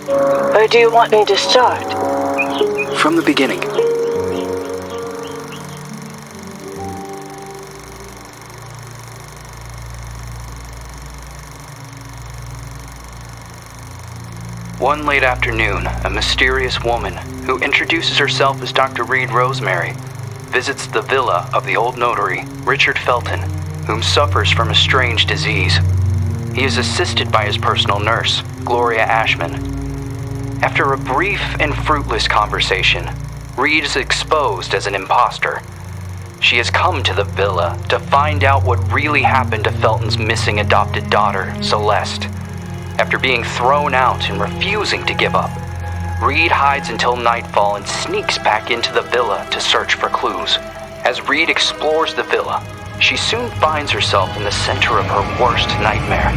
Or do you want me to start? From the beginning. One late afternoon, a mysterious woman, who introduces herself as Dr. Reed Rosemary, visits the villa of the old notary, Richard Felton, whom suffers from a strange disease. He is assisted by his personal nurse, Gloria Ashman. After a brief and fruitless conversation, Reed is exposed as an imposter. She has come to the villa to find out what really happened to Felton's missing adopted daughter, Celeste. After being thrown out and refusing to give up, Reed hides until nightfall and sneaks back into the villa to search for clues. As Reed explores the villa, she soon finds herself in the center of her worst nightmare.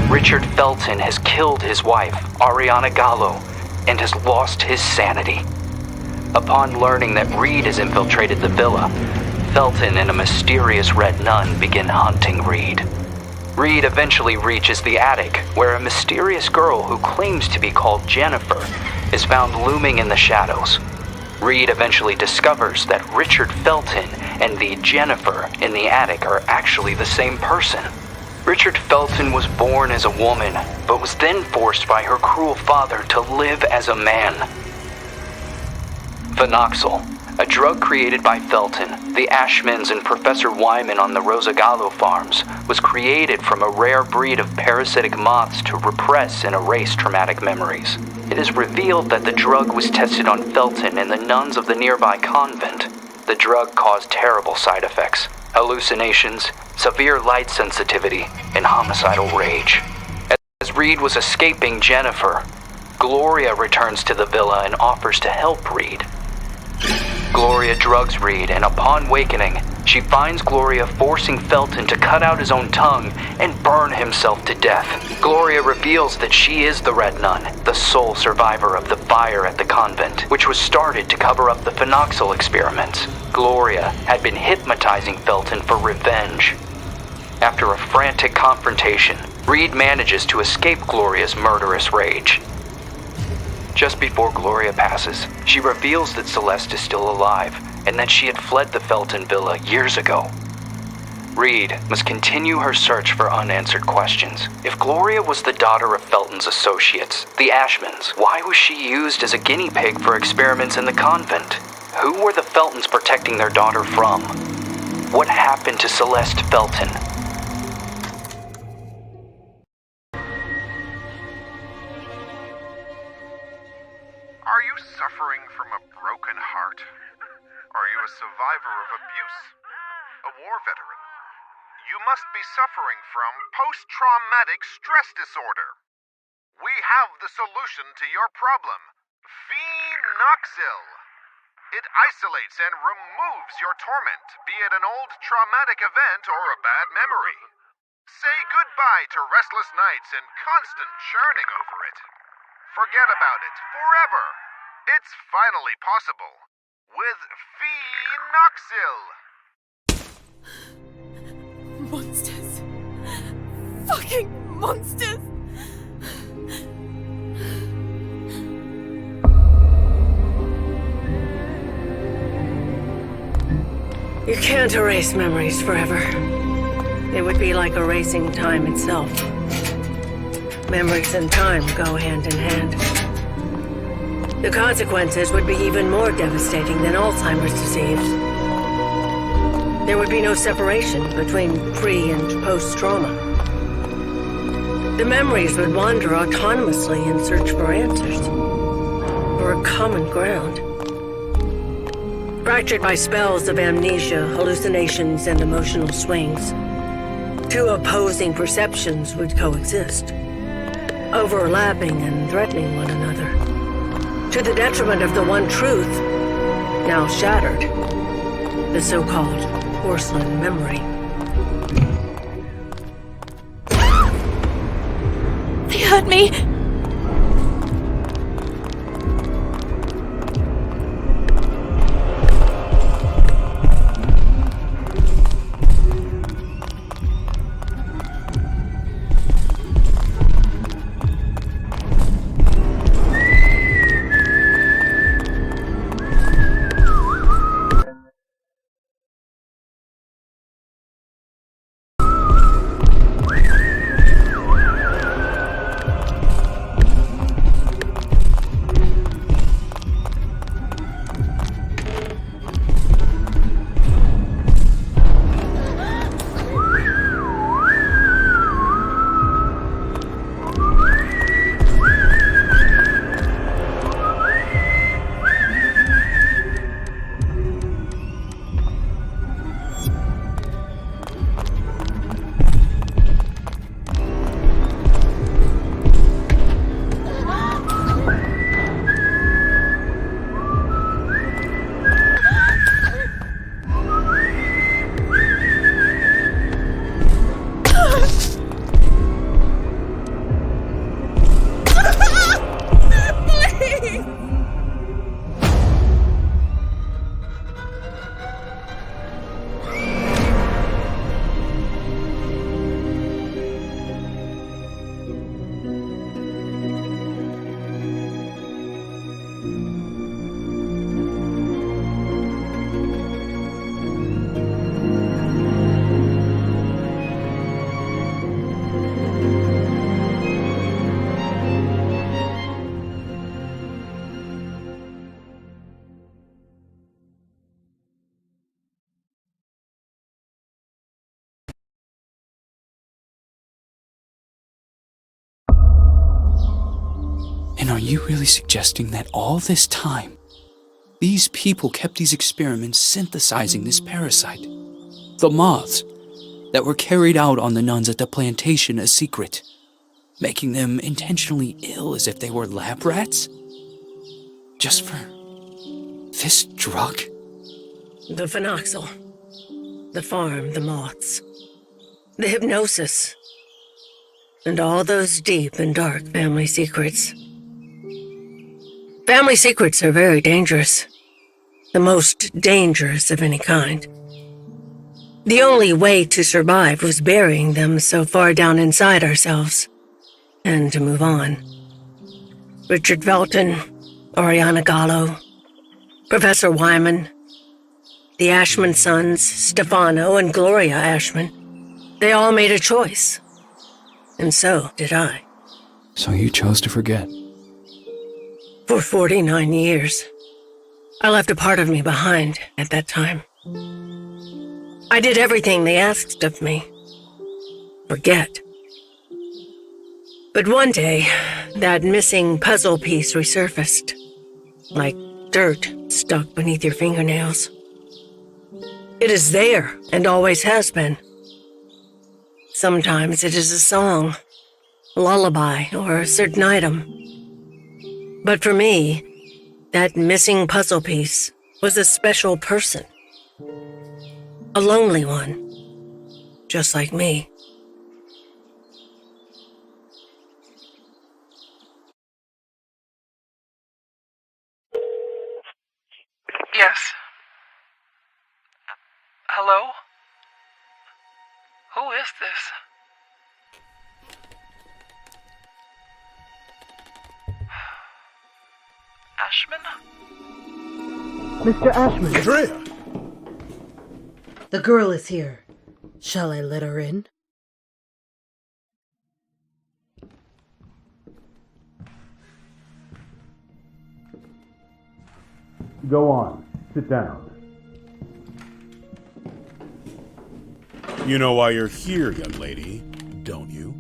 Richard Felton has killed his wife, Ariana Gallo, and has lost his sanity. Upon learning that Reed has infiltrated the villa, Felton and a mysterious red nun begin hunting Reed. Reed eventually reaches the attic, where a mysterious girl who claims to be called Jennifer is found looming in the shadows. Reed eventually discovers that Richard Felton and the Jennifer in the attic are actually the same person. Richard Felton was born as a woman, but was then forced by her cruel father to live as a man. Phenoxyl, a drug created by Felton, the Ashmans, and Professor Wyman on the Rosagallo farms, was created from a rare breed of parasitic moths to repress and erase traumatic memories. It is revealed that the drug was tested on Felton and the nuns of the nearby convent. The drug caused terrible side effects: hallucinations, severe light sensitivity, and homicidal rage. As Reed was escaping Jennifer, Gloria returns to the villa and offers to help Reed. Gloria drugs Reed, and upon wakening, she finds Gloria forcing Felton to cut out his own tongue and burn himself to death. Gloria reveals that she is the Red Nun, the sole survivor of the fire at the convent, which was started to cover up the phenoxyl experiments. Gloria had been hypnotizing Felton for revenge. After a frantic confrontation, Reed manages to escape Gloria's murderous rage. Just before Gloria passes, she reveals that Celeste is still alive and that she had fled the Felton villa years ago. Reed must continue her search for unanswered questions. If Gloria was the daughter of Felton's associates, the Ashmans, why was she used as a guinea pig for experiments in the convent? Who were the Feltons protecting their daughter from? What happened to Celeste Felton? Are you suffering from a broken heart? Are you a survivor of abuse? A war veteran? You must be suffering from post-traumatic stress disorder. We have the solution to your problem. Phenoxyl. It isolates and removes your torment, be it an old traumatic event or a bad memory. Say goodbye to restless nights and constant churning over it. Forget about it forever. It's finally possible with Phenoxyl. Monsters. Fucking monsters. You can't erase memories forever. It would be like erasing time itself. Memories and time go hand in hand. The consequences would be even more devastating than Alzheimer's disease. There would be no separation between pre- and post-trauma. The memories would wander autonomously in search for answers, or a common ground. Fractured by spells of amnesia, hallucinations, and emotional swings, two opposing perceptions would coexist, overlapping and threatening one another, to the detriment of the one truth, now shattered, the so-called porcelain memory. They hurt me! And are you really suggesting that all this time, these people kept these experiments synthesizing this parasite? The moths that were carried out on the nuns at the plantation a secret, making them intentionally ill as if they were lab rats? Just for this drug? The phenoxyl, the farm, the moths, the hypnosis, and all those deep and dark family secrets. Family secrets are very dangerous, the most dangerous of any kind. The only way to survive was burying them so far down inside ourselves, and to move on. Richard Felton, Oriana Gallo, Professor Wyman, the Ashman sons, Stefano and Gloria Ashman, they all made a choice. And so did I. So you chose to forget? For 49 years. I left a part of me behind at that time. I did everything they asked of me. Forget. But one day, that missing puzzle piece resurfaced, like dirt stuck beneath your fingernails. It is there, and always has been. Sometimes it is a song, a lullaby, or a certain item. But for me, that missing puzzle piece was a special person. A lonely one, just like me. Yes. Hello? Who is this? Ashman? Mr. Ashman. Andrea! The girl is here. Shall I let her in? Go on. Sit down. You know why you're here, young lady, don't you?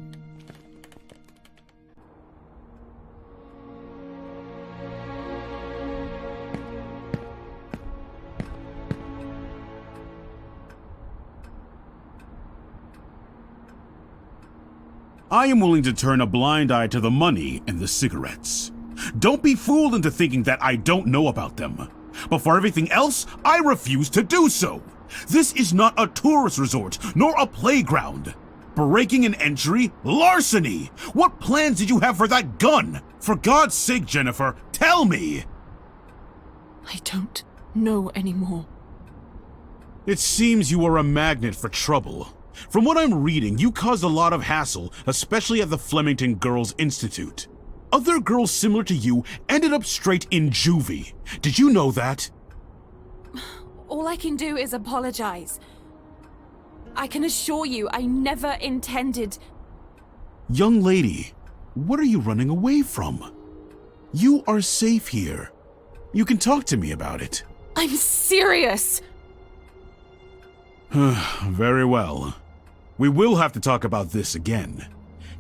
I am willing to turn a blind eye to the money and the cigarettes. Don't be fooled into thinking that I don't know about them. But for everything else, I refuse to do so. This is not a tourist resort, nor a playground. Breaking an entry? Larceny! What plans did you have for that gun? For God's sake, Jennifer, tell me! I don't know anymore. It seems you are a magnet for trouble. From what I'm reading, you caused a lot of hassle, especially at the Flemington Girls Institute. Other girls similar to you ended up straight in juvie. Did you know that? All I can do is apologize. I can assure you I never intended... Young lady, what are you running away from? You are safe here. You can talk to me about it. I'm serious! Very well. We will have to talk about this again.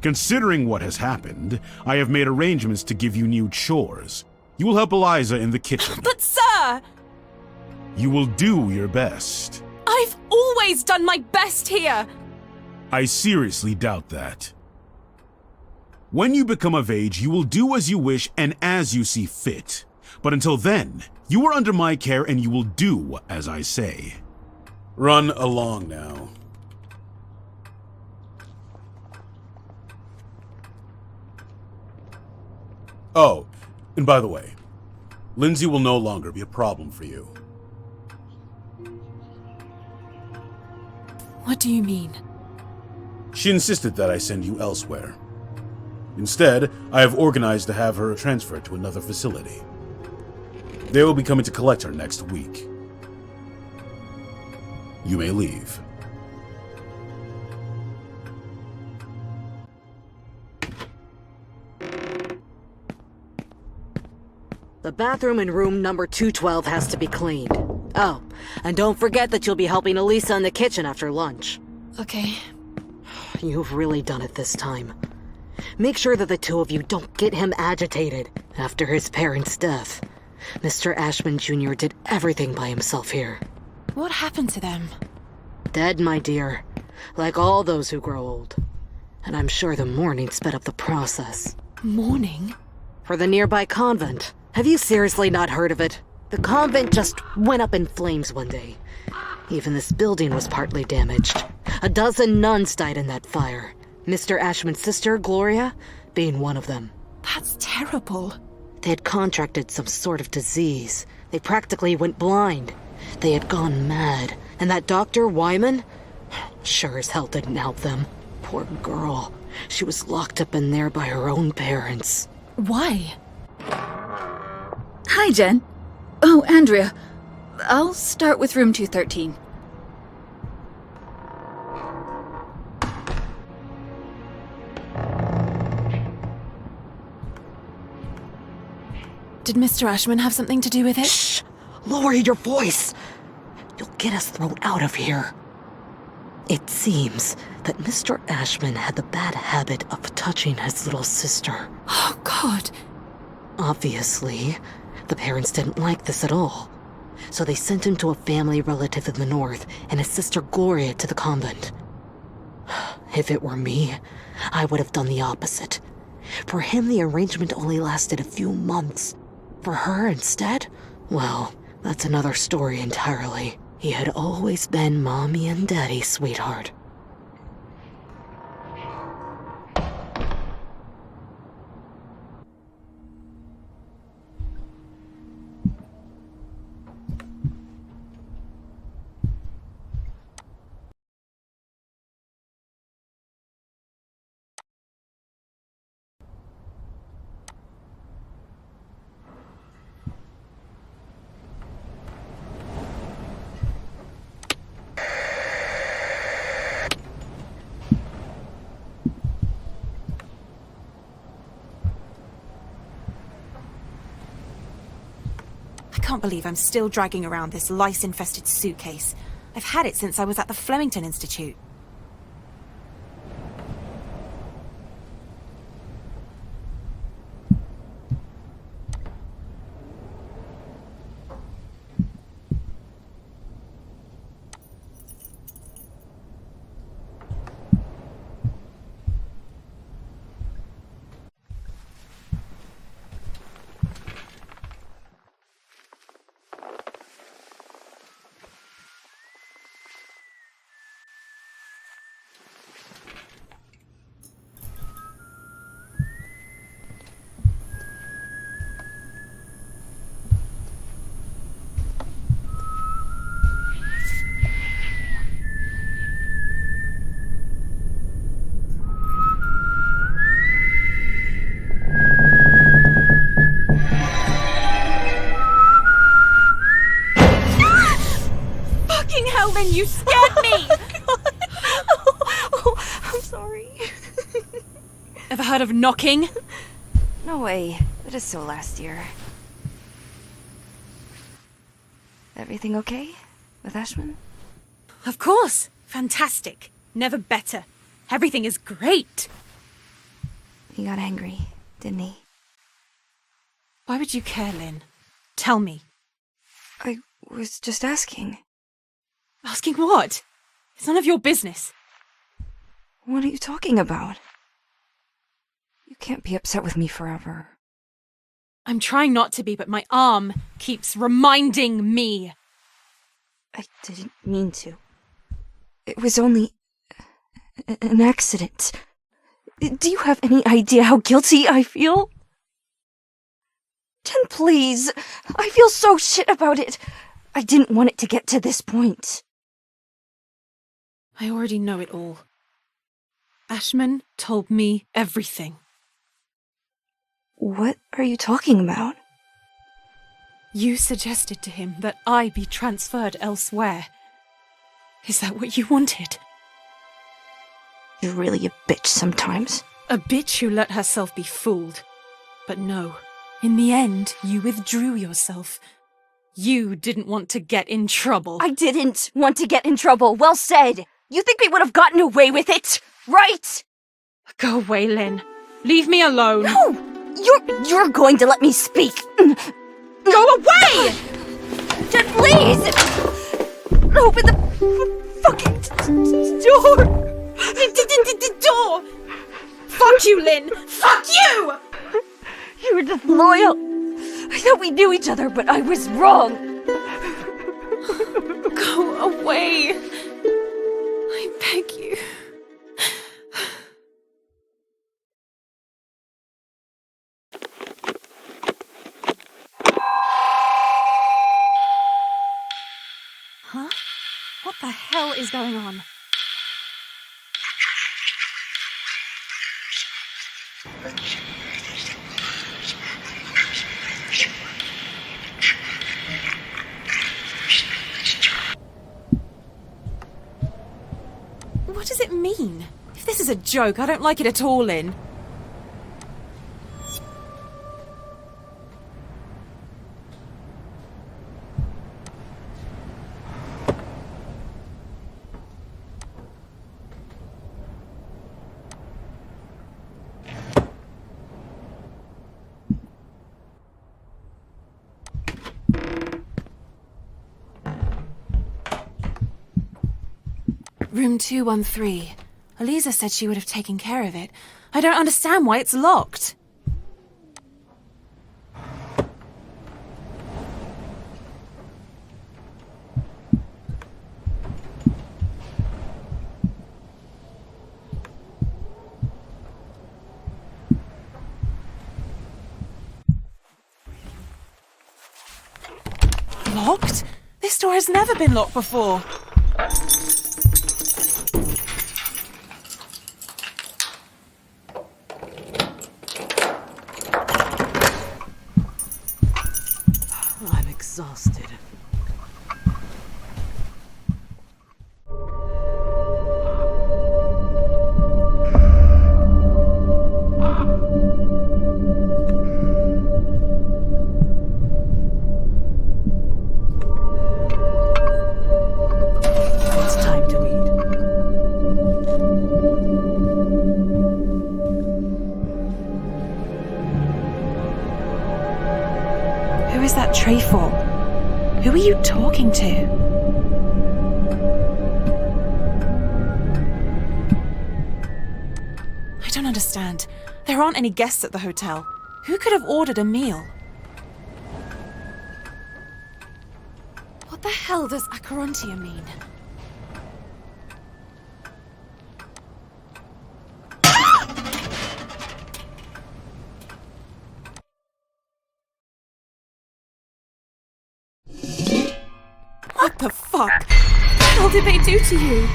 Considering what has happened, I have made arrangements to give you new chores. You will help Eliza in the kitchen. But sir! You will do your best. I've always done my best here! I seriously doubt that. When you become of age, you will do as you wish and as you see fit. But until then, you are under my care and you will do as I say. Run along now. Oh, and by the way, Lindsay will no longer be a problem for you. What do you mean? She insisted that I send you elsewhere. Instead, I have organized to have her transferred to another facility. They will be coming to collect her next week. You may leave. The bathroom in room number 212 has to be cleaned. Oh, and don't forget that you'll be helping Elisa in the kitchen after lunch. Okay. You've really done it this time. Make sure that the two of you don't get him agitated. After his parents' death, Mr. Ashman Jr. did everything by himself here. What happened to them? Dead, my dear. Like all those who grow old. And I'm sure the mourning sped up the process. Mourning? For the nearby convent. Have you seriously not heard of it? The convent just went up in flames one day. Even this building was partly damaged. 12 nuns died in that fire. Mr. Ashman's sister, Gloria, being one of them. That's terrible. They had contracted some sort of disease. They practically went blind. They had gone mad. And that Dr. Wyman? Sure as hell didn't help them. Poor girl. She was locked up in there by her own parents. Why? Hi, Jen. Oh, Andrea. I'll start with room 213. Did Mr. Ashman have something to do with it? Shh! Lower your voice! You'll get us thrown out of here. It seems that Mr. Ashman had the bad habit of touching his little sister. Oh, God. Obviously, the parents didn't like this at all. So they sent him to a family relative in the north and his sister Gloria to the convent. If it were me, I would have done the opposite. For him, the arrangement only lasted a few months. For her, instead, well, that's another story entirely. He had always been Mommy and Daddy's sweetheart. I can't believe I'm still dragging around this lice-infested suitcase. I've had it since I was at the Flemington Institute. Helen, you scared me! I'm sorry. Ever heard of knocking? No way. That is so last year. Everything okay with Ashman? Of course. Fantastic. Never better. Everything is great. He got angry, didn't he? Why would you care, Lynn? Tell me. I was just asking. Asking what? It's none of your business. What are you talking about? You can't be upset with me forever. I'm trying not to be, but my arm keeps reminding me. I didn't mean to. It was only an accident. Do you have any idea how guilty I feel? Jen, please. I feel so shit about it. I didn't want it to get to this point. I already know it all. Ashman told me everything. What are you talking about? You suggested to him that I be transferred elsewhere. Is that what you wanted? You're really a bitch sometimes. A bitch who let herself be fooled. But no, in the end, you withdrew yourself. You didn't want to get in trouble. I didn't want to get in trouble. Well said. You think we would have gotten away with it, right? Go away, Lynn. Leave me alone. No! You're going to let me speak. Go away! Just please! Open the fucking door! Door! Fuck you, Lynn! Fuck you! You were disloyal. I thought we knew each other, but I was wrong. Go away. I beg you. Huh? What the hell is going on? What does it mean? If this is a joke, I don't like it at all, Lynn. Room 213. Eliza said she would have taken care of it. I don't understand why it's locked. Locked? This door has never been locked before. I'm exhausted. It's time to eat. Who is that tray for? Who are you talking to? I don't understand. There aren't any guests at the hotel. Who could have ordered a meal? What the hell does Acherontia mean? What the fuck? What the hell did they do to you?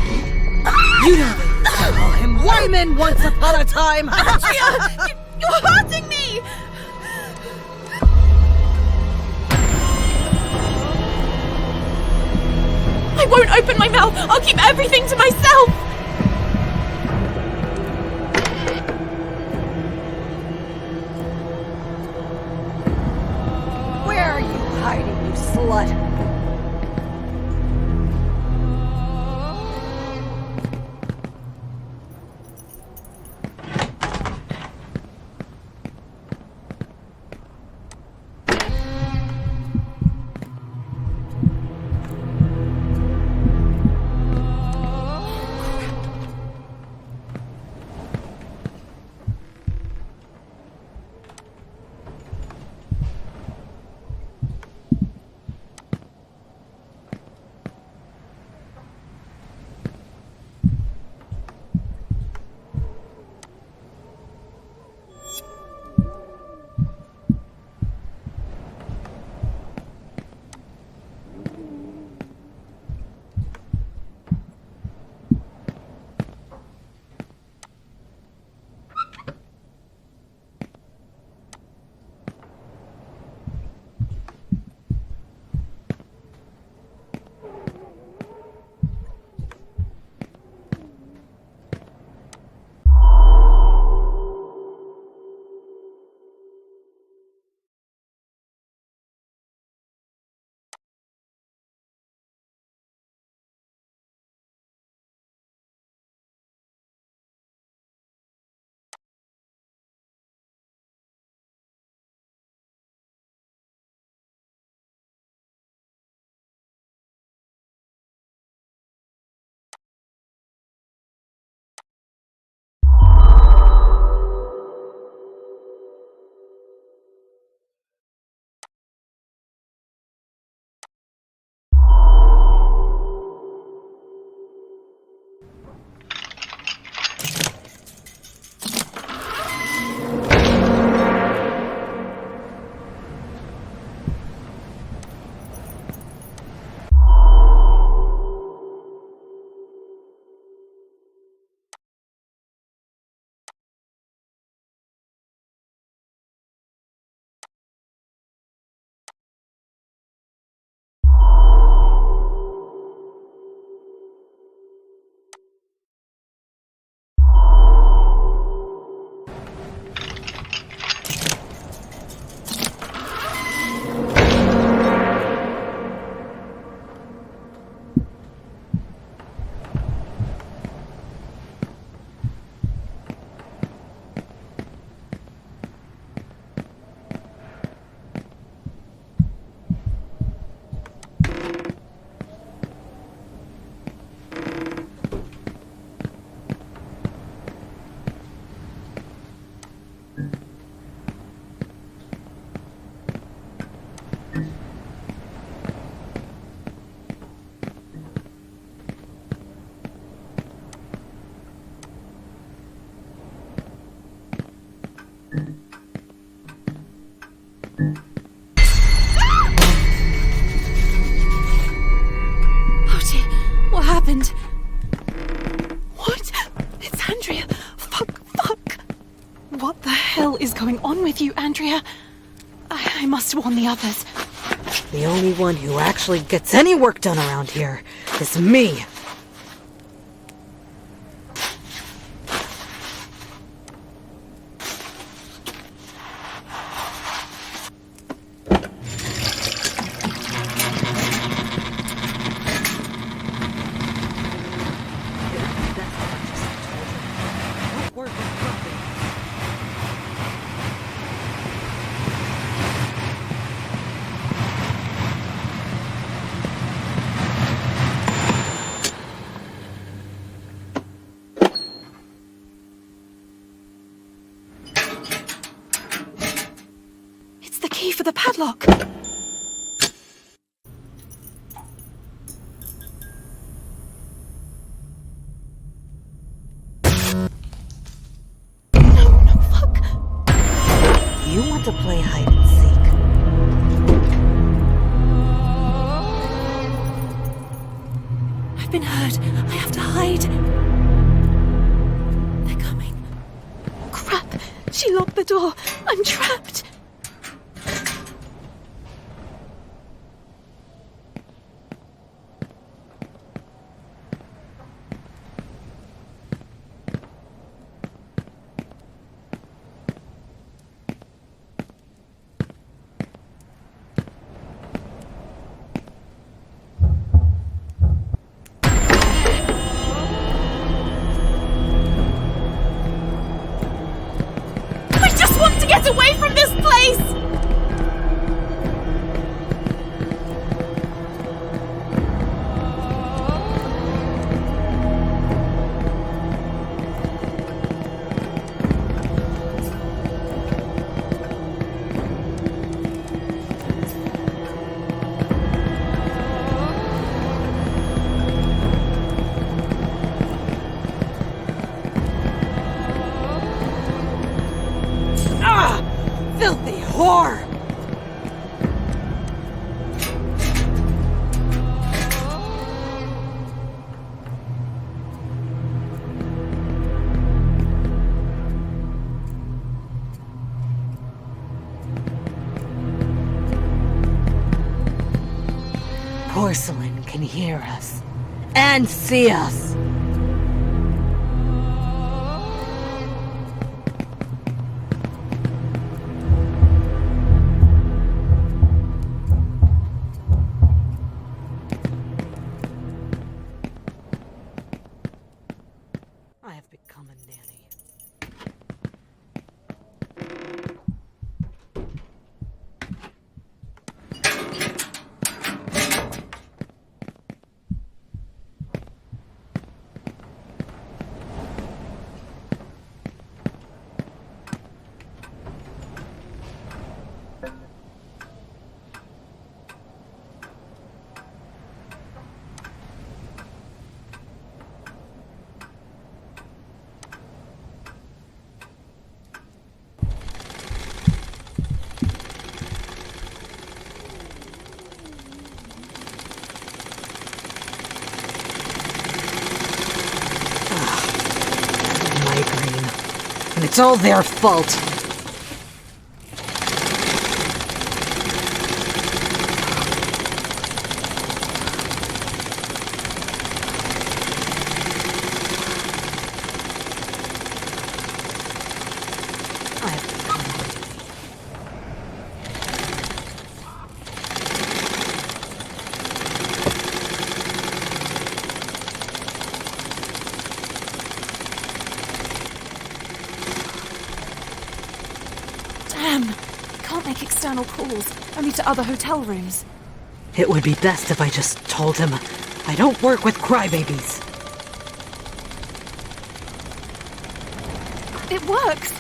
You know they used to call him Wyman once upon a time. You're hurting me! I won't open my mouth! I'll keep everything to myself! Where are you hiding, you slut? What the hell is going on with you, Andrea? I must warn the others. The only one who actually gets any work done around here is me. For the padlock. No, fuck. You want to play hide and seek? I've been hurt. I have to hide. They're coming. Crap. She locked the door. I'm trapped. Get away from this place! Filthy whore! Porcelain can hear us and see us. I have become a nanny. And it's all their fault. External calls, only to other hotel rooms. It would be best if I just told him I don't work with crybabies. It works!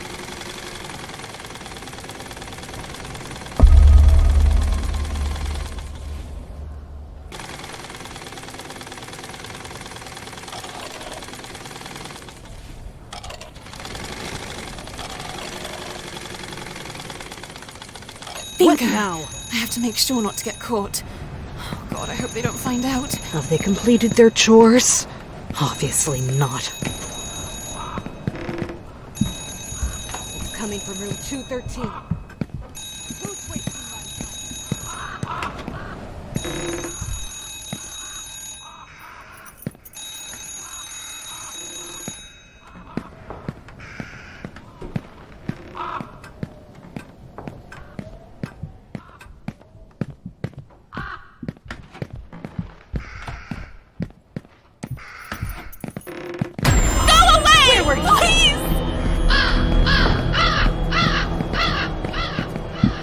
What now? I have to make sure not to get caught. Oh God, I hope they don't find out. Have they completed their chores? Obviously not. We've coming from room 213. Who's wasting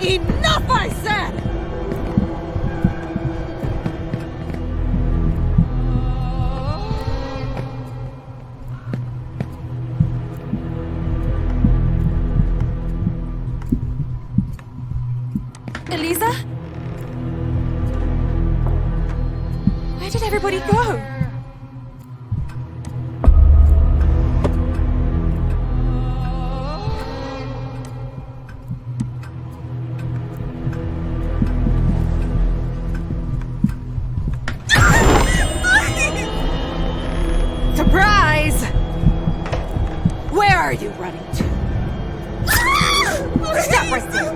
Enough, I said! Eliza? Where did everybody go? Surprise! Where are you running to? Stop right there!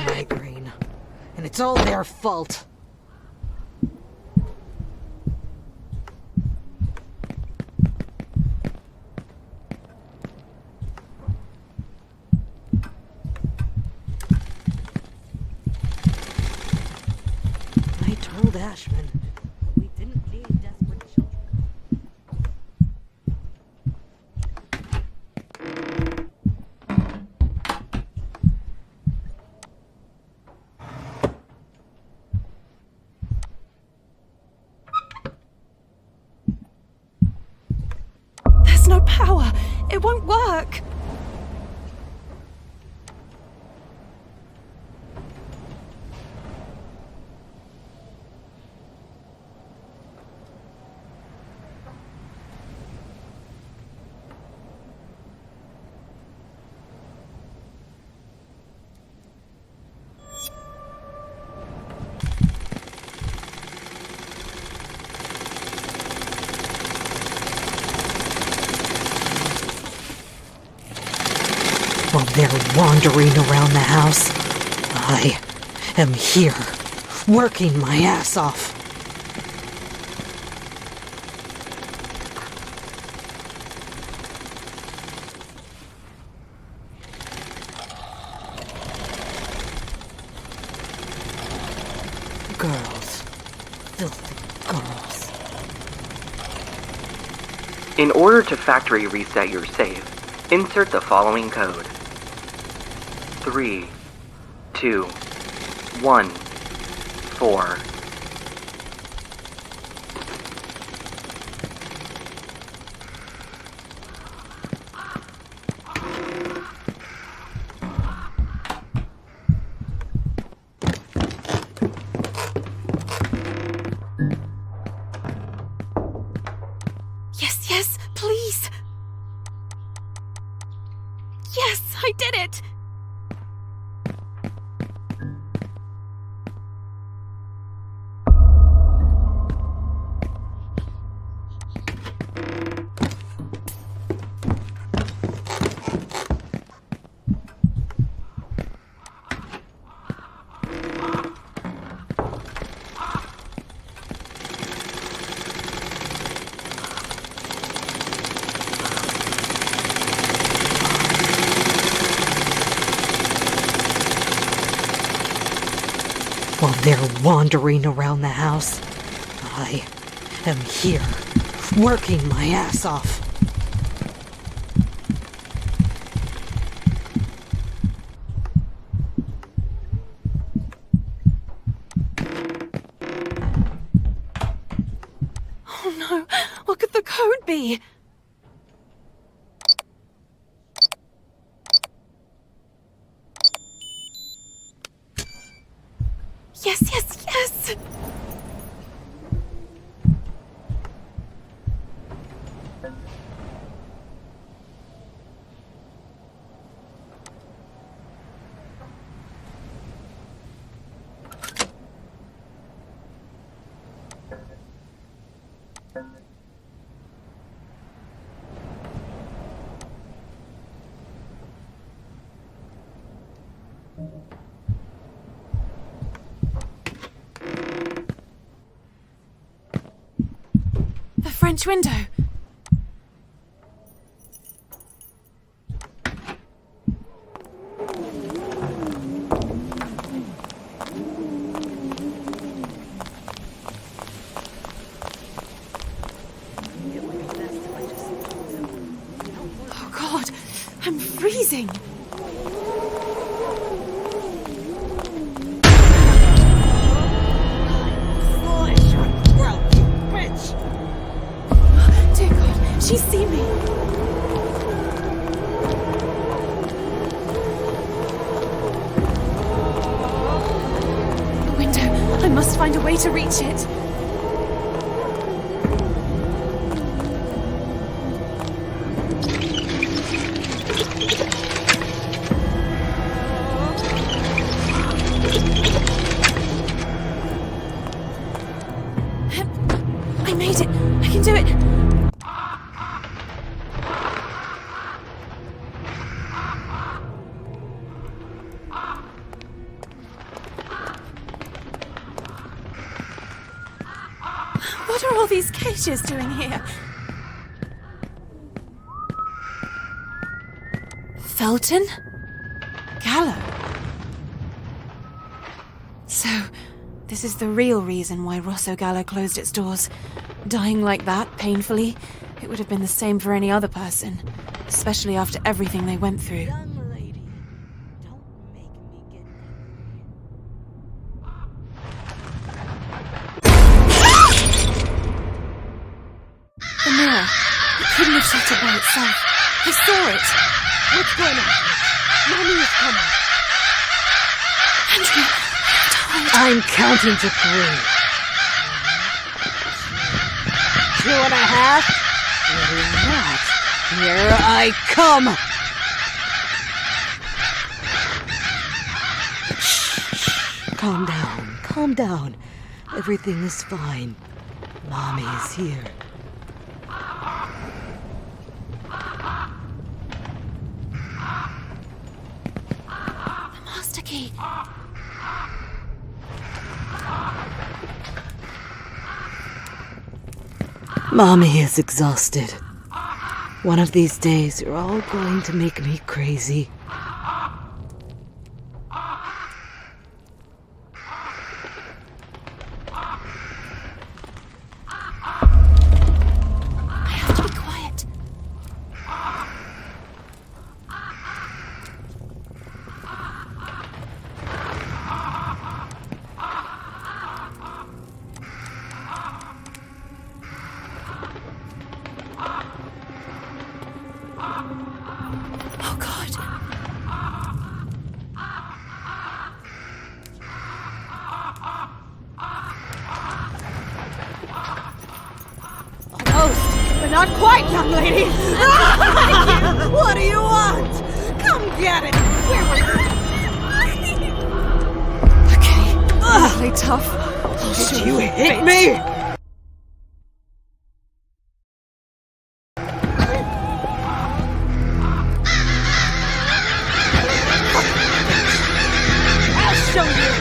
Migraine. And it's all their fault. I told Ashman we didn't need desperate children. There's no power. It won't work. While they're wandering around the house, I am here, working my ass off. Girls. Filthy girls. In order to factory reset your save, insert the following code. 3, 2, 1, 4. Yes, yes, please. Yes, I did it. While they're wandering around the house, I am here, working my ass off. Don't be! Yes, yes, yes! The French window. Oh God, I'm freezing. She's seen me. The window. I must find a way to reach it. I made it. I can do it. What are all these cages doing here? Felton? Gallo? So, this is the real reason why Rosso Gallo closed its doors. Dying like that, painfully, it would have been the same for any other person, especially after everything they went through. The mirror. It couldn't have shattered by itself. I saw it. What's going on? Mommy is coming. Andrea, I'm counting to 3. 2 and a half. Maybe not. Here I come. Shh. Calm down. Calm down. Everything is fine. Mommy is here. Master key. Mommy is exhausted. One of these days, you're all going to make me crazy. I have to be quiet. Oh God. Almost, but not quite, young lady. What do you want? Come get it. Where was Okay, play tough. I'll show you a hit bit. me? I'll show you.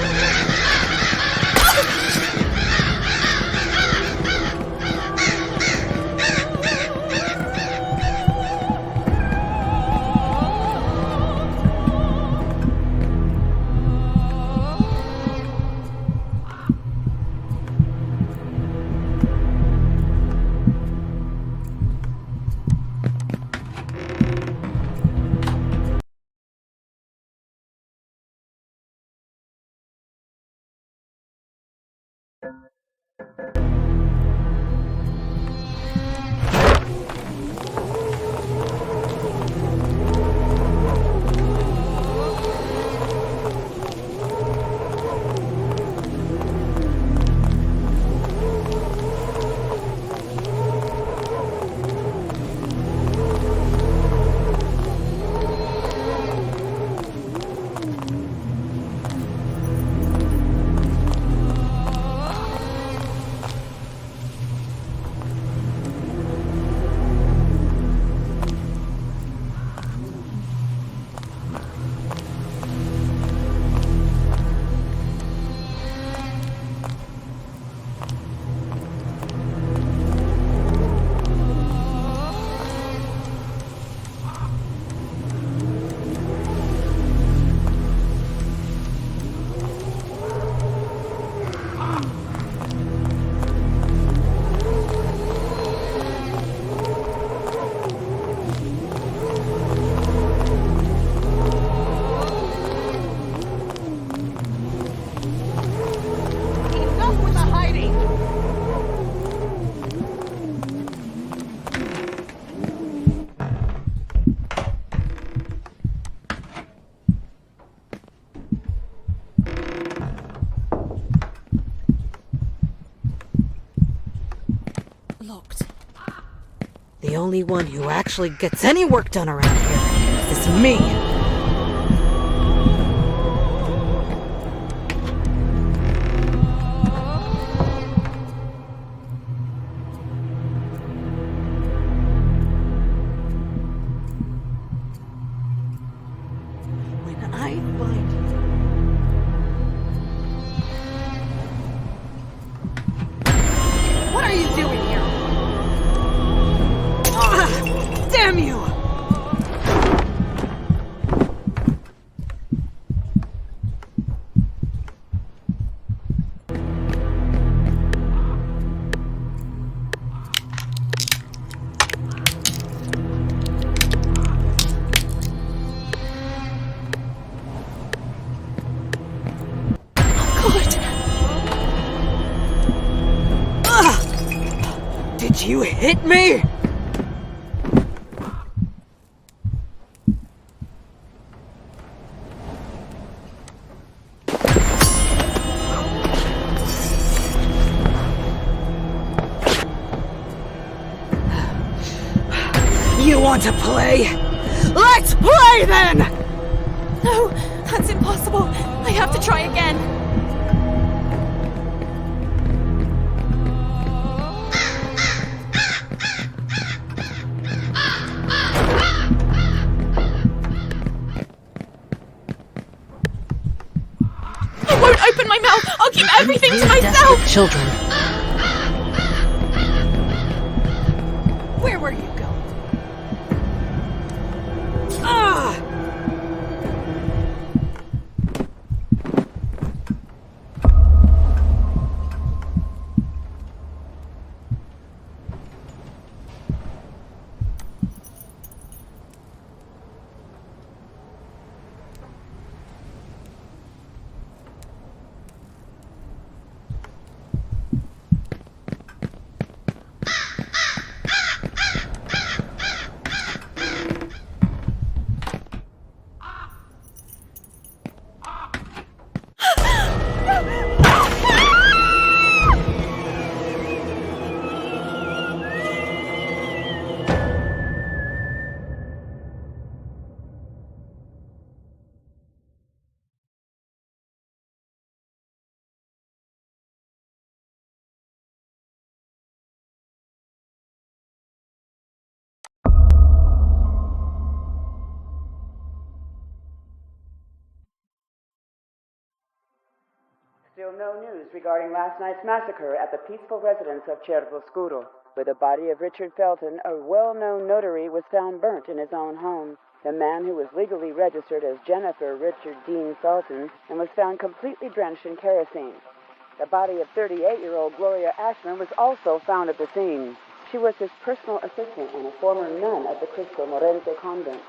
Locked. The only one who actually gets any work done around here is me. When I find you... What are you doing here? Damn you! Did you hit me? You want to play? Let's play then! No, that's impossible. I have to try again. I won't open my mouth. I'll keep everything to myself. Children. Where were you going? Still no news regarding last night's massacre at the peaceful residence of Cervoscuro, where the body of Richard Felton, a well-known notary, was found burnt in his own home. The man who was legally registered as Jennifer Richard Dean Felton and was found completely drenched in kerosene. The body of 38-year-old Gloria Ashman was also found at the scene. She was his personal assistant and a former nun at the Cristo Morente convent.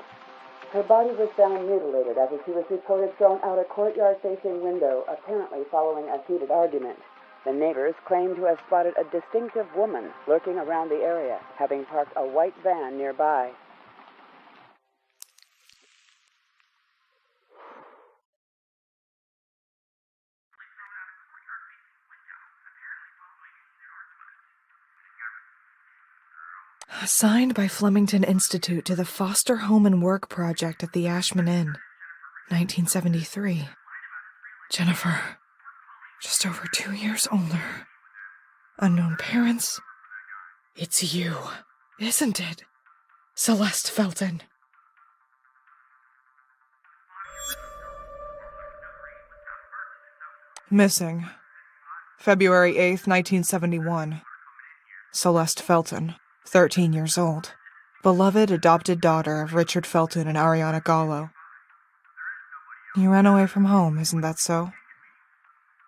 Her body was found mutilated after she was reported thrown out a courtyard-facing window, apparently following a heated argument. The neighbors claim to have spotted a distinctive woman lurking around the area, having parked a white van nearby. Assigned by Flemington Institute to the Foster Home and Work Project at the Ashman Inn, 1973. Jennifer, just over 2 years older. Unknown parents. It's you, isn't it? Celeste Felton. Missing. February 8th, 1971. Celeste Felton. 13 years old. Beloved adopted daughter of Richard Felton and Ariana Gallo. You ran away from home, isn't that so?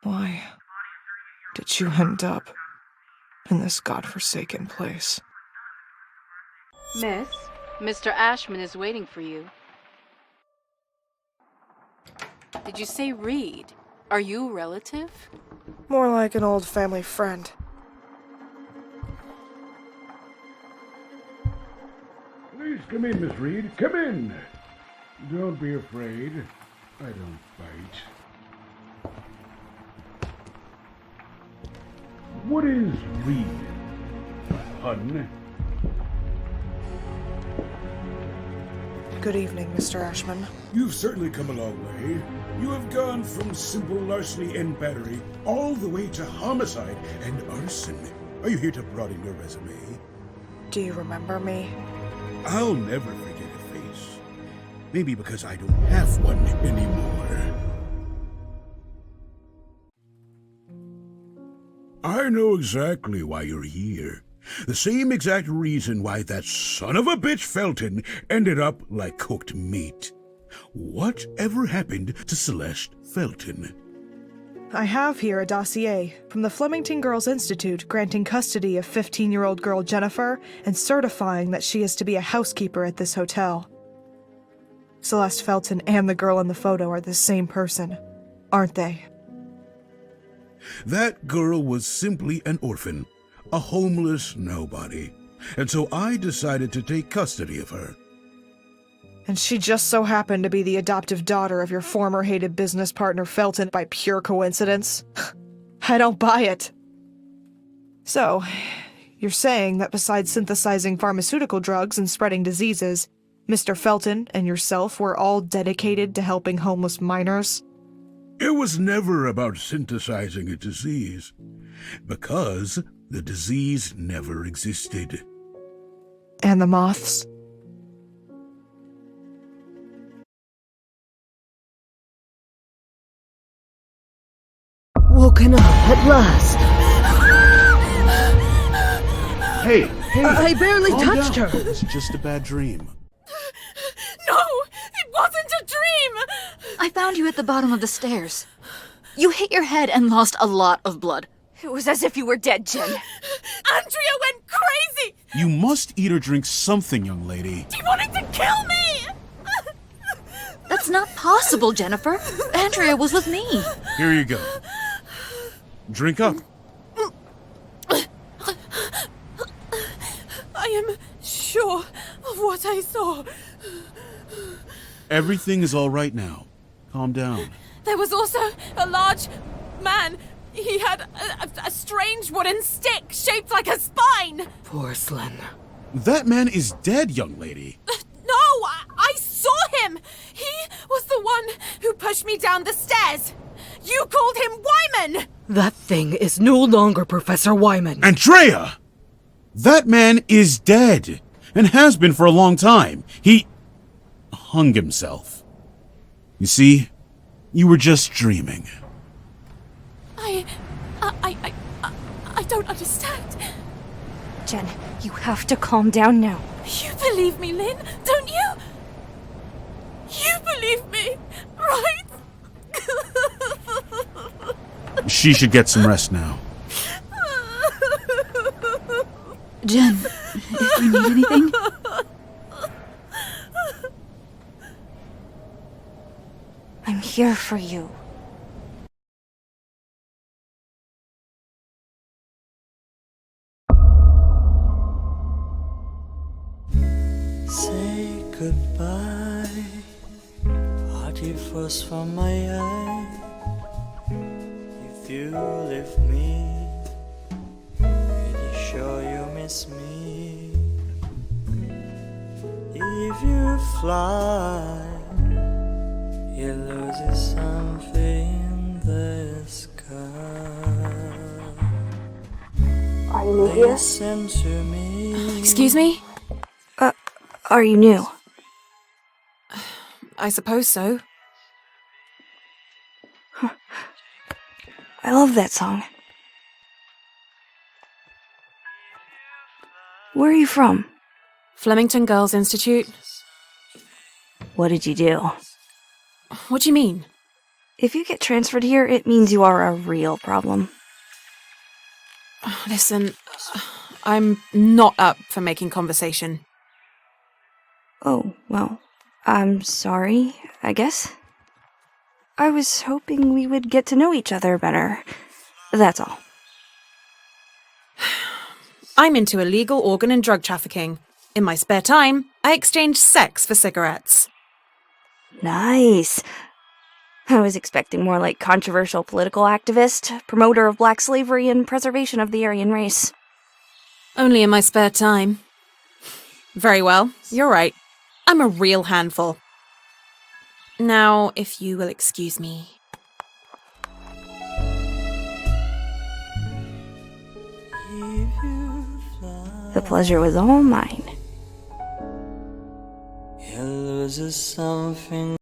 Why did you end up in this godforsaken place? Miss, Mr. Ashman is waiting for you. Did you say Reed? Are you a relative? More like an old family friend. Please come in, Miss Reed. Come in. Don't be afraid. I don't bite. What is Reed? hun. Good evening, Mr. Ashman. You've certainly come a long way. You have gone from simple larceny and battery all the way to homicide and arson. Are you here to broaden your resume? Do you remember me? I'll never forget a face. Maybe because I don't have one anymore. I know exactly why you're here. The same exact reason why that son of a bitch Felton ended up like cooked meat. Whatever happened to Celeste Felton? I have here a dossier from the Flemington Girls Institute granting custody of 15-year-old girl Jennifer and certifying that she is to be a housekeeper at this hotel. Celeste Felton and the girl in the photo are the same person, aren't they? That girl was simply an orphan, a homeless nobody, and so I decided to take custody of her. And she just so happened to be the adoptive daughter of your former hated business partner Felton by pure coincidence? I don't buy it. So, you're saying that besides synthesizing pharmaceutical drugs and spreading diseases, Mr. Felton and yourself were all dedicated to helping homeless minors? It was never about synthesizing a disease, because the disease never existed. And the moths? Woken up at last. Hey! I barely calm touched down. her. It's just a bad dream. No! It wasn't a dream! I found you at the bottom of the stairs. You hit your head and lost a lot of blood. It was as if you were dead, Jen. Andrea went crazy! You must eat or drink something, young lady. She wanted to kill me! That's not possible, Jennifer. Andrea was with me. Here you go. Drink up. I am sure of what I saw. Everything is all right now. Calm down. There was also a large man. He had a strange wooden stick shaped like a spine. Porcelain. That man is dead, young lady. No, I saw him. He was the one who pushed me down the stairs. You called him Wyman. That thing is no longer Professor Wyman. Andrea! That man is dead, and has been for a long time. He hung himself. You see, you were just dreaming. I don't understand. Jen, you have to calm down now. You believe me, Lynn, don't you? You believe me, right? She should get some rest now. Jen, if you need anything... I'm here for you. Say goodbye. Party first from my eye. If you leave me, pretty sure you miss me. If you fly, you lose something in the sky. Are you here? Listen to me. Excuse me? Are you new? I suppose so. I love that song. Where are you from? Flemington Girls Institute. What did you do? What do you mean? If you get transferred here, it means you are a real problem. Listen, I'm not up for making conversation. Oh, well, I'm sorry, I guess. I was hoping we would get to know each other better. That's all. I'm into illegal organ and drug trafficking. In my spare time, I exchange sex for cigarettes. Nice. I was expecting more like controversial political activist, promoter of black slavery and preservation of the Aryan race. Only in my spare time. Very well, you're right. I'm a real handful. Now, if you will excuse me. The pleasure was all mine. It loses something.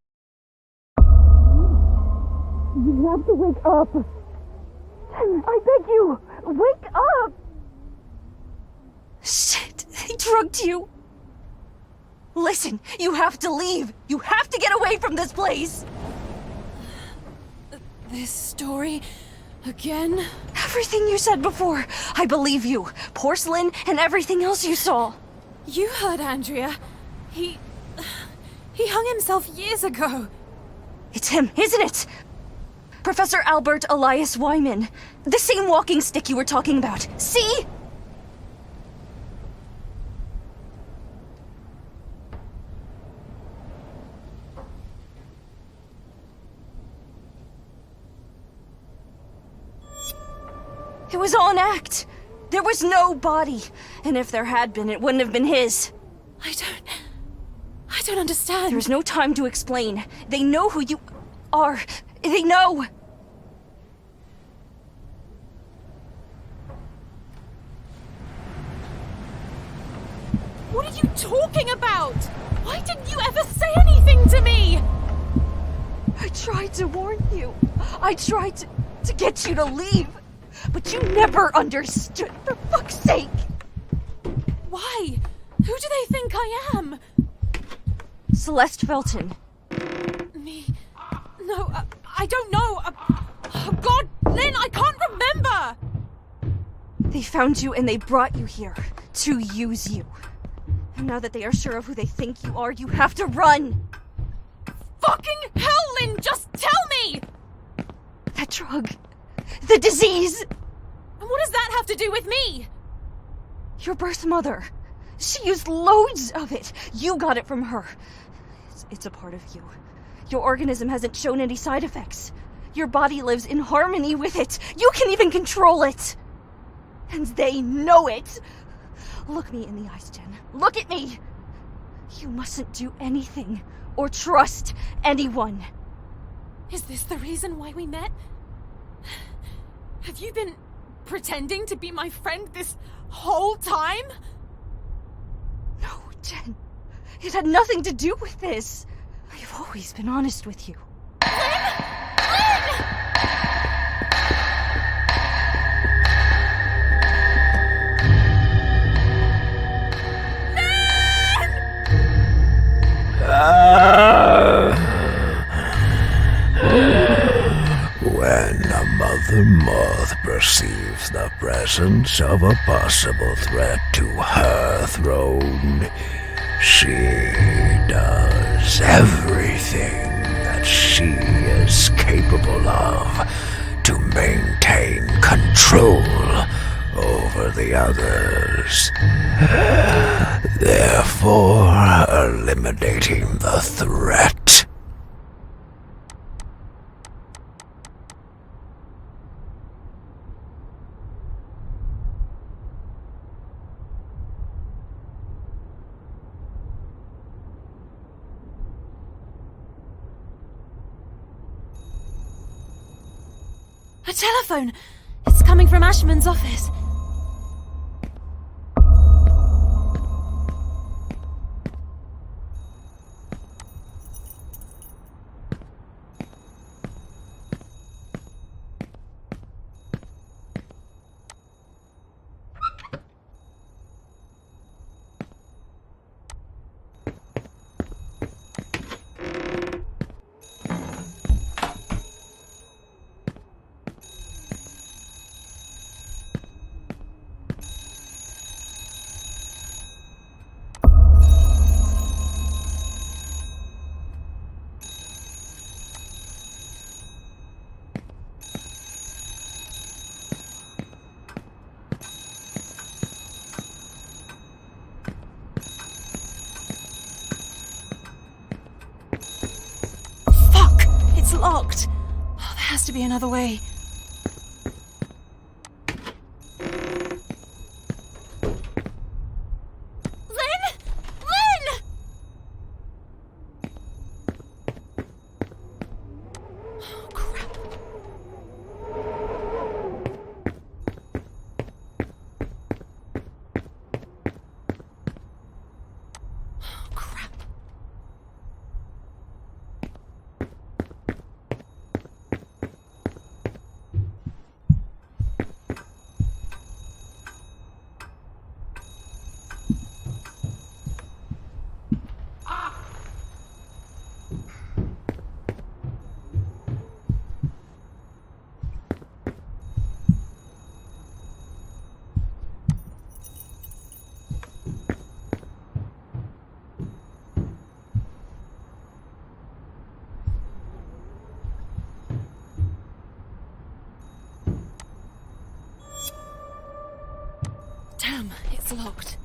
You have to wake up. I beg you, wake up! Shit, they drugged you. Listen, you have to leave. You have to get away from this place. This story again? Everything you said before, I believe you. Porcelain and everything else you saw. You heard Andrea. He hung himself years ago. It's him, isn't it? Professor Albert Elias Wyman. The same walking stick you were talking about. See? It was all an act. There was no body. And if there had been, it wouldn't have been his. I don't understand. There's no time to explain. They know who you are. They know. What are you talking about? Why didn't you ever say anything to me? I tried to warn you. I tried to get you to leave. But you never understood, for fuck's sake! Why? Who do they think I am? Celeste Felton. Me? No, I don't know. Oh God, Lynn, I can't remember! They found you and they brought you here to use you. And now that they are sure of who they think you are, you have to run! Fucking hell, Lynn, just tell me! That drug. The disease! And what does that have to do with me? Your birth mother. She used loads of it. You got it from her. It's a part of you. Your organism hasn't shown any side effects. Your body lives in harmony with it. You can even control it. And they know it. Look me in the eyes, Jen. Look at me. You mustn't do anything or trust anyone. Is this the reason why we met? Have you been pretending to be my friend this whole time? No, Jen. It had nothing to do with this. I've always been honest with you. When a mother moth perceives the presence of a possible threat to her throne, she does everything that she is capable of to maintain control over the others, therefore eliminating the threat. A telephone! It's coming from Ashman's office. Locked. Oh, there has to be another way. Damn, it's locked.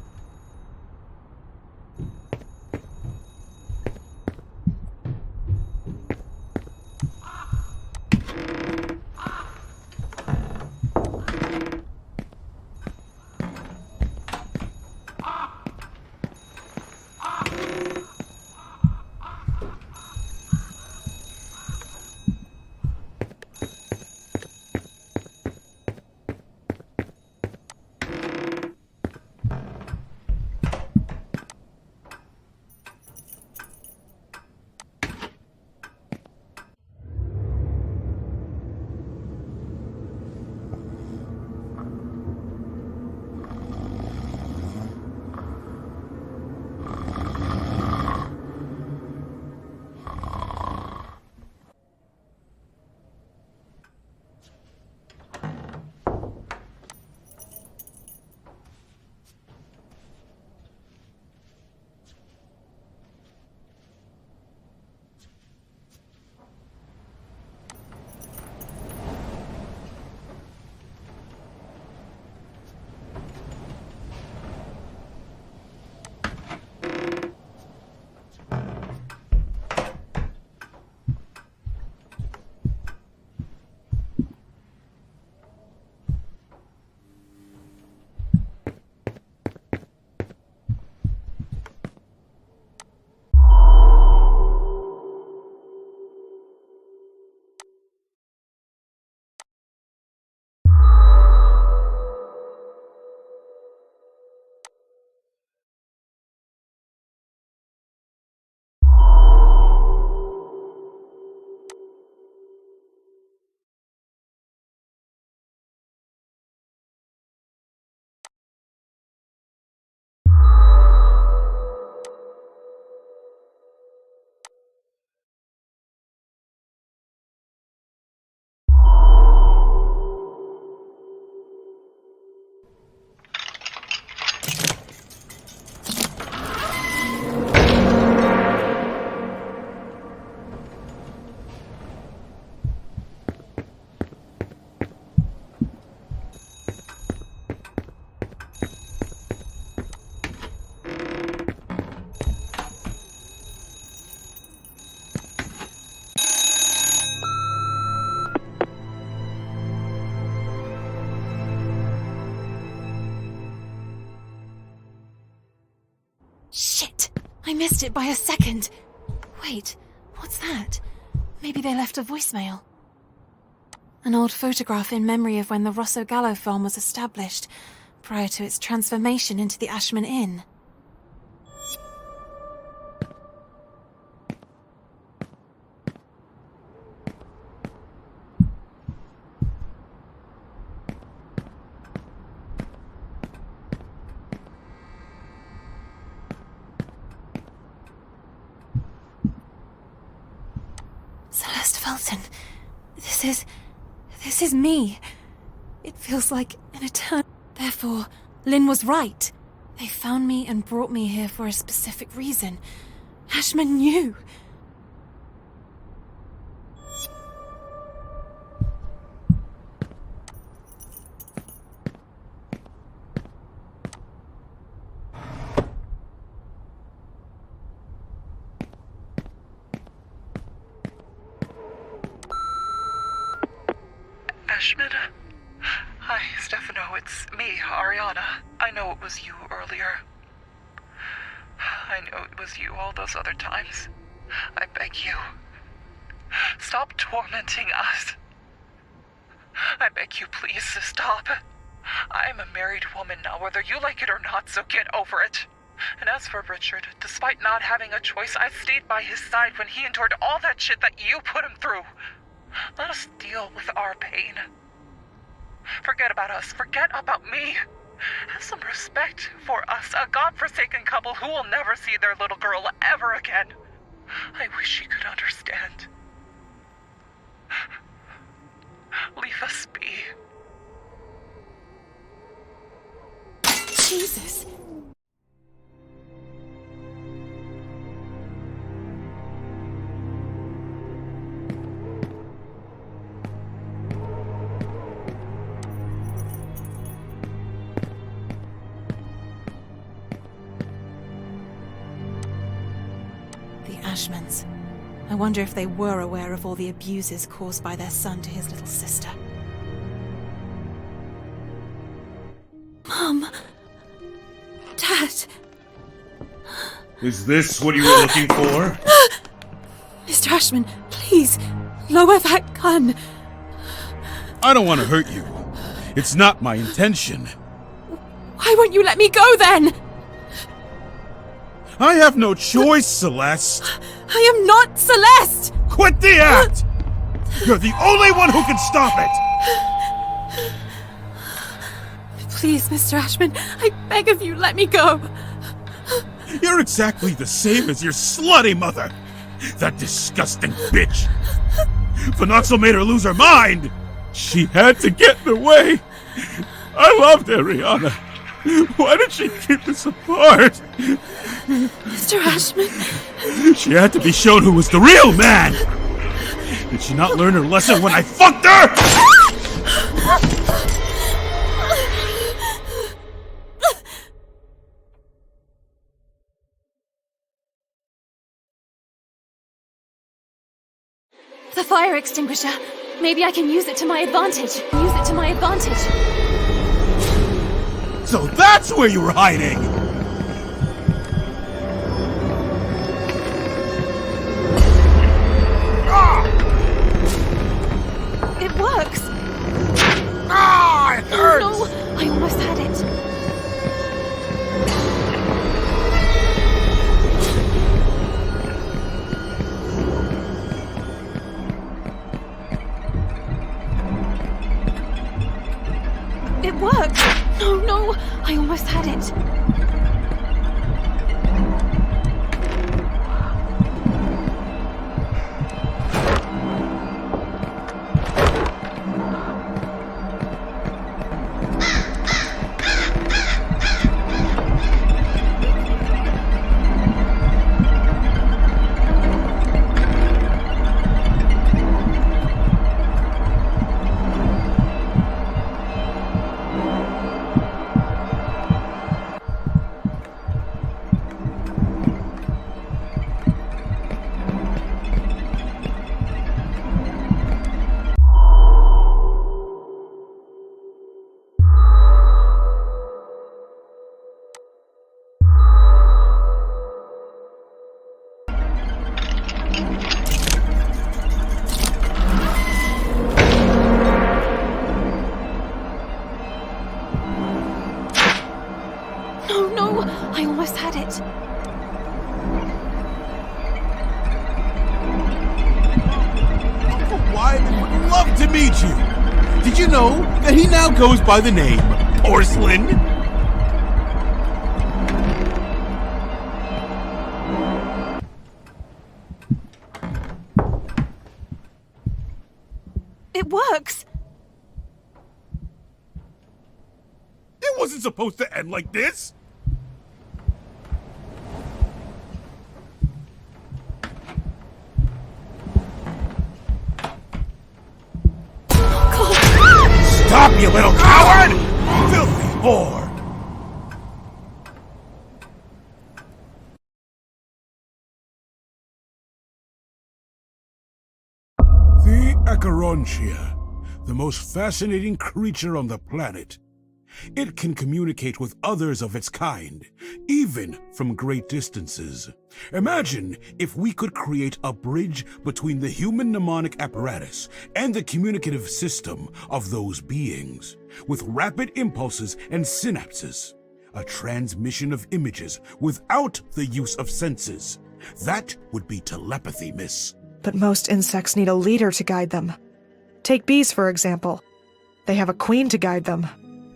Shit! I missed it by a second. Wait, what's that? Maybe they left a voicemail. An old photograph in memory of when the Rosso Gallo farm was established, prior to its transformation into the Ashman Inn. This is me. It feels like an eternity. Therefore, Lynn was right. They found me and brought me here for a specific reason. Ashman knew. Ashman? Hi, Stefano, it's me, Ariana. I know it was you earlier. I know it was you all those other times. I beg you. Stop tormenting us. I beg you, please, stop. I'm a married woman now, whether you like it or not, so get over it. And as for Richard, despite not having a choice, I stayed by his side when he endured all that shit that you put him through. Let us deal with our pain. Forget about us. Forget about me. Have some respect for us, a godforsaken couple who will never see their little girl ever again. I wish she could understand. Leave us be. Jesus. Ashmans. I wonder if they were aware of all the abuses caused by their son to his little sister. Mom! Dad! Is this what you were looking for? Mr. Ashman, please, lower that gun. I don't want to hurt you. It's not my intention. Why won't you let me go then? I have no choice, Celeste. I am not Celeste! Quit the act! You're the only one who can stop it! Please, Mr. Ashman, I beg of you, let me go. You're exactly the same as your slutty mother. That disgusting bitch. Phenoxyl made her lose her mind. She had to get in the way. I loved Ariana. Why did she keep us apart? Mr. Ashman. She had to be shown who was the real man. Did she not learn her lesson when I fucked her? The fire extinguisher. Maybe I can use it to my advantage. So that's where you were hiding! It works! It hurts! Oh no! I almost had it. It works! No, I almost had it. No, I almost had it. Uncle Wyman would love to meet you. Did you know that he now goes by the name Porcelain? It works! It wasn't supposed to end like this! Stop, you little coward! Filthy whore! The Acherontia, the most fascinating creature on the planet. It can communicate with others of its kind, even from great distances. Imagine if we could create a bridge between the human mnemonic apparatus and the communicative system of those beings, with rapid impulses and synapses. A transmission of images without the use of senses. That would be telepathy, miss. But most insects need a leader to guide them. Take bees, for example. They have a queen to guide them.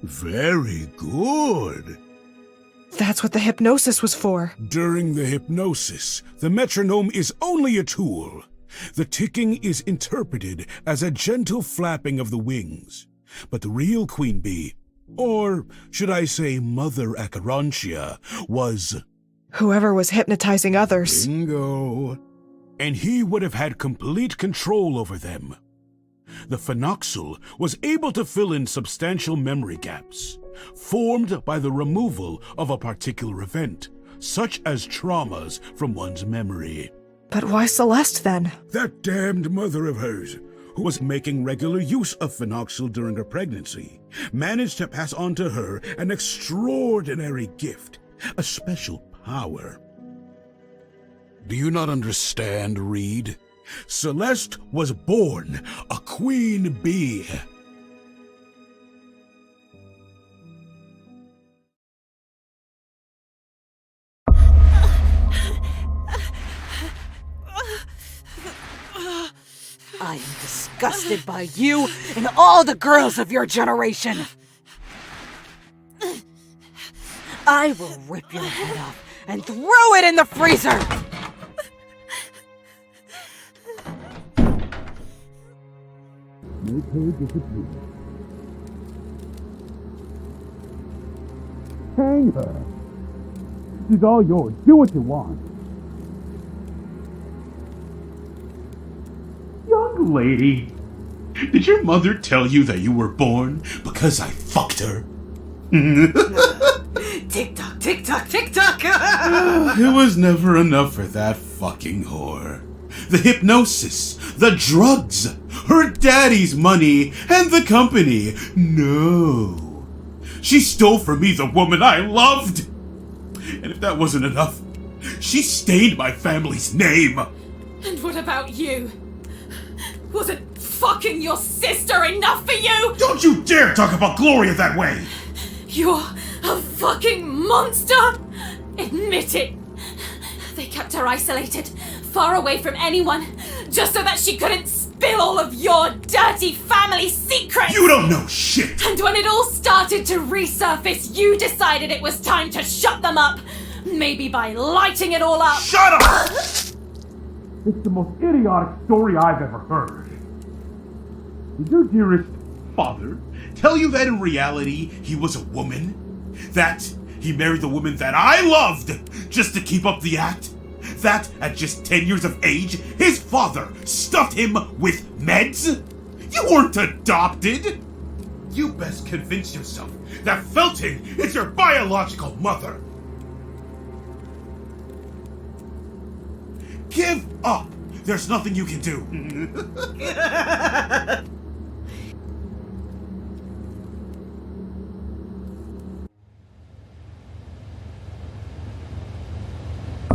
Very good. That's what the hypnosis was for. During the hypnosis, the metronome is only a tool. The ticking is interpreted as a gentle flapping of the wings. But the real queen bee, or should I say Mother Acherontia, was... whoever was hypnotizing others. Bingo. And he would have had complete control over them. The phenoxyl was able to fill in substantial memory gaps, formed by the removal of a particular event, such as traumas from one's memory. But why Celeste, then? That damned mother of hers, who was making regular use of phenoxyl during her pregnancy, managed to pass on to her an extraordinary gift, a special power. Do you not understand, Reed? Celeste was born a queen bee. I am disgusted by you and all the girls of your generation. I will rip your head off and throw it in the freezer. Make her disappear. Hang her. She's all yours. Do what you want. Young lady, did your mother tell you that you were born because I fucked her? Tick-tock, tick-tock, tick-tock! It was never enough for that fucking whore. The hypnosis, the drugs, her daddy's money, and the company. No. She stole from me the woman I loved. And if that wasn't enough, she stained my family's name. And what about you? Wasn't fucking your sister enough for you? Don't you dare talk about Gloria that way! You're a fucking monster! Admit it! They kept her isolated, far away from anyone, just so that she couldn't spill all of your dirty family secrets! You don't know shit! And when it all started to resurface, you decided it was time to shut them up! Maybe by lighting it all up! Shut up! It's the most idiotic story I've ever heard. Did your dearest father tell you that in reality he was a woman? That he married the woman that I loved just to keep up the act? That at just 10 years of age, his father stuffed him with meds? You weren't adopted! You best convince yourself that Felton is your biological mother. Give up! There's nothing you can do.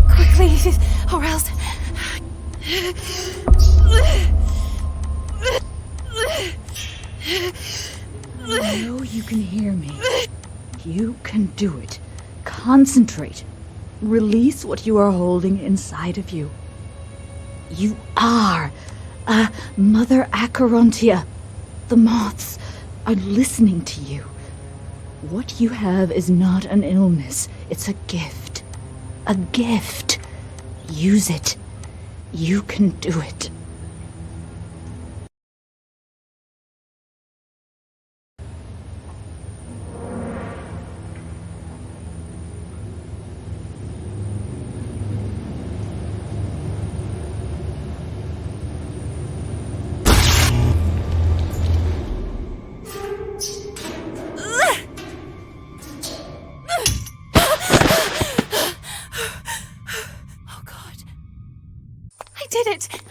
Quickly, or else... I know you can hear me. You can do it. Concentrate. Release what you are holding inside of you. You are a Mother Acherontia. The moths are listening to you. What you have is not an illness. It's a gift. A gift. Use it. You can do it.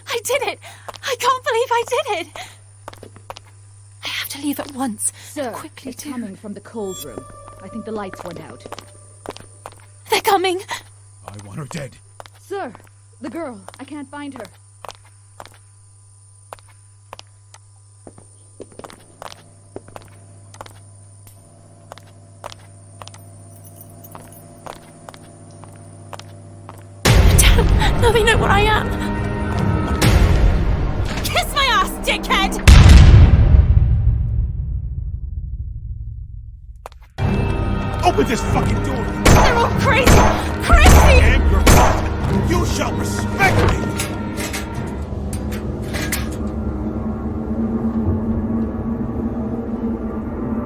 I did it! I can't believe I did it! I have to leave at once. Sir, quickly it's coming from the cold room. I think the lights went out. They're coming! I want her dead. Sir, the girl. I can't find her. Damn! Now they know where I am! Kiss my ass, dickhead! Open this fucking door! They're all crazy! Crazy! I am your father! You shall respect me!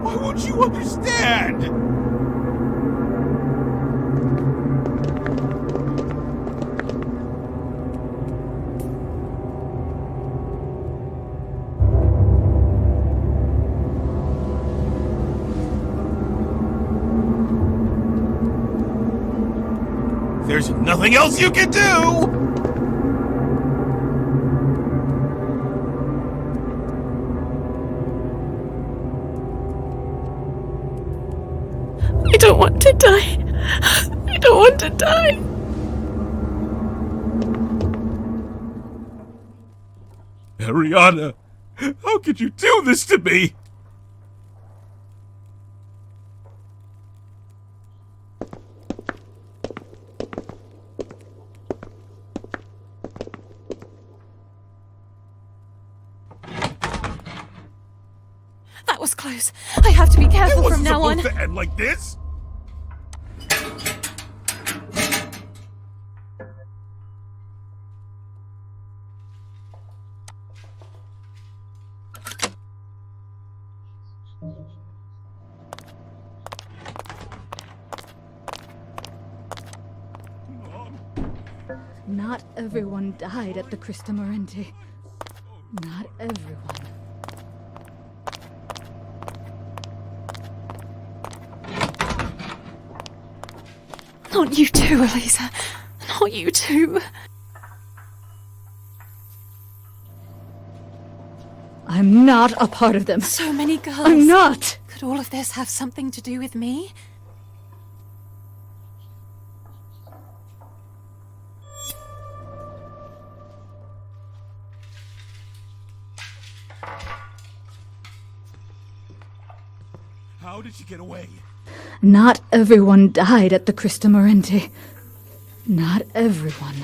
Why won't you understand? There's nothing else you can do! don't want to die. I don't want to die. Ariana, how could you do this to me? That was close. I have to be careful from now on. It wasn't supposed to end like this. Not everyone died at the Crista Morente. Not everyone. Not you too, Elisa. Not you too. I'm not a part of them. So many girls. I'm not! Could all of this have something to do with me? How did she get away? Not everyone died at the Crista Morente. Not everyone.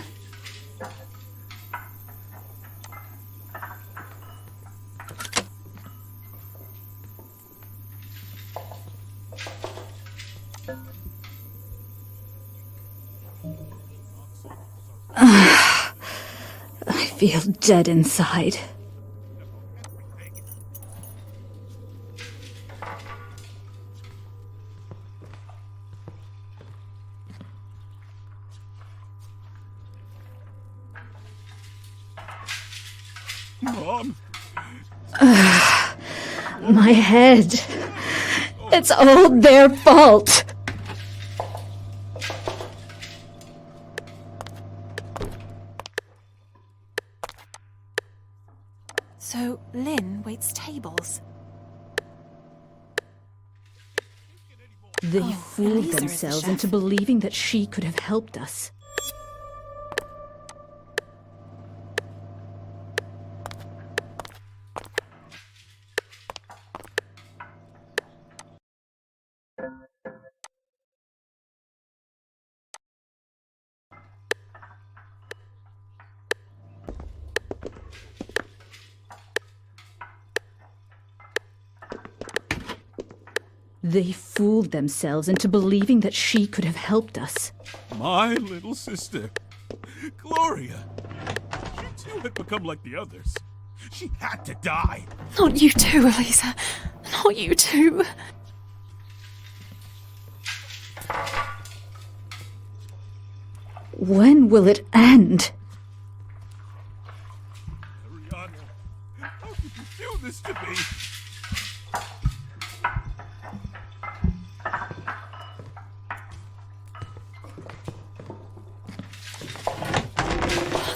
I feel dead inside. Mom. My head. It's all their fault. So, Lynn waits tables. They fooled Elisa is the themselves chef. into believing that she could have helped us. They fooled themselves into believing that she could have helped us. My little sister, Gloria. She too had become like the others. She had to die. Not you too, Elisa. Not you too. When will it end? Ariana, how could you do this to me?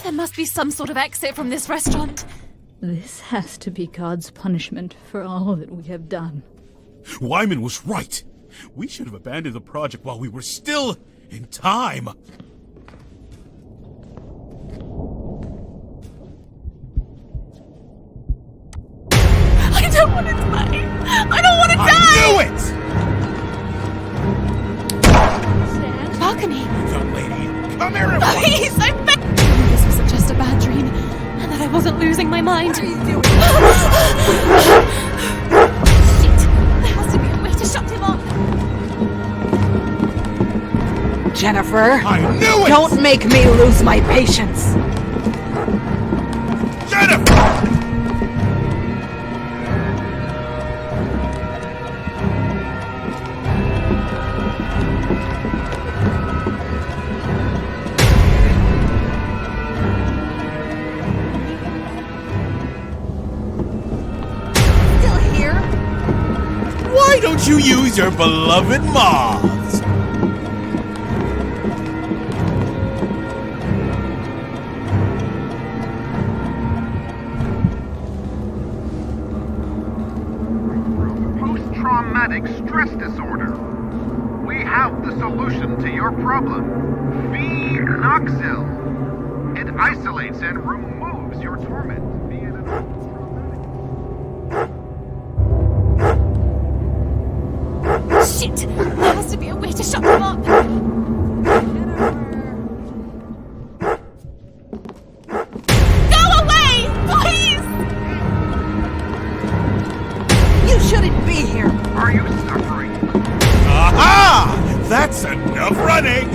There must be some sort of exit from this restaurant. This has to be God's punishment for all that we have done. Wyman was right. We should have abandoned the project while we were still in time. I don't want to die. I don't want to die. I knew it! Balcony. Young lady, come here at once. Please, I beg. This was just a bad dream, and that I wasn't losing my mind. What are you doing? Shit! There has to be a way to shut him up. Jennifer, I knew it! Don't make me lose my patience. Jennifer! Why don't you use your beloved moths? Post-traumatic stress disorder. We We have the solution to your problem. Phenoxyl. It isolates and removes your torment. Shit! There has to be a way to shut them up! Go away! Please! You shouldn't be here! Are you suffering? Aha! That's enough running!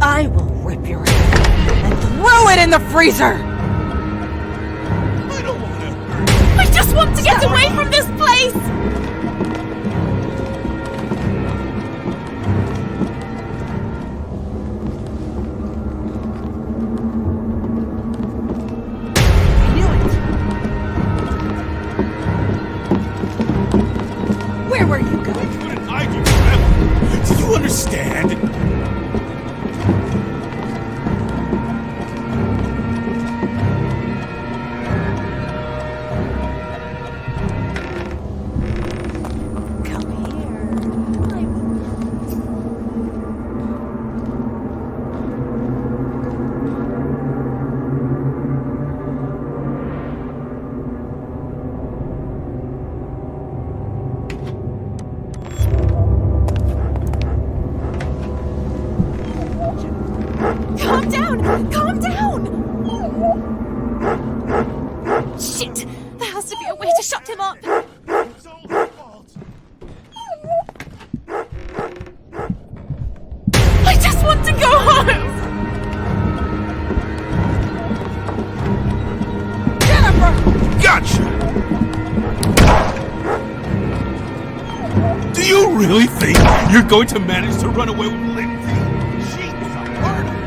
I will rip your head and throw it in the freezer! I don't want to. I just want to get away from this place! I knew it! Where were you going? I couldn't hide you forever. Do you understand? Calm down! Calm down! Shit! There has to be a way to shut him up! It's all her fault. I just want to go home! Jennifer! Gotcha! Do you really think you're going to manage to run away with Lindsay? She is a murderer!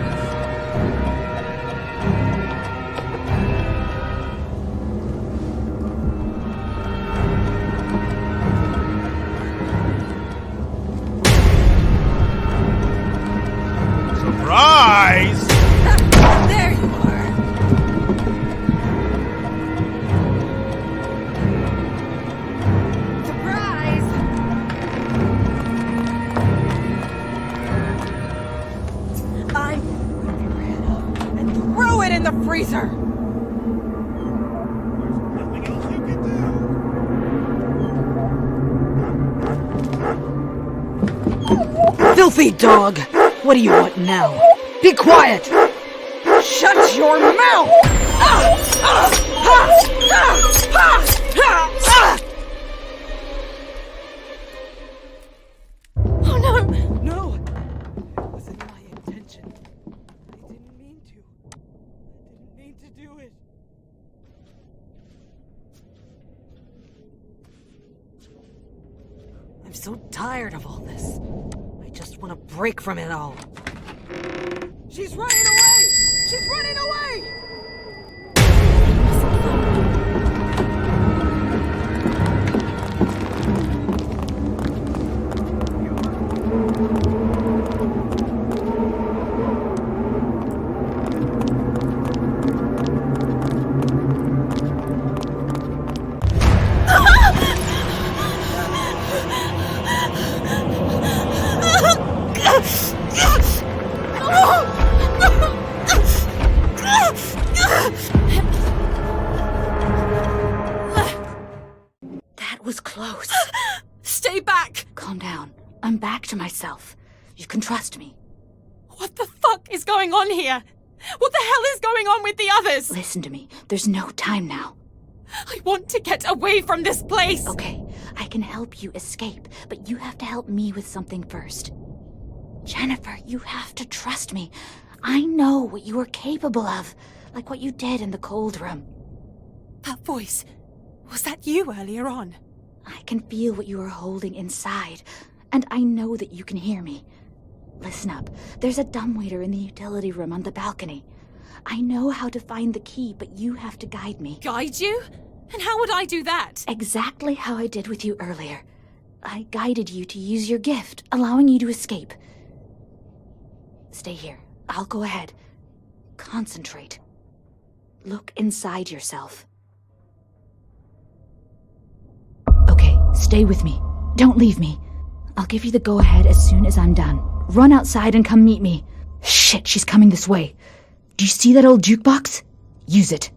Surprise! There you are! Surprise! I will rip your head off and throw it in the freezer! There's nothing else you can do. Filthy dog! What do you want now? Be quiet! Shut your mouth! Oh no! No! It wasn't my intention. I didn't mean to. I didn't mean to do it. I'm so tired of all this. I just want to break from it all. She's running away! She's running away! That was close. Stay back! Calm down. I'm back to myself. You can trust me. What the fuck is going on here? What the hell is going on with the others? Listen to me. There's no time now. I want to get away from this place! Okay, I can help you escape, but you have to help me with something first. Jennifer, you have to trust me. I know what you are capable of, like what you did in the cold room. That voice, was that you earlier on? I can feel what you are holding inside, and I know that you can hear me. Listen up. There's a dumbwaiter in the utility room on the balcony. I know how to find the key, but you have to guide me. Guide you? And how would I do that? Exactly how I did with you earlier. I guided you to use your gift, allowing you to escape. Stay here. I'll go ahead. Concentrate. Look inside yourself. Okay, stay with me. Don't leave me. I'll give you the go-ahead as soon as I'm done. Run outside and come meet me. Shit, she's coming this way. Do you see that old jukebox? Use it.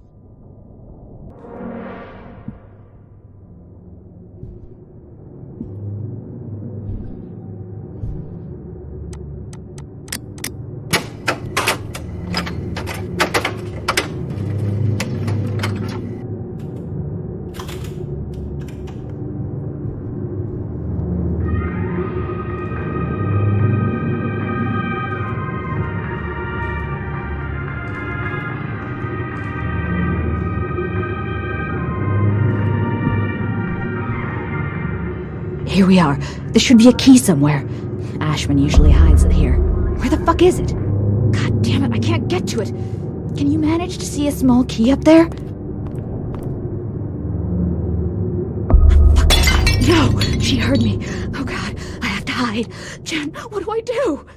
Here we are. There should be a key somewhere. Ashman usually hides it here. Where the fuck is it? God damn it, I can't get to it. Can you manage to see a small key up there? Fuck. No! She heard me. Oh god, I have to hide. Jen, what do I do?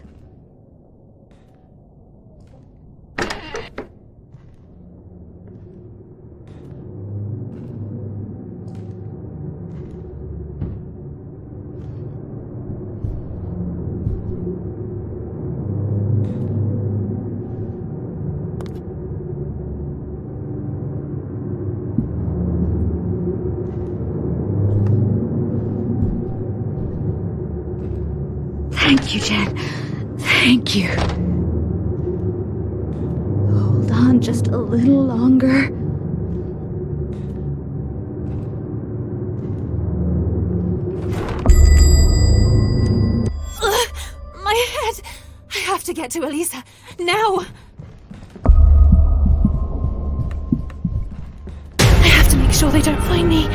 Thank you, Jen. Thank you. Hold on just a little longer. My head! I have to get to Elisa. Now! I have to make sure they don't find me.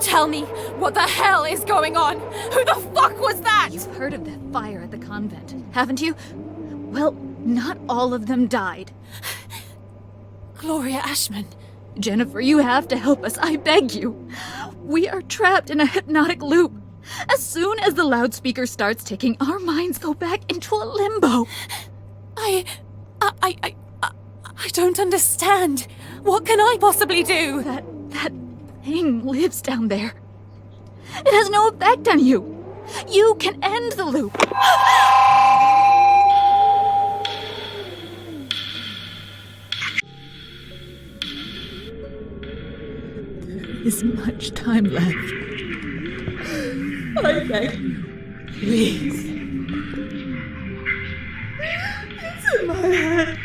Tell me, what the hell is going on? Who the fuck was that? You've heard of that fire at the convent, haven't you? Well, not all of them died. Gloria Ashman. Jennifer, you have to help us, I beg you. We are trapped in a hypnotic loop. As soon as the loudspeaker starts ticking, our minds go back into a limbo. I don't understand. What can I possibly do? That thing lives down there. It has no effect on you. You can end the loop. There isn't much time left. I beg you, please. It's in my head.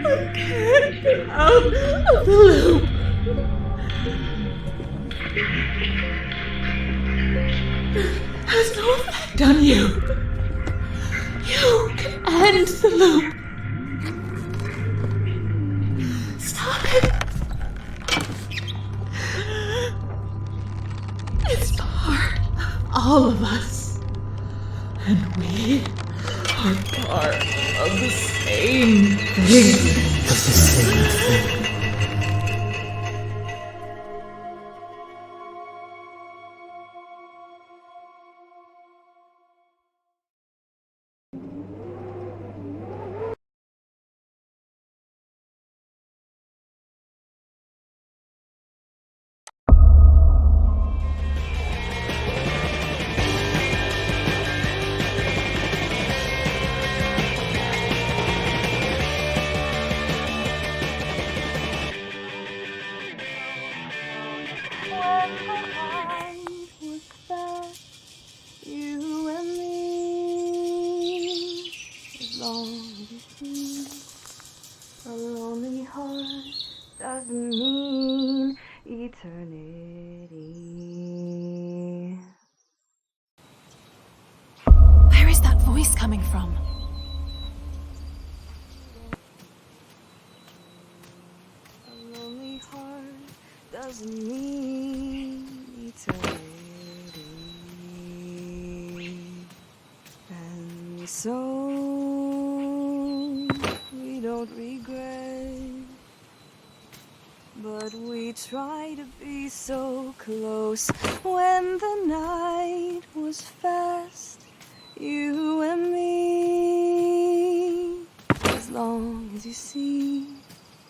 I can't get out of the loop. Has no effect on you. You can end the loop. Stop it. It's part of all of us. And we are part of the same thing. was fast, you and me. As long as you see, a lonely heart doesn't mean eternity. Where is that voice coming from? A lonely heart doesn't mean eternity. And so we don't regret, but we try to be so close. When the night was fast, you and me, as long as you see,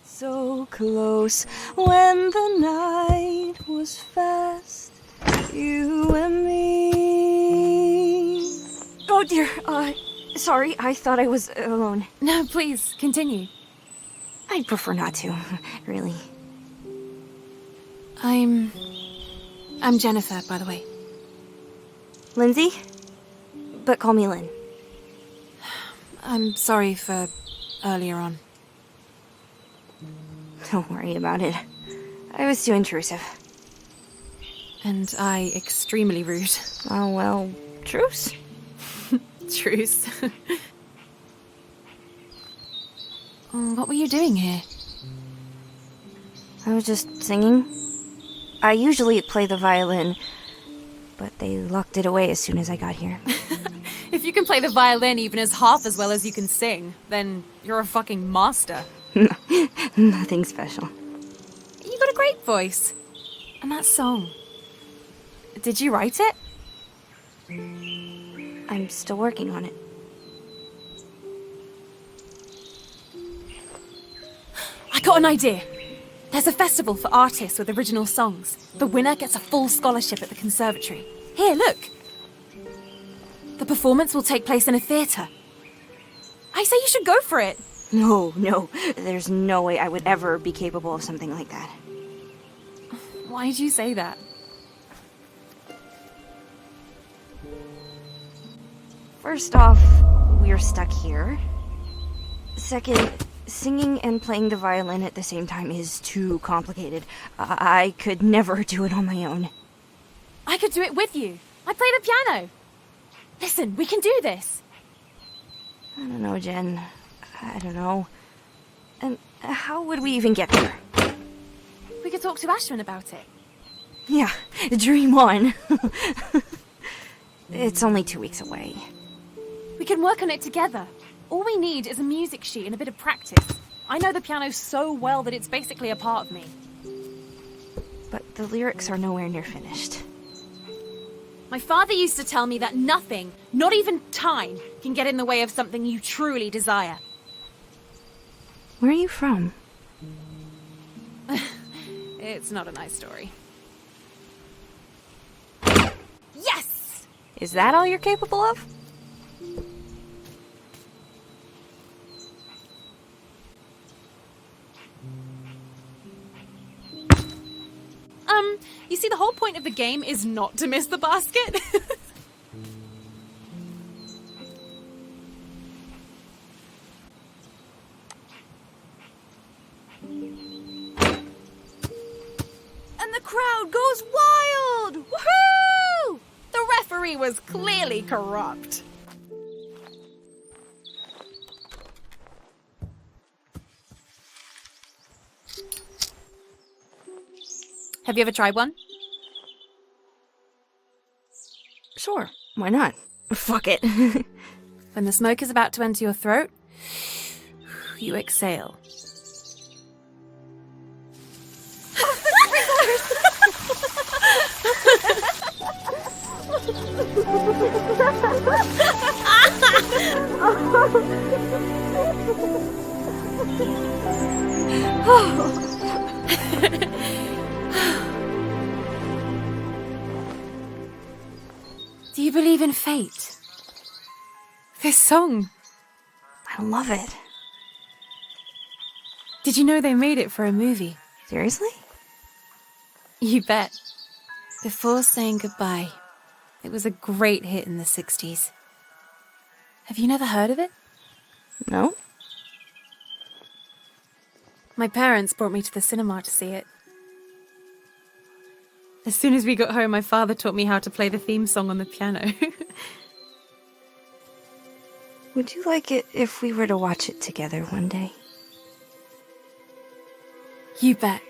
so close. When the night was fast, you and me. Oh dear, sorry, I thought I was alone. No, please, continue. I'd prefer not to, really. I'm Jennifer, by the way. Lindsay? But call me Lynn. I'm sorry for earlier on. Don't worry about it. I was too intrusive. And I extremely rude. Oh, well, truce? Truce. What were you doing here? I was just singing. I usually play the violin, but they locked it away as soon as I got here. If you can play the violin even as half as well as you can sing, then you're a fucking master. Nothing special. You got a great voice. And that song. Did you write it? I'm still working on it. I got an idea. There's a festival for artists with original songs. The winner gets a full scholarship at the conservatory. Here, look. The performance will take place in a theatre. I say you should go for it. No. There's no way I would ever be capable of something like that. Why'd you say that? First off, we're stuck here. Second, singing and playing the violin at the same time is too complicated. I could never do it on my own. I could do it with you. I play the piano. Listen, we can do this. I don't know, Jen. I don't know. And how would we even get there? We could talk to Ashman about it. Yeah, dream on. It's only 2 weeks away. We can work on it together. All we need is a music sheet and a bit of practice. I know the piano so well that it's basically a part of me. But the lyrics are nowhere near finished. My father used to tell me that nothing, not even time, can get in the way of something you truly desire. Where are you from? It's not a nice story. Yes! Is that all you're capable of? You see, the whole point of the game is not to miss the basket. And the crowd goes wild! Woohoo! The referee was clearly corrupt. Have you ever tried one? Sure, why not? Fuck it. When the smoke is about to enter your throat, you exhale. Do you believe in fate? This song. I love it. Did you know they made it for a movie? Seriously? You bet. Before saying goodbye, it was a great hit in the 60s. Have you never heard of it? No. My parents brought me to the cinema to see it. As soon as we got home, my father taught me how to play the theme song on the piano. Would you like it if we were to watch it together one day? You bet.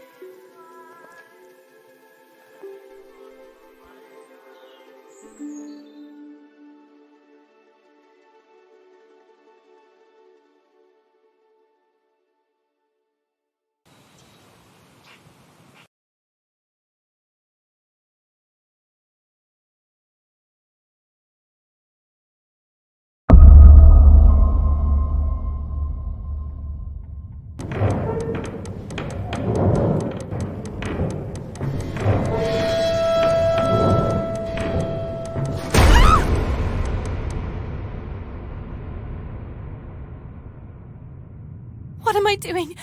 What am I doing?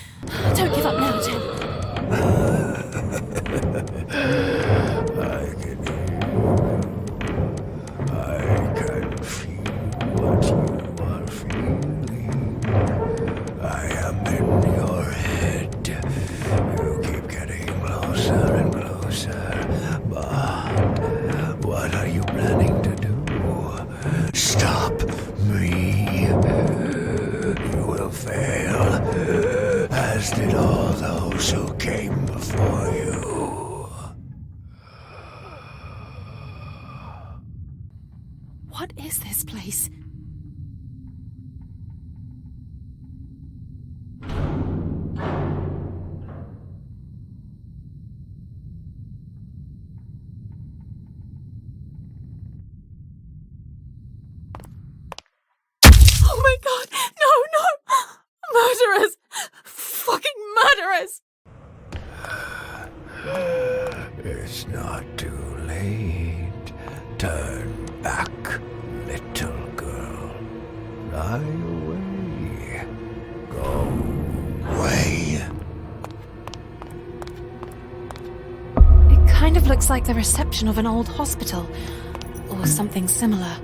Don't give up now, Jen. I can feel what you are feeling. I am in your head. You keep getting closer and closer. But what are you planning to do? Stop me. You will fail, as did all those who came before you. What is this place? Oh my god! No! Murderers! Fucking murderers! It's not too late. Turn back, little girl. Fly away. Go away. It kind of looks like the reception of an old hospital, or something similar.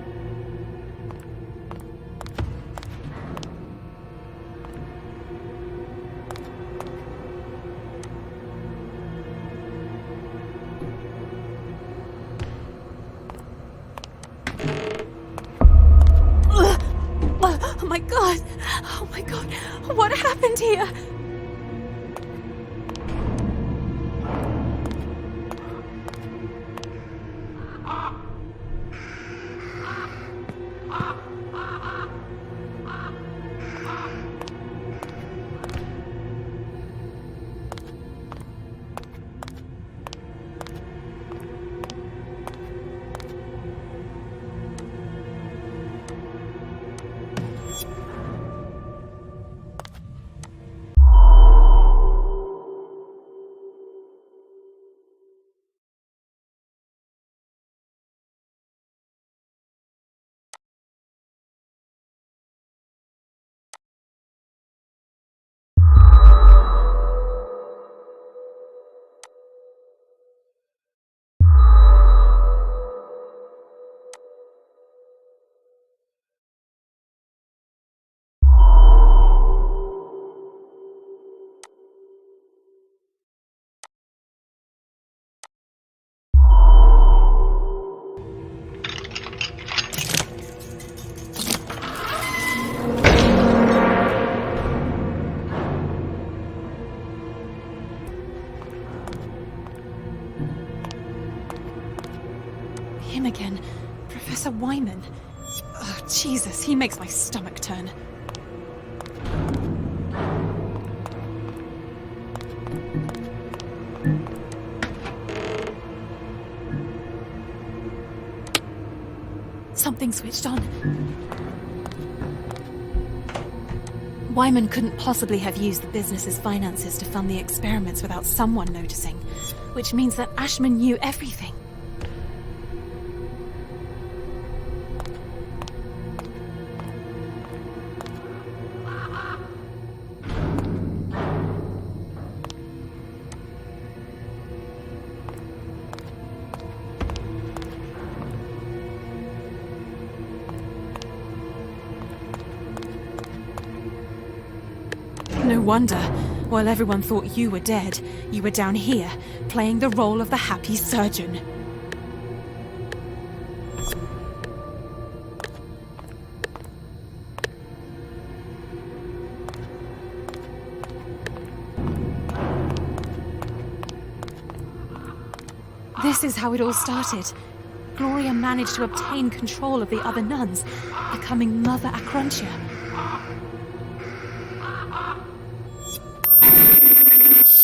Oh my god, what happened here? Him again. Professor Wyman. Oh, Jesus, he makes my stomach turn. Something switched on. Wyman couldn't possibly have used the business's finances to fund the experiments without someone noticing, which means that Ashman knew everything. No wonder. While everyone thought you were dead, you were down here, playing the role of the happy surgeon. This is how it all started. Gloria managed to obtain control of the other nuns, becoming Mother Acrontia.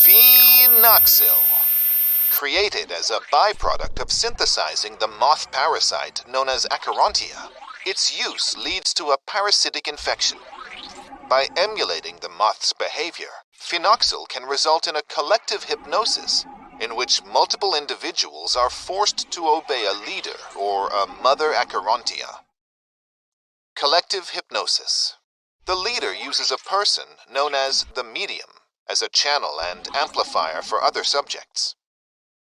Phenoxyl. Created as a byproduct of synthesizing the moth parasite known as Acherontia, its use leads to a parasitic infection. By emulating the moth's behavior, phenoxyl can result in a collective hypnosis in which multiple individuals are forced to obey a leader or a Mother Acherontia. Collective hypnosis. The leader uses a person known as the medium as a channel and amplifier for other subjects.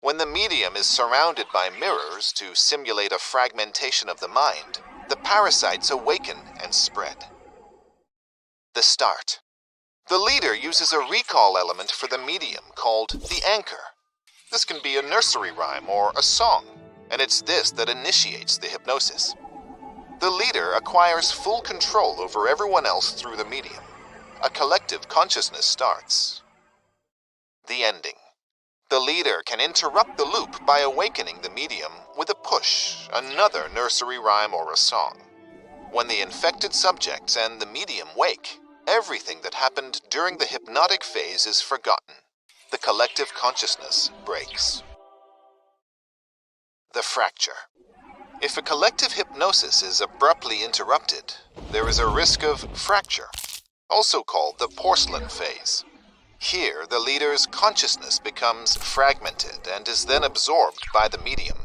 When the medium is surrounded by mirrors to simulate a fragmentation of the mind, the parasites awaken and spread. The start. The leader uses a recall element for the medium called the anchor. This can be a nursery rhyme or a song, and it's this that initiates the hypnosis. The leader acquires full control over everyone else through the medium. A collective consciousness starts. The ending. The leader can interrupt the loop by awakening the medium with a push, another nursery rhyme or a song. When the infected subjects and the medium wake, everything that happened during the hypnotic phase is forgotten. The collective consciousness breaks. The fracture. If a collective hypnosis is abruptly interrupted, there is a risk of fracture, also called the porcelain phase. Here, the leader's consciousness becomes fragmented and is then absorbed by the medium.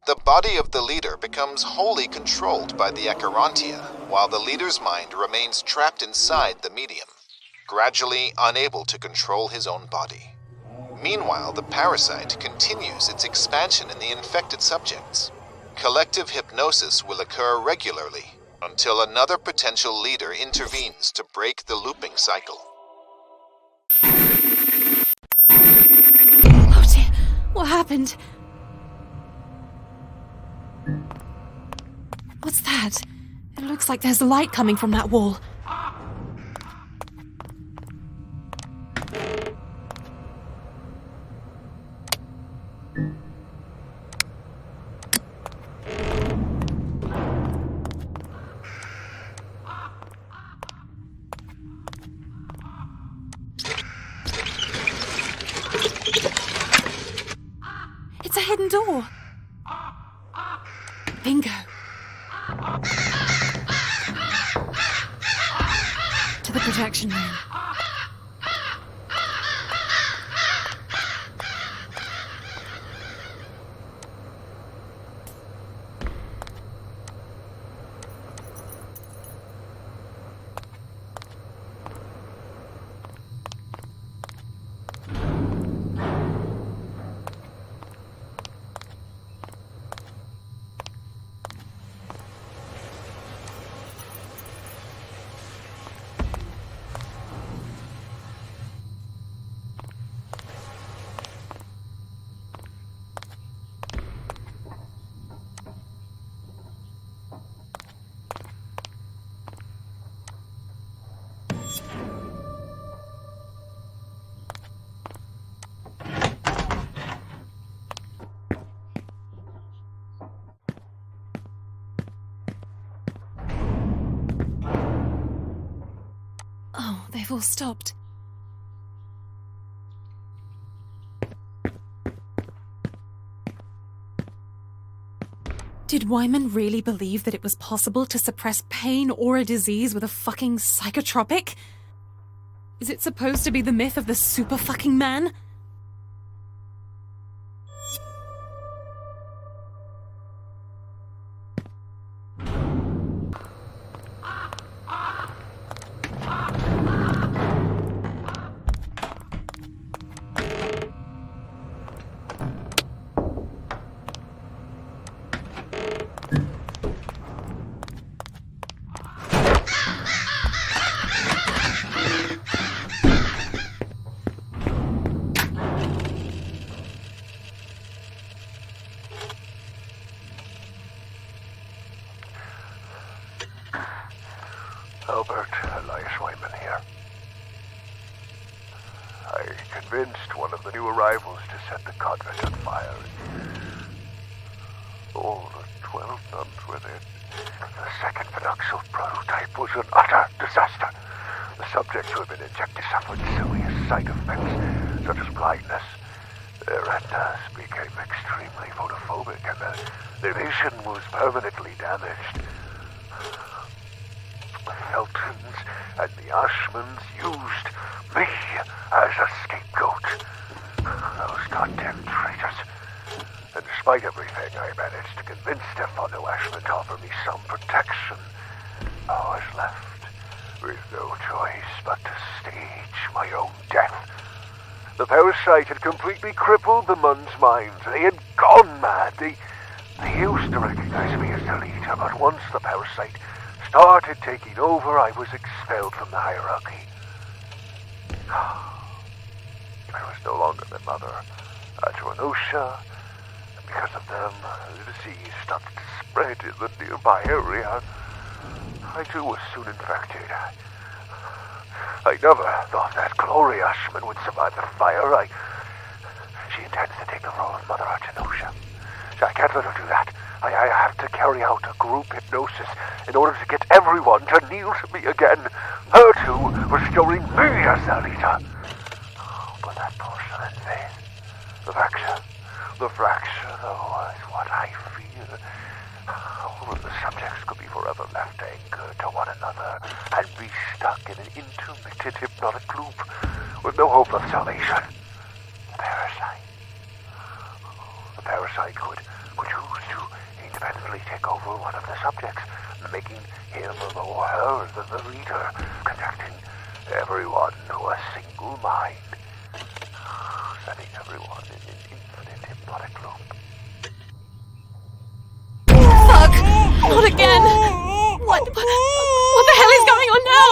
The body of the leader becomes wholly controlled by the Acherontia, while the leader's mind remains trapped inside the medium, gradually unable to control his own body. Meanwhile, the parasite continues its expansion in the infected subjects. Collective hypnosis will occur regularly until another potential leader intervenes to break the looping cycle. Oh dear, what happened? What's that? It looks like there's light coming from that wall. It's a hidden door. Bingo. To the projection room. They've all stopped. Did Wyman really believe that it was possible to suppress pain or a disease with a fucking psychotropic? Is it supposed to be the myth of the super fucking man? Albert, Elias Wyman here. I convinced one of the new arrivals to set the convent on fire. All the 12 nuns were there. The second phenolical prototype was an utter disaster. The subjects who had been injected suffered serious side effects, such as blindness. Their retinas became extremely photophobic, and their vision was permanently damaged. The Feltons and the Ashmans used me as a scapegoat. Those goddamn traitors. And despite everything, I managed to convince Stefano Ashman to offer me some protection. I was left with no choice but to stage my own death. The parasite had completely crippled the Mun's minds. They had gone mad. They used to recognize me as the leader, but once the parasite started taking over, I was expelled from the hierarchy. I was no longer their mother, Atronosha. Because of them, the disease started to spread in the nearby area. I too was soon infected. I never thought that Gloria Ashman would survive the fire. She intends to take the role of Mother Artenosha. I can't let her do that. I have to carry out a group hypnosis in order to get everyone to kneel to me again. Her too, restoring me as their leader. But that porcelain vase, the fracture, is what I fear. All of the subjects could be forever left anchored to one another and be stuck in an intermittent hypnotic loop with no hope of salvation. The parasite could choose to independently take over one of the subjects, making him or her the leader, conducting everyone to a single mind, setting everyone in an infinite hypnotic loop. Fuck! Not again! What the hell is going on now?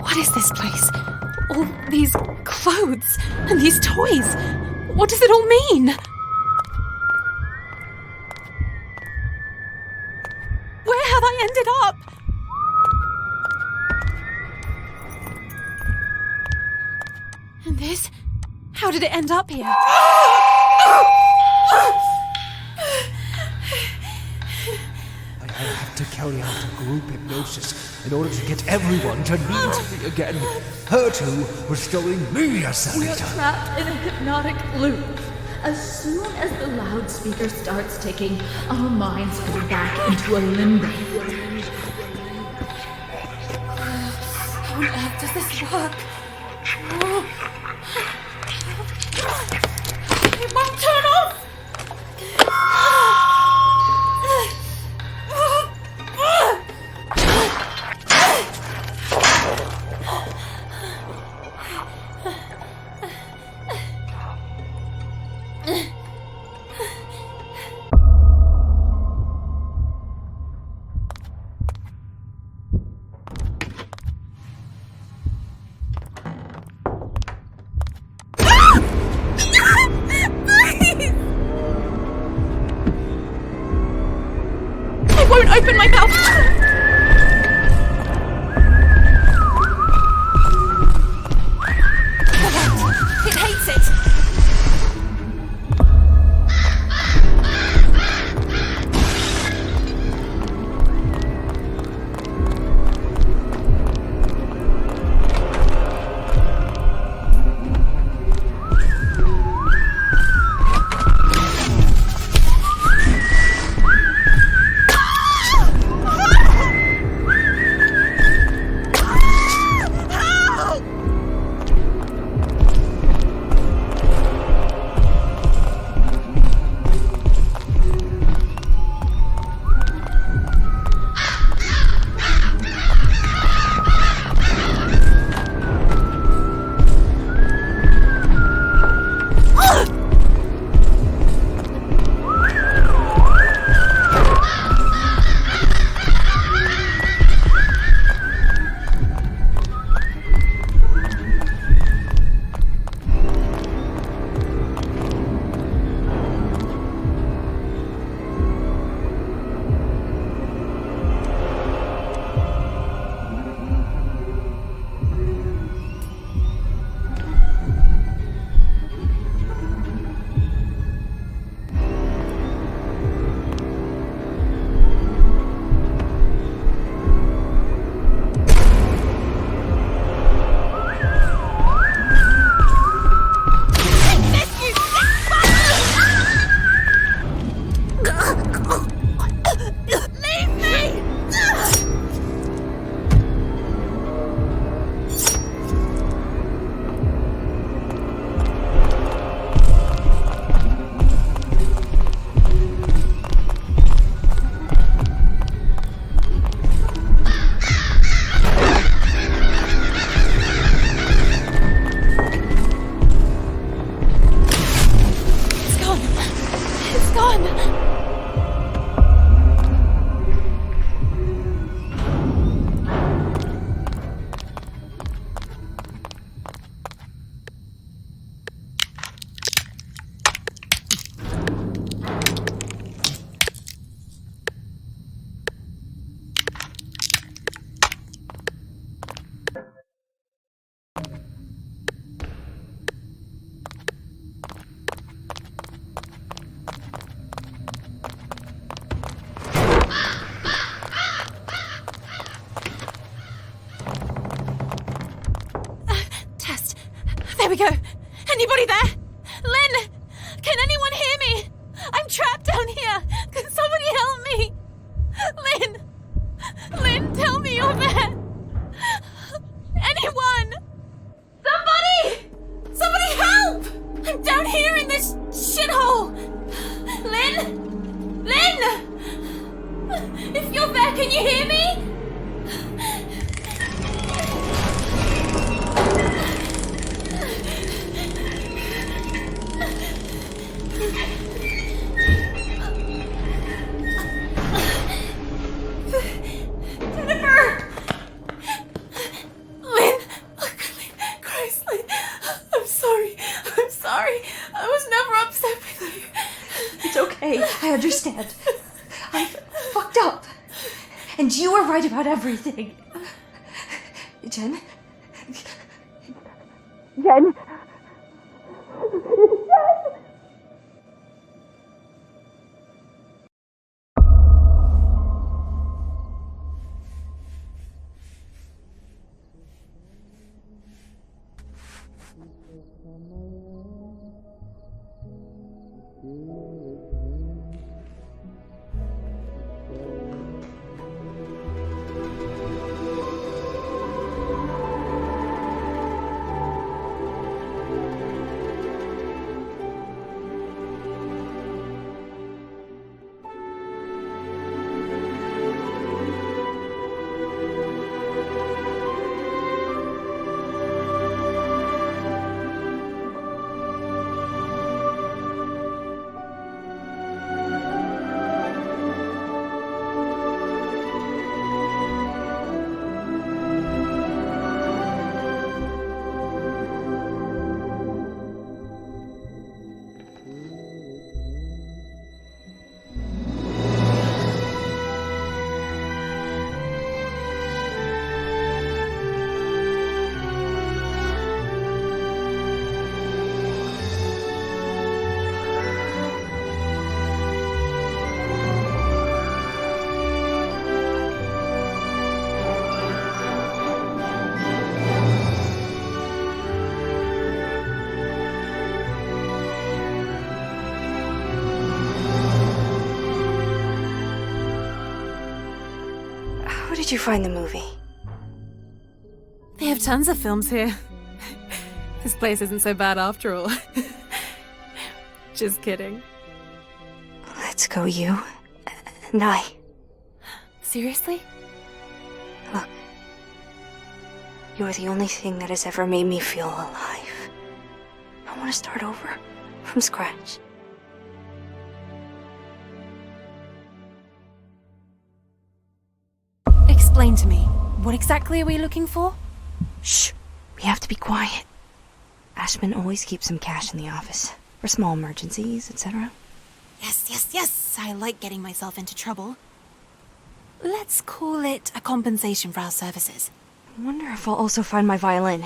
What is this place? All these clothes and these toys. What does it all mean? Where have I ended up? And this? How did it end up here? I have to carry out a group hypnosis in order to get everyone to kneel to me again. Her two restoring me as their We're leader. trapped in a hypnotic loop. As soon as the loudspeaker starts ticking, our minds go back into a limbo. How on earth does this work? It won't turn off! Won't open my mouth. It hates it. There we go. Anybody there? Lynn! Can anyone hear me? I'm trapped down here. Can somebody help me? Lynn! Lynn, tell me you're there. Anyone! Somebody! Somebody help! I'm down here in this shithole. Lynn! Lynn! If you're there, can you hear me? Jennifer! Lynn! Christ, Lynn. I'm sorry. I'm sorry. I was never upset with you. It's okay. I understand. I fucked up. And you were right about everything. Jen? Jen? Did you find the movie? They have tons of films here. This place isn't so bad after all. Just kidding. Let's go, you and I. Seriously? Look. You're the only thing that has ever made me feel alive. I want to start over, from scratch. Explain to me, what exactly are we looking for? Shh, we have to be quiet. Ashman always keeps some cash in the office, for small emergencies, etc. Yes, I like getting myself into trouble. Let's call it a compensation for our services. I wonder if I'll also find my violin.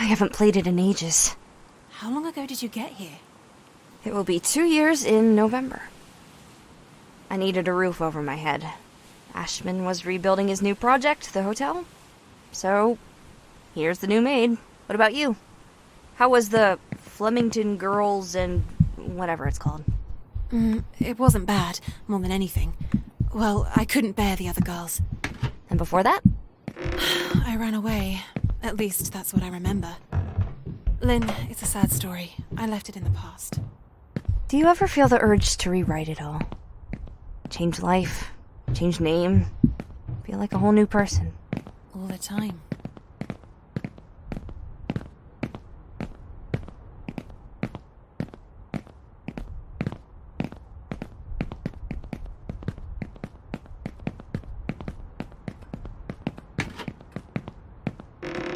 I haven't played it in ages. How long ago did you get here? It will be 2 years in November. I needed a roof over my head. Ashman was rebuilding his new project, the hotel. So, here's the new maid. What about you? How was the Flemington Girls and whatever it's called? It wasn't bad, more than anything. Well, I couldn't bear the other girls. And before that? I ran away. At least that's what I remember. Lynn, it's a sad story. I left it in the past. Do you ever feel the urge to rewrite it all? Change life? Change name? Feel like a whole new person? All the time.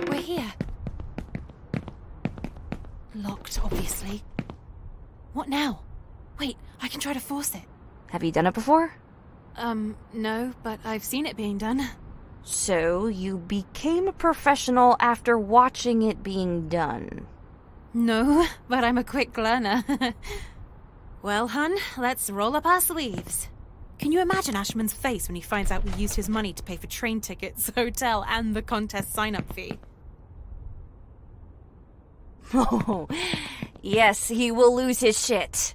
We're here. Locked, obviously. What now? Wait, I can try to force it. Have you done it before? No, but I've seen it being done. So, you became a professional after watching it being done? No, but I'm a quick learner. Well, hun, let's roll up our sleeves. Can you imagine Ashman's face when he finds out we used his money to pay for train tickets, hotel, and the contest sign-up fee? Oh, yes, he will lose his shit.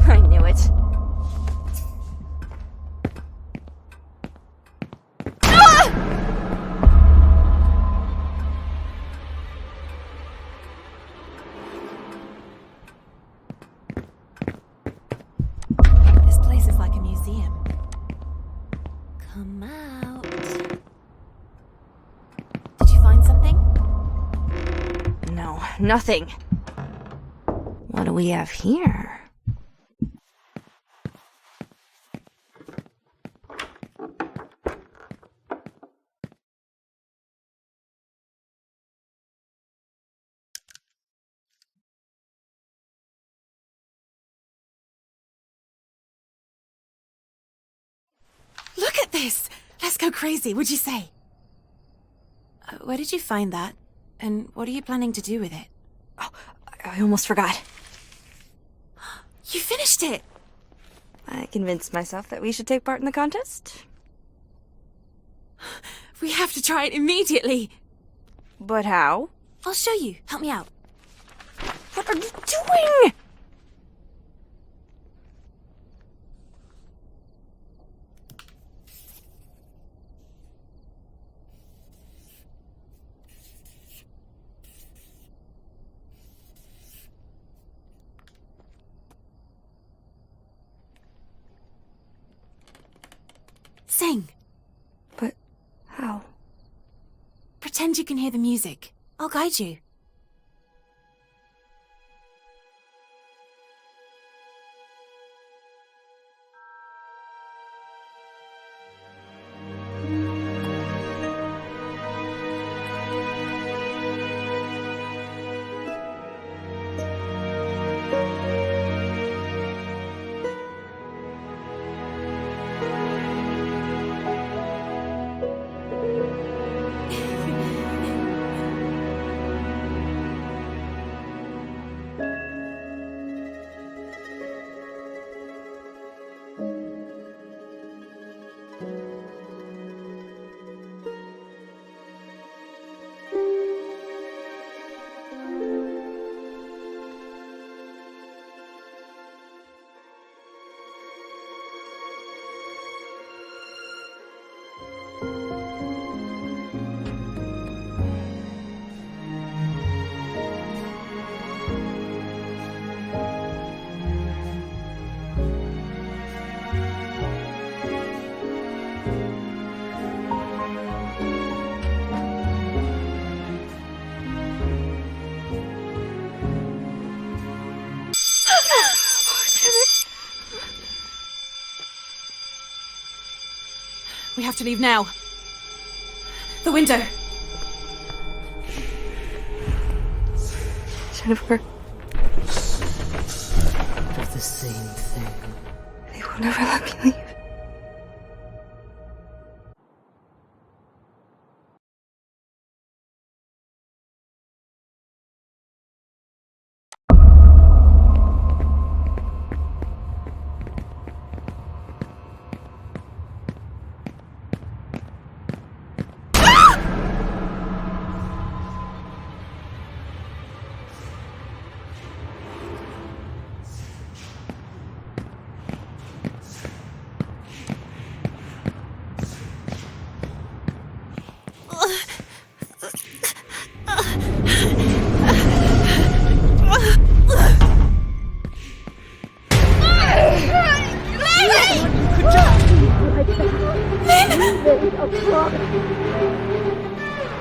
I knew it. This place is like a museum. Come out. Did you find something? No, nothing. What do we have here? Look at this! Let's go crazy, would you say? Where did you find that? And what are you planning to do with it? Oh, I almost forgot. You finished it! I convinced myself that we should take part in the contest. We have to try it immediately! But how? I'll show you. Help me out. What are you doing? Sing. But how? Pretend you can hear the music. I'll guide you. We have to leave now. The window. Jennifer. They're the same thing. They will never let me leave.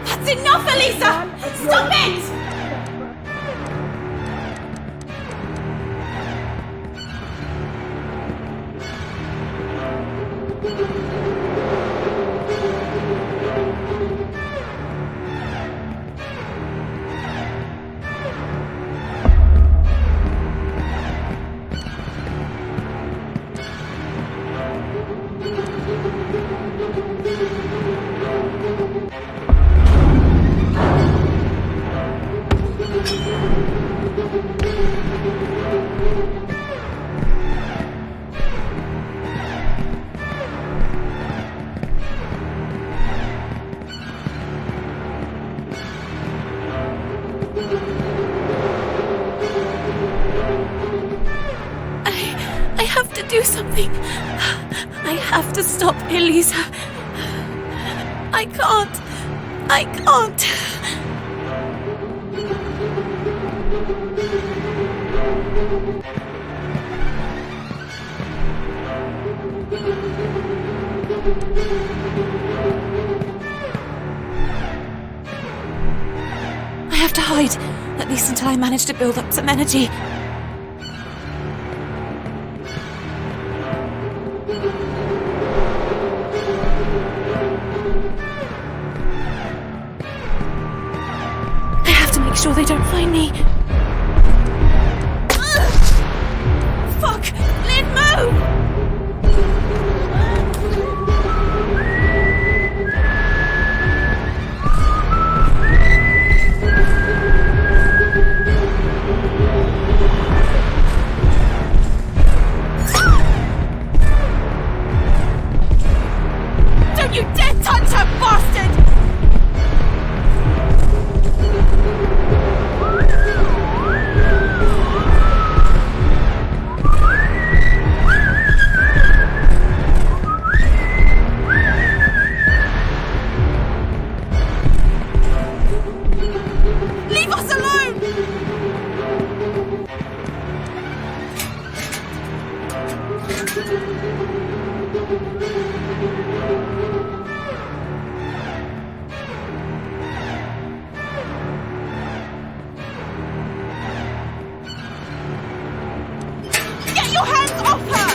That's enough, Elisa! Stop it! I have to stop Elisa. I can't. I can't. I have to hide, at least until I manage to build up some energy. I have to make sure they don't find me. Fuck! Lynn, move! You dare touch her, bastard! Leave us alone! Get your hands off her!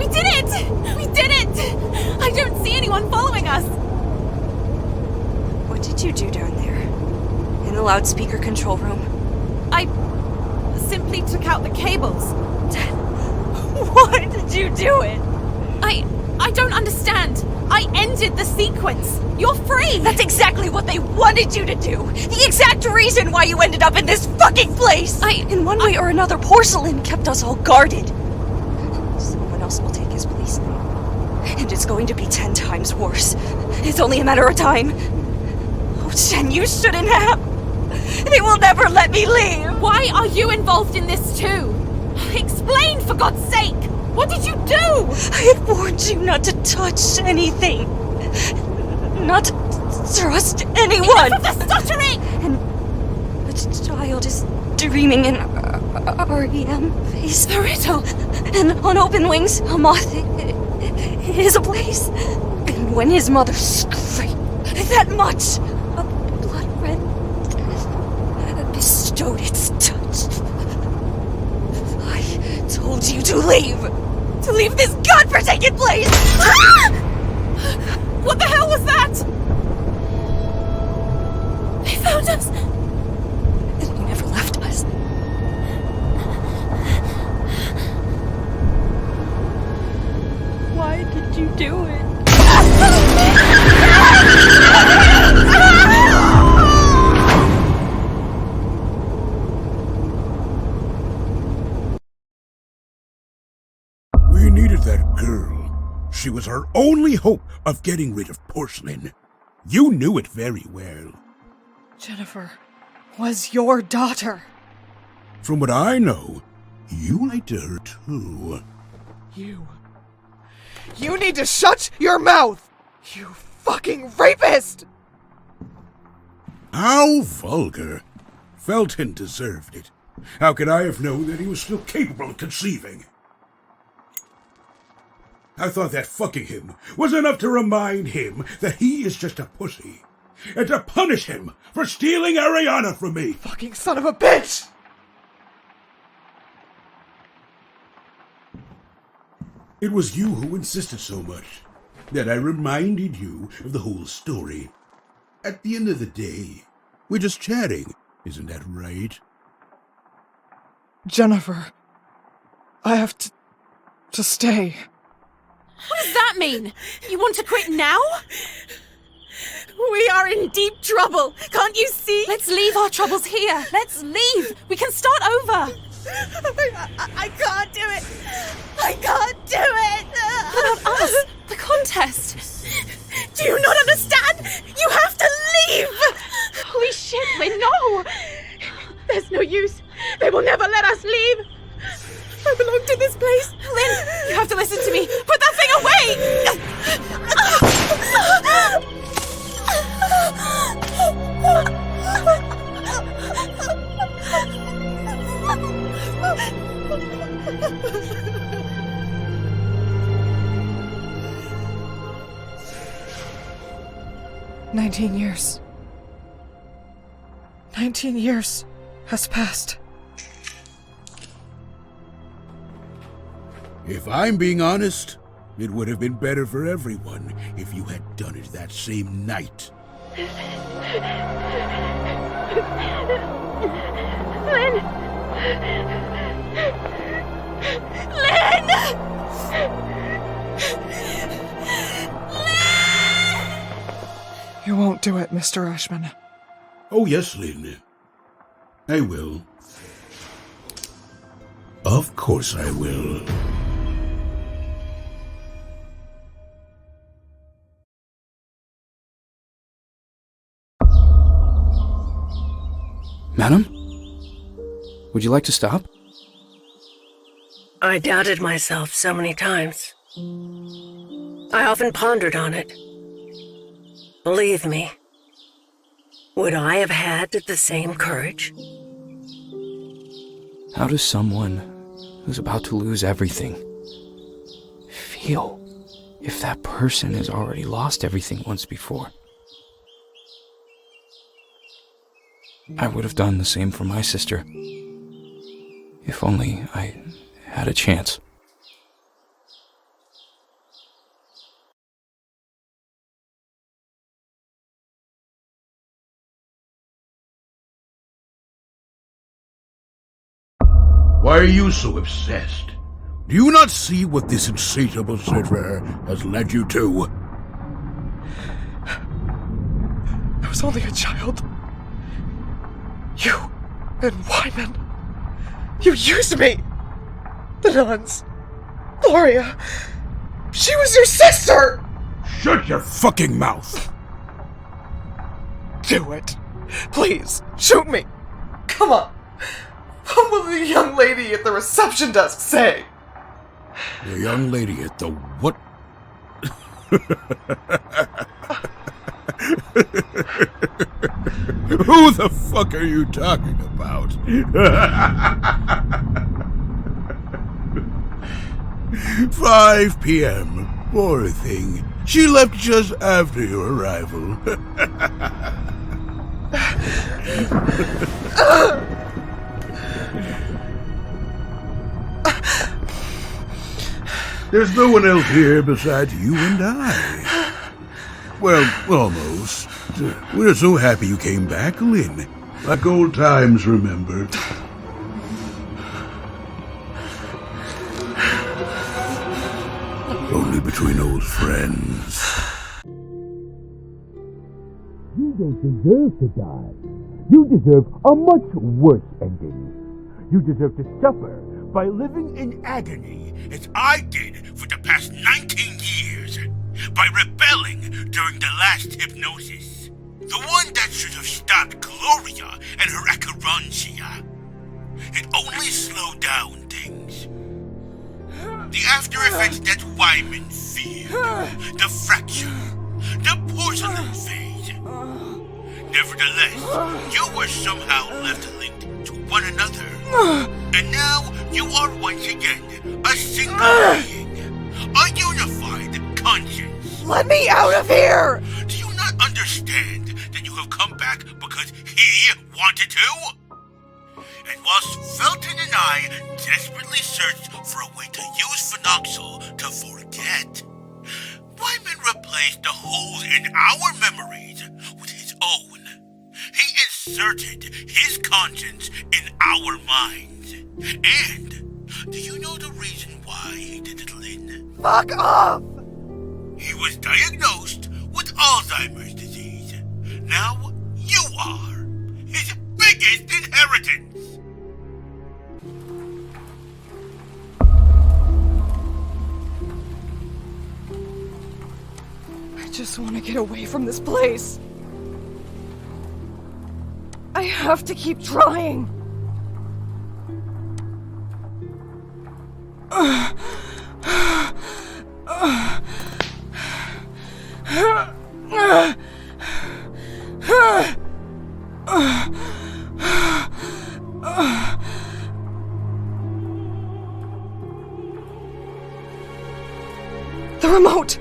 We did it! We did it! I don't see anyone following us! What did you do down there? In the loudspeaker control room? I simply took out the cables. Why did you do it? I don't understand. I ended the sequence. You're free! That's exactly what they wanted you to do! The exact reason why you ended up in this fucking place! In one way or another, porcelain kept us all guarded. Someone else will take his place now. And it's going to be 10 times worse. It's only a matter of time. Oh, Jen, you shouldn't have. They will never let me leave! Why are you involved in this too? Explain, for God's sake! What did you do? I had warned you not to touch anything. Not to trust anyone. Enough of the stuttering! And the child is dreaming in REM face. The riddle. And on open wings, a moth is a place. And when his mother screamed that much, a blood red bestowed its touch. I told you to leave. To leave this godforsaken place! Ah! What the hell was that? They found us! And you never left us. Why did you do it? 'We needed that girl. She was our only hope of getting rid of porcelain. You knew it very well. Jennifer was your daughter. From what I know, you lied to her too. You need to shut your mouth! You fucking rapist! How vulgar. Felton deserved it. How could I have known that he was still capable of conceiving? I thought that fucking him was enough to remind him that he is just a pussy. And to punish him for stealing Ariana from me. Fucking son of a bitch! It was you who insisted so much that I reminded you of the whole story. At the end of the day, we're just chatting, isn't that right? Jennifer, I have to stay. What does that mean? You want to quit now? We are in deep trouble. Can't you see? Let's leave our troubles here. Let's leave. We can start over. I can't do it. I can't do it. What about us? The contest. Do you not understand? You have to leave. Holy shit, Lynn, no. There's no use. They will never let us leave. I belong to this place. Lynn, you have to listen to me. Put that thing away! $19 years. 19 years has passed. If I'm being honest, it would have been better for everyone if you had done it that same night. Lynn! Lynn! You won't do it, Mr. Ashman. Oh yes, Lynn. I will. Of course I will. Madam? Would you like to stop? I doubted myself so many times. I often pondered on it. Believe me, would I have had the same courage? How does someone who's about to lose everything feel if that person has already lost everything once before? I would have done the same for my sister, if only I had a chance. Why are you so obsessed? Do you not see what this insatiable search for her has led you to? I was only a child. You and Wyman. You used me. The nuns. Gloria. She was your sister! Shut your fucking mouth! Do it. Please, shoot me. Come on. What will the young lady at the reception desk say? The young lady at the what? Who the fuck are you talking about? 5 p.m. Poor thing. She left just after your arrival. There's no one else here besides you and I. Well, almost. We're so happy you came back, Lynn. Like old times, remember? Only between old friends. You don't deserve to die. You deserve a much worse ending. You deserve to suffer by living in agony, as I did for the past 19 years, by rebelling during the last hypnosis. The one that should have stopped Gloria and her acherontia. It only slowed down things. The after effects that Wyman feared, the fracture, the porcelain phase. Nevertheless, you were somehow left linked to one another. And now you are once again a single being, a unified conscience. Let me out of here! Do you not understand that you have come back because he wanted to? And whilst Felton and I desperately searched for a way to use phenoxyl to forget, Wyman replaced the holes in our memories with his own. He inserted his conscience in our minds. And do you know the reason why he did it, Lynn? Fuck off! He was diagnosed with Alzheimer's disease. Now you are his biggest inheritance. I just want to get away from this place. I have to keep trying. The remote!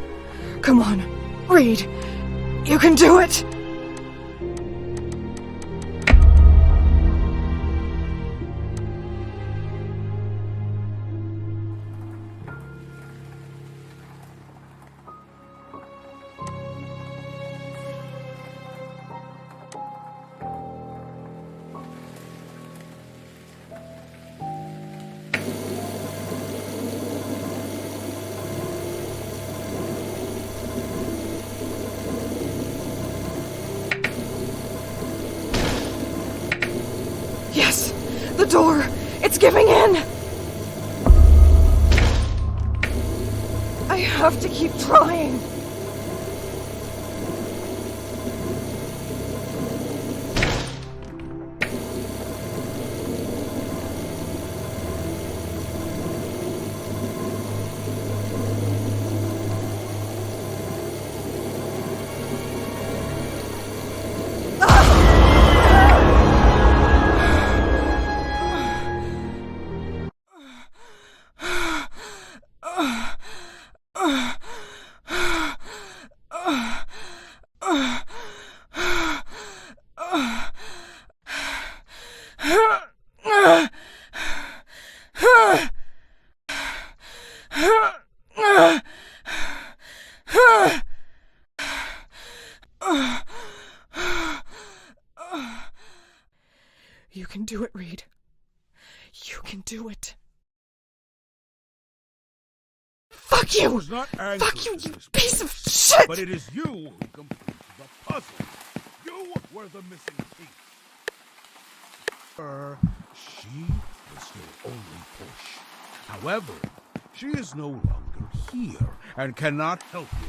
Come on, Reed. You can do it! Yes! The door! It's giving in! I have to keep trying! You can do it, Reed. You can do it. Fuck you! I was not angry Fuck you, at you this piece of point, shit! But it is you who completed the puzzle. You were the missing piece. She was your only push. However, she is no longer here and cannot help you.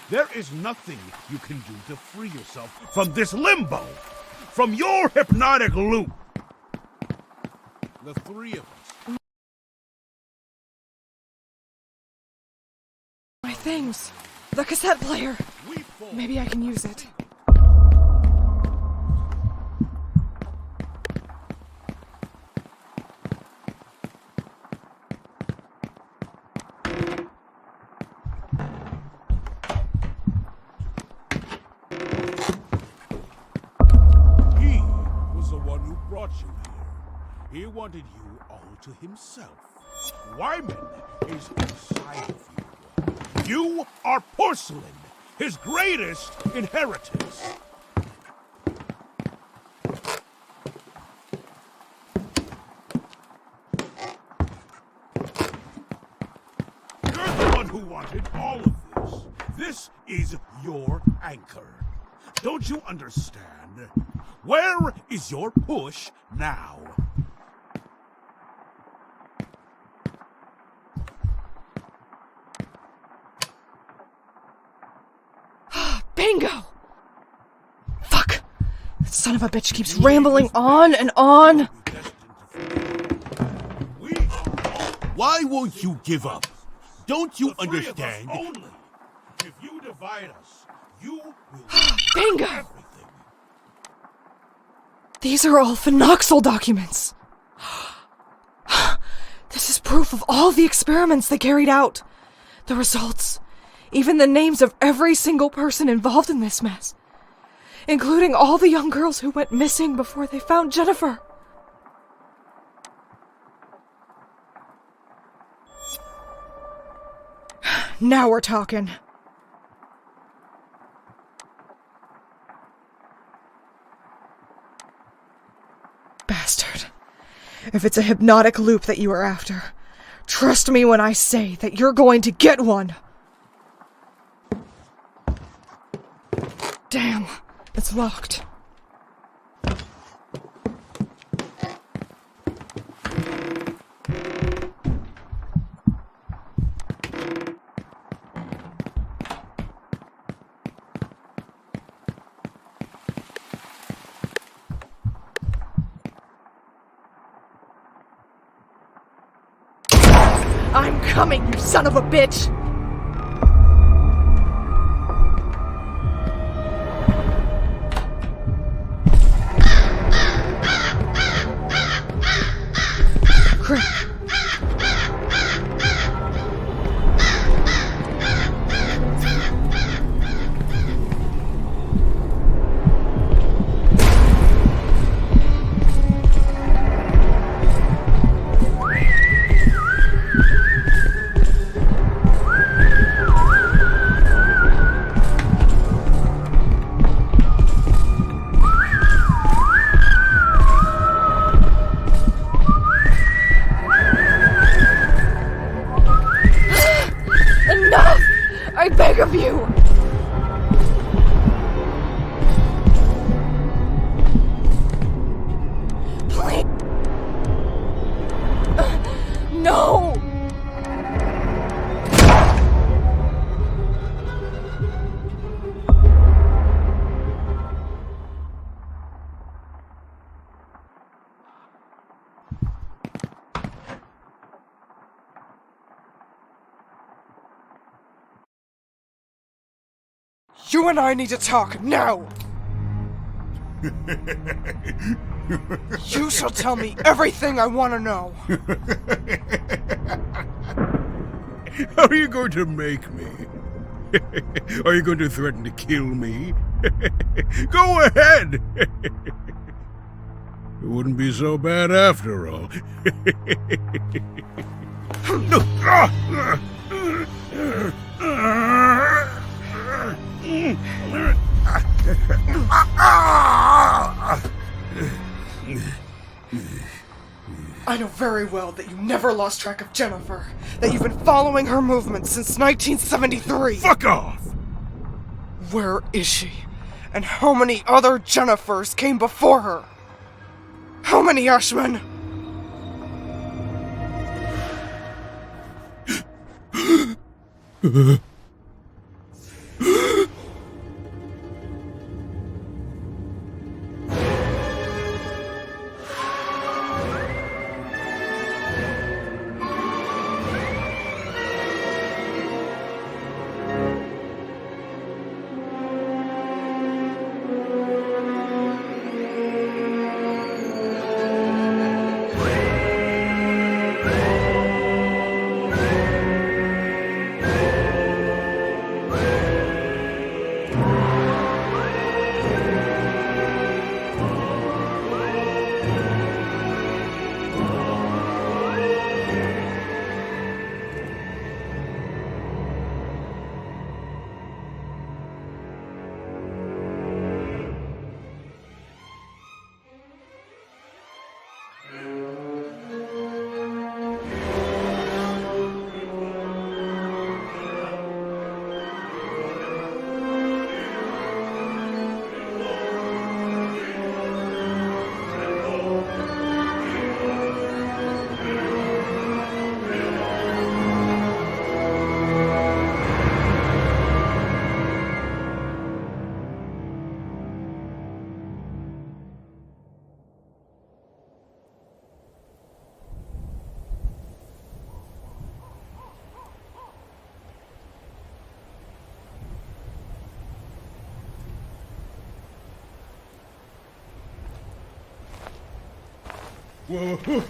There is nothing you can do to free yourself from this limbo, from your hypnotic loop. The three of us. My things. The cassette player. Maybe I can use it. He was the one who brought you here. He wanted you all to himself. Wyman is inside of you. You are porcelain, his greatest inheritance. You're the one who wanted all of this. This is your anchor. Don't you understand? Where is your push now? Bingo! Fuck! That son of a bitch keeps rambling on and on! Why won't you give up? Don't you understand? Only. If you divide us, you will Bingo! These are all phenoxyl documents! This is proof of all the experiments they carried out. The results. Even the names of every single person involved in this mess. Including all the young girls who went missing before they found Jennifer. Now we're talking. Bastard. If it's a hypnotic loop that you are after, trust me when I say that you're going to get one. Damn, it's locked. I'm coming, you son of a bitch! Of you! Please! No! You and I need to talk now! You shall tell me everything I want to know! How are you going to make me? Are you going to threaten to kill me? Go ahead! It wouldn't be so bad after all. I know very well that you never lost track of Jennifer, that you've been following her movements since 1973. Fuck off! Where is she? And how many other Jennifers came before her? How many Ashmen?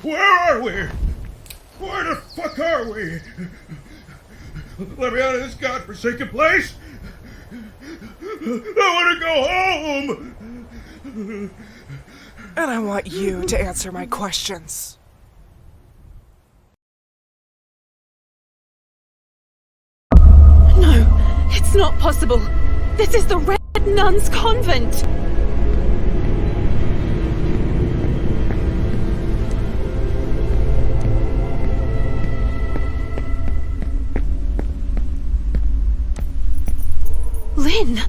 Where are we? Where the fuck are we? Let me out of this godforsaken place! I want to go home! And I want you to answer my questions. No, it's not possible. This is the Red Nuns Convent. Lynn?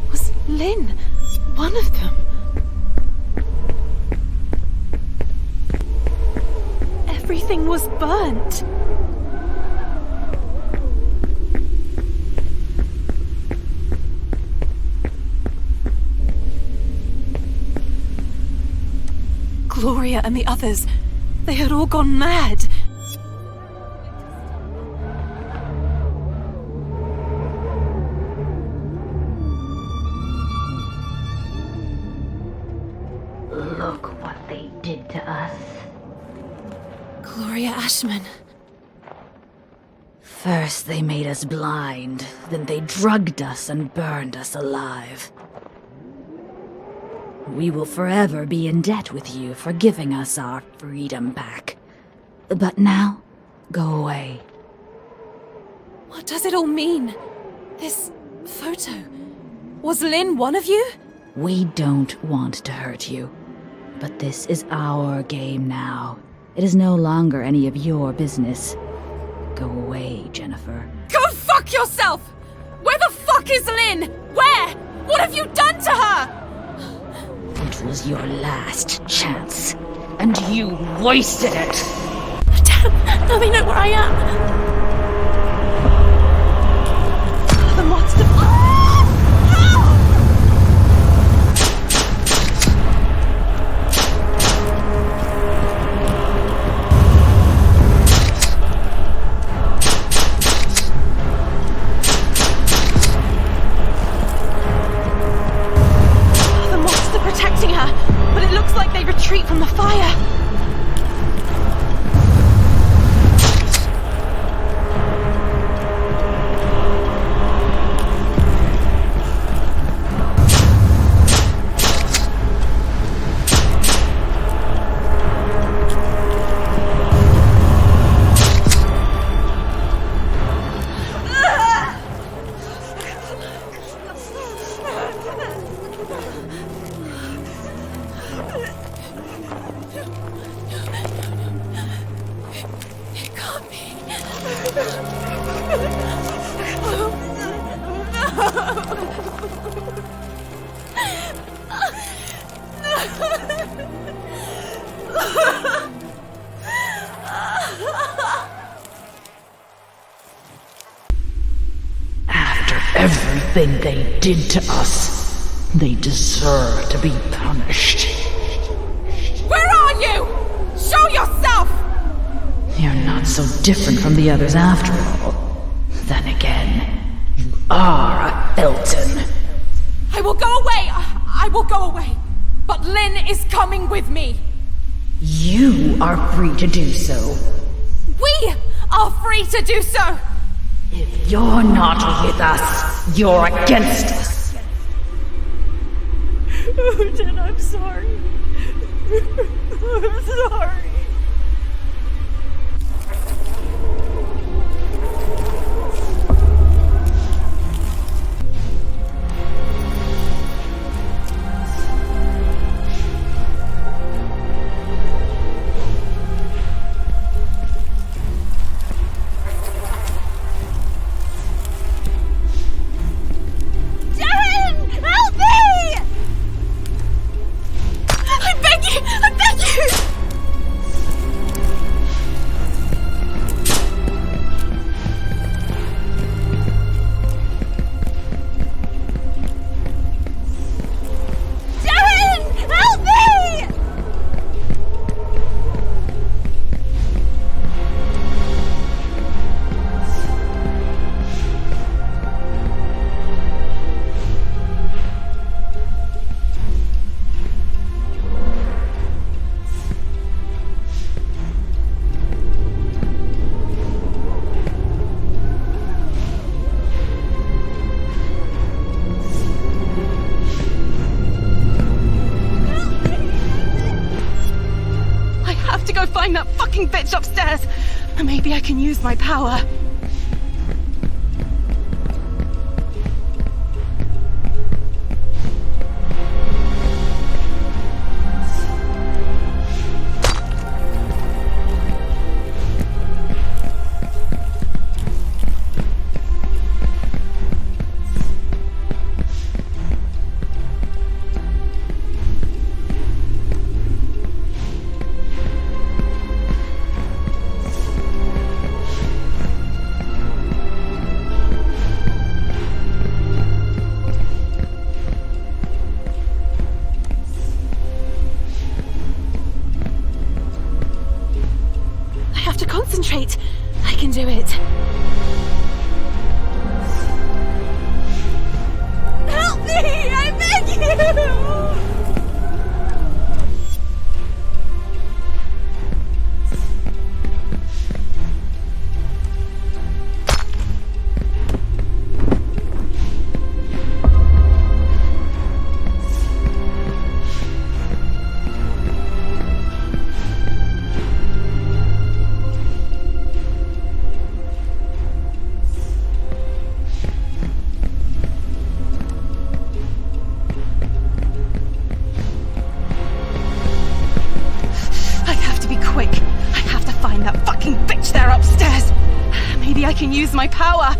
Was Lynn one of them? Everything was burnt. Gloria and the others, they had all gone mad. Look what they did to us. Gloria Ashman. First they made us blind, then they drugged us and burned us alive. We will forever be in debt with you for giving us our freedom back. But now, go away. What does it all mean? This photo. Was Lynn one of you? We don't want to hurt you. But this is our game now. It is no longer any of your business. Go away, Jennifer. Go fuck yourself! Where the fuck is Lynn? Where? What have you done to her? It was your last chance, and you wasted it! Damn! Now they know where I am! The monster... protecting her, but it looks like they retreat from the fire. After everything they did to us, they deserve to be punished. Where are you? Show yourself! You're not so different from the others after all. Then again, you are a Felton. I will go away! I will go away! But Lynn is coming with me! You are free to do so. We are free to do so! If you're not with us, you're against us. Jen, I'm sorry. I'm sorry. Find that fucking bitch upstairs. Maybe I can use my power. Concentrate. I can do it. Help me! I beg you! I can use my power.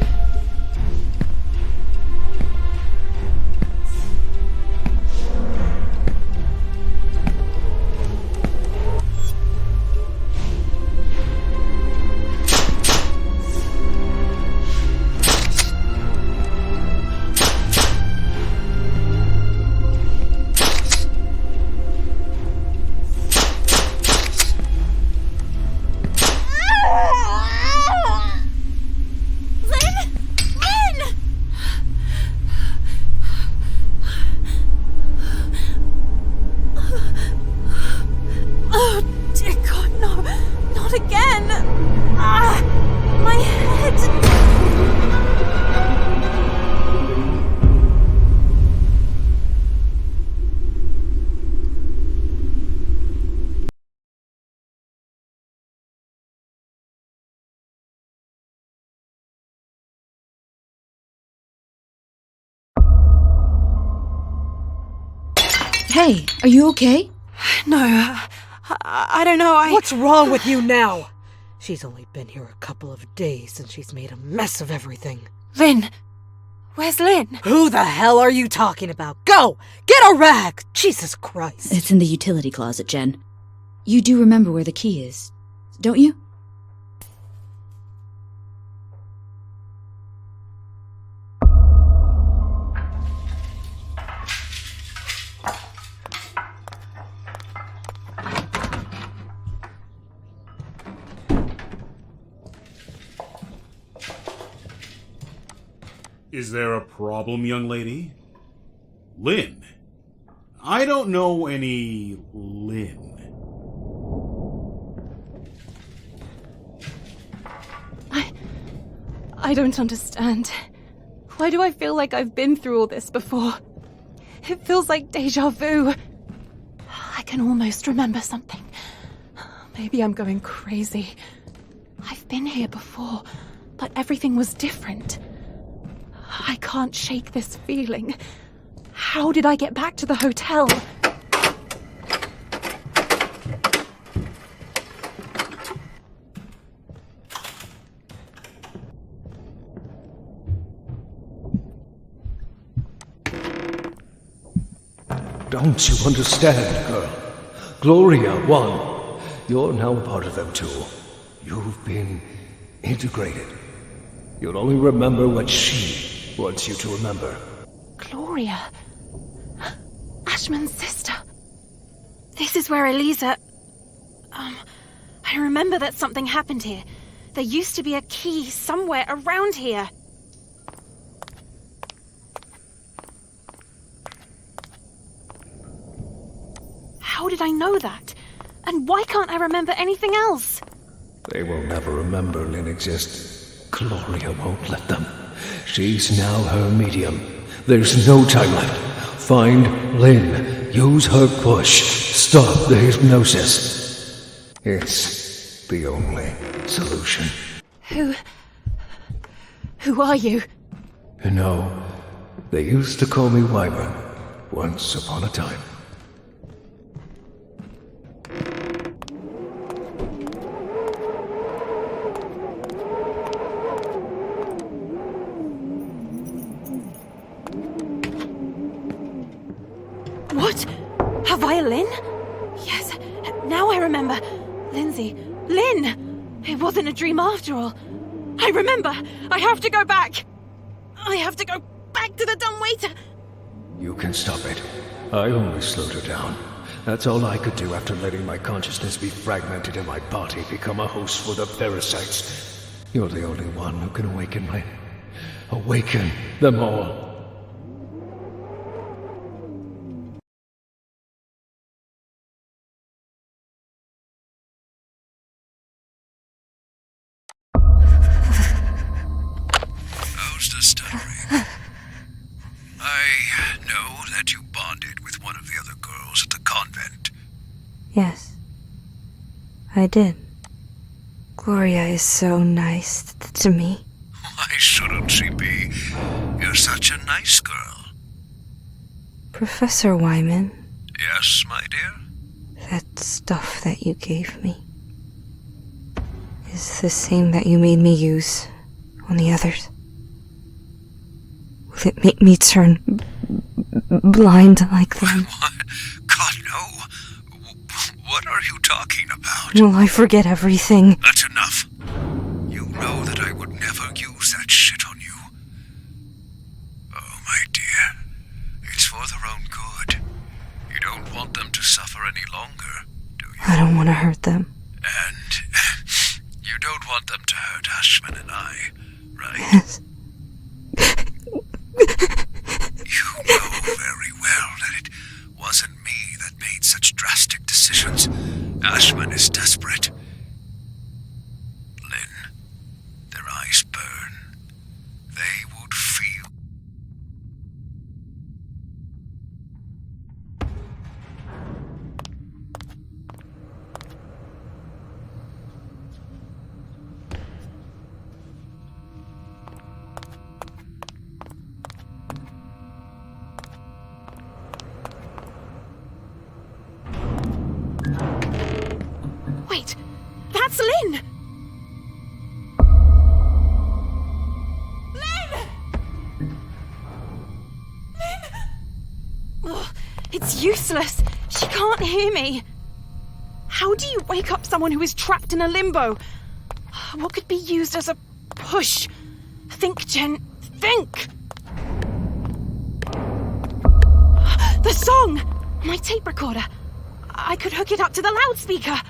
Hey, are you okay? No, I don't know, What's wrong with you now? She's only been here a couple of days and she's made a mess of everything. Lynn! Where's Lynn? Who the hell are you talking about? Go! Get a rag! Jesus Christ. It's in the utility closet, Jen. You do remember where the key is, don't you? Is there a problem, young lady? Lynn? I don't know any Lynn. I don't understand. Why do I feel like I've been through all this before? It feels like deja vu. I can almost remember something. Maybe I'm going crazy. I've been here before, but everything was different. I can't shake this feeling. How did I get back to the hotel? Don't you understand, girl? Gloria won. You're now a part of them too. You've been integrated. You'll only remember what she wants you to remember. Gloria. Ashman's sister. This is where Eliza... I remember that something happened here. There used to be a key somewhere around here. How did I know that? And why can't I remember anything else? They will never remember Lynn exists. Gloria won't let them. She's now her medium. There's no time left. Find Lynn. Use her push. Stop the hypnosis. It's the only solution. Who are you? You know, they used to call me Wyvern once upon a time. What? A violin? Yes, now I remember. Lindsay. Lynn! It wasn't a dream after all. I remember! I have to go back! I have to go back to the dumb waiter! You can stop it. I only slowed her down. That's all I could do after letting my consciousness be fragmented and my body become a host for the parasites. You're the only one who can awaken Lynn. Awaken them all. How's the stuttering? I know that you bonded with one of the other girls at the convent. Yes, I did. Gloria is so nice to me. Why shouldn't she be? You're such a nice girl. Professor Wyman. Yes, my dear? That stuff that you gave me is the same that you made me use on the others. Will it make me turn blind like them? What? God, no. What are you talking about? Will I forget everything? That's enough. You know that I would never use that shit on you. Oh, my dear. It's for their own good. You don't want them to suffer any longer, do you? I don't want to hurt them. And you don't want them to hurt Ashman and I, right? Yes. You know very well that it wasn't me that made such drastic decisions. Ashman is desperate. Lynn, their eyes burn. They would feel... It's useless. She can't hear me. How do you wake up someone who is trapped in a limbo? What could be used as a push? Think, Jen. Think! The song! My tape recorder. I could hook it up to the loudspeaker.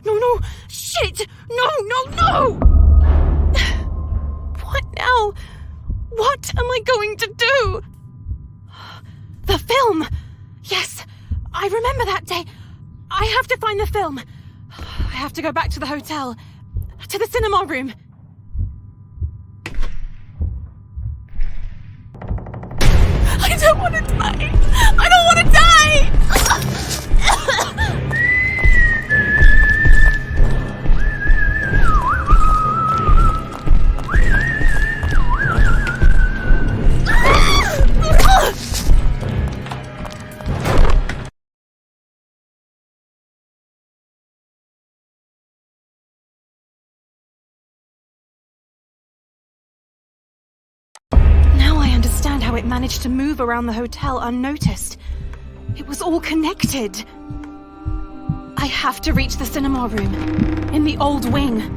No! Shit! No! What now? What am I going to do? The film! Yes, I remember that day. I have to find the film. I have to go back to the hotel, to the cinema room. I don't want to die! I don't want to die! How it managed to move around the hotel unnoticed. It was all connected. I have to reach the cinema room in the old wing.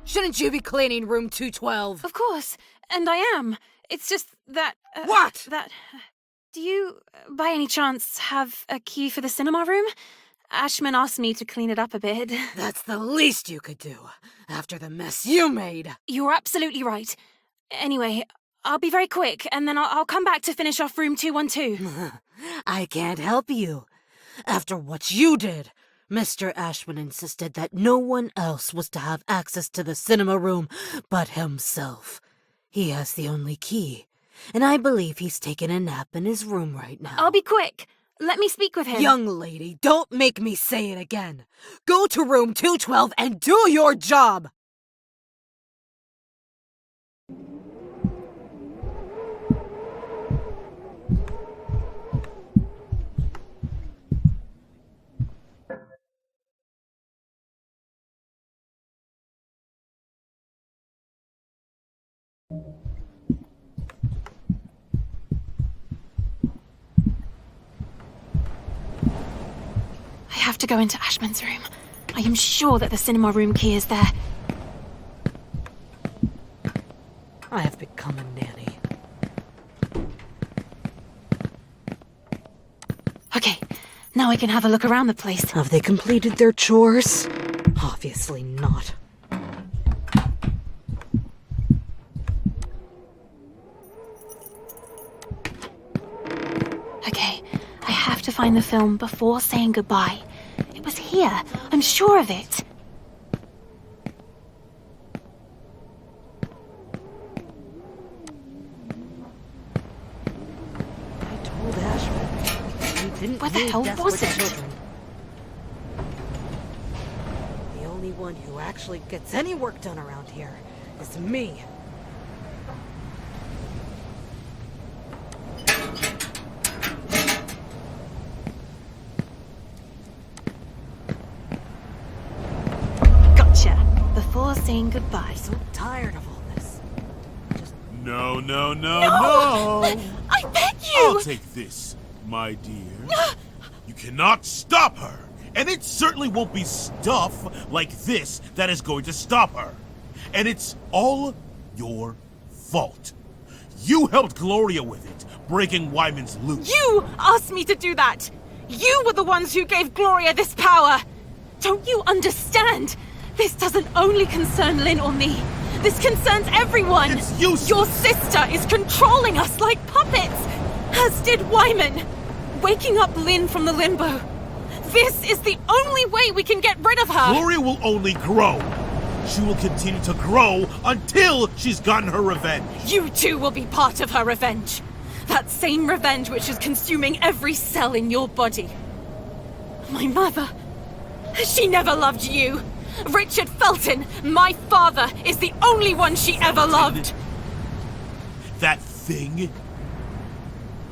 Shouldn't you be cleaning room 212? Of course, and I am. It's just that... What? Do you, by any chance, have a key for the cinema room? Ashman asked me to clean it up a bit. That's the least you could do, after the mess you made. You're absolutely right. Anyway, I'll be very quick, and then I'll come back to finish off room 212. I can't help you. After what you did... Mr. Ashman insisted that no one else was to have access to the cinema room but himself. He has the only key, and I believe he's taking a nap in his room right now. I'll be quick. Let me speak with him. Young lady, don't make me say it again. Go to room 212 and do your job! I have to go into Ashman's room. I am sure that the cinema room key is there. I have become a nanny. Okay, now I can have a look around the place. Have they completed their chores? Obviously not. Okay, I have to find the film before saying goodbye. It was here. I'm sure of it. I told Ashman. He didn't Where the hell was it? Children. one who actually gets any work done around here is me. Gotcha. Before saying goodbye. I'm so tired of all this. No. I beg you! I'll take this, my dear. You cannot stop her! And it certainly won't be stuff like this that is going to stop her. And it's all your fault. You helped Gloria with it, breaking Wyman's loop. You asked me to do that! You were the ones who gave Gloria this power! Don't you understand? This doesn't only concern Lynn or me. This concerns everyone! It's useless! Your sister is controlling us like puppets! As did Wyman! Waking up Lynn from the limbo. This is the only way we can get rid of her! Gloria will only grow. She will continue to grow until she's gotten her revenge. You too will be part of her revenge. That same revenge which is consuming every cell in your body. My mother, she never loved you. Richard Felton, my father, is the only one she ever loved. That thing?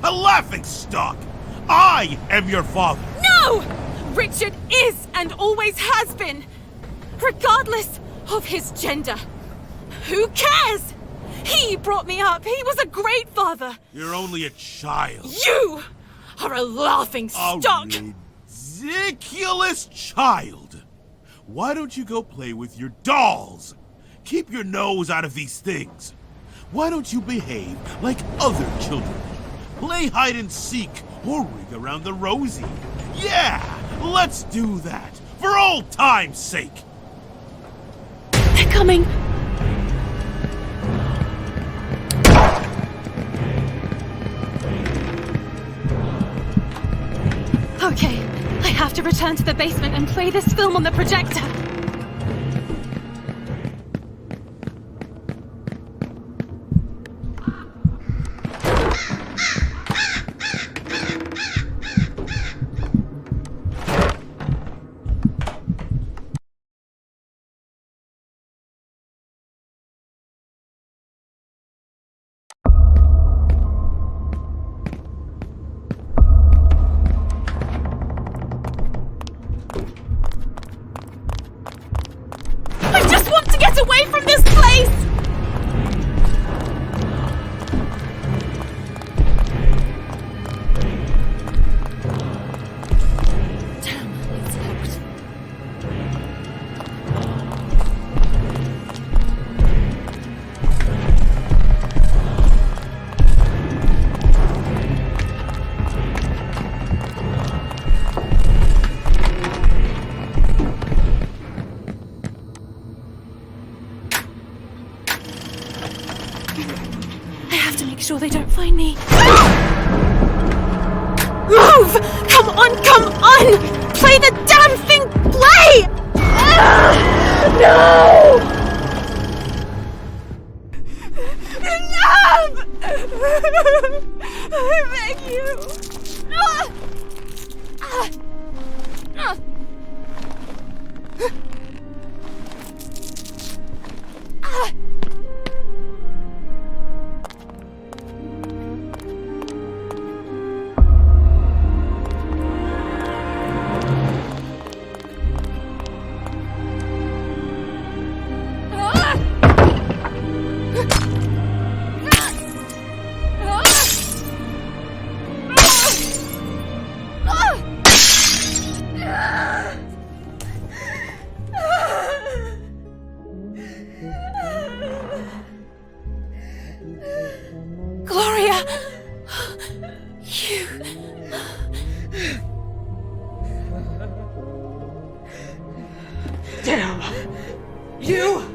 A laughingstock! I am your father! No! Richard is and always has been. Regardless of his gender. Who cares? He brought me up. He was a great father. You're only a child. You are a laughingstock. A ridiculous child. Why don't you go play with your dolls? Keep your nose out of these things. Why don't you behave like other children? Play hide and seek or ring around the rosy. Yeah, let's do that for old time's sake. They're coming. Okay, I have to return to the basement and play this film on the projector. Away from this place! Damn, it's locked. Sure they don't find me. Move! Come on! Play the damn thing! Play! No! Enough! I beg you! Damn! You!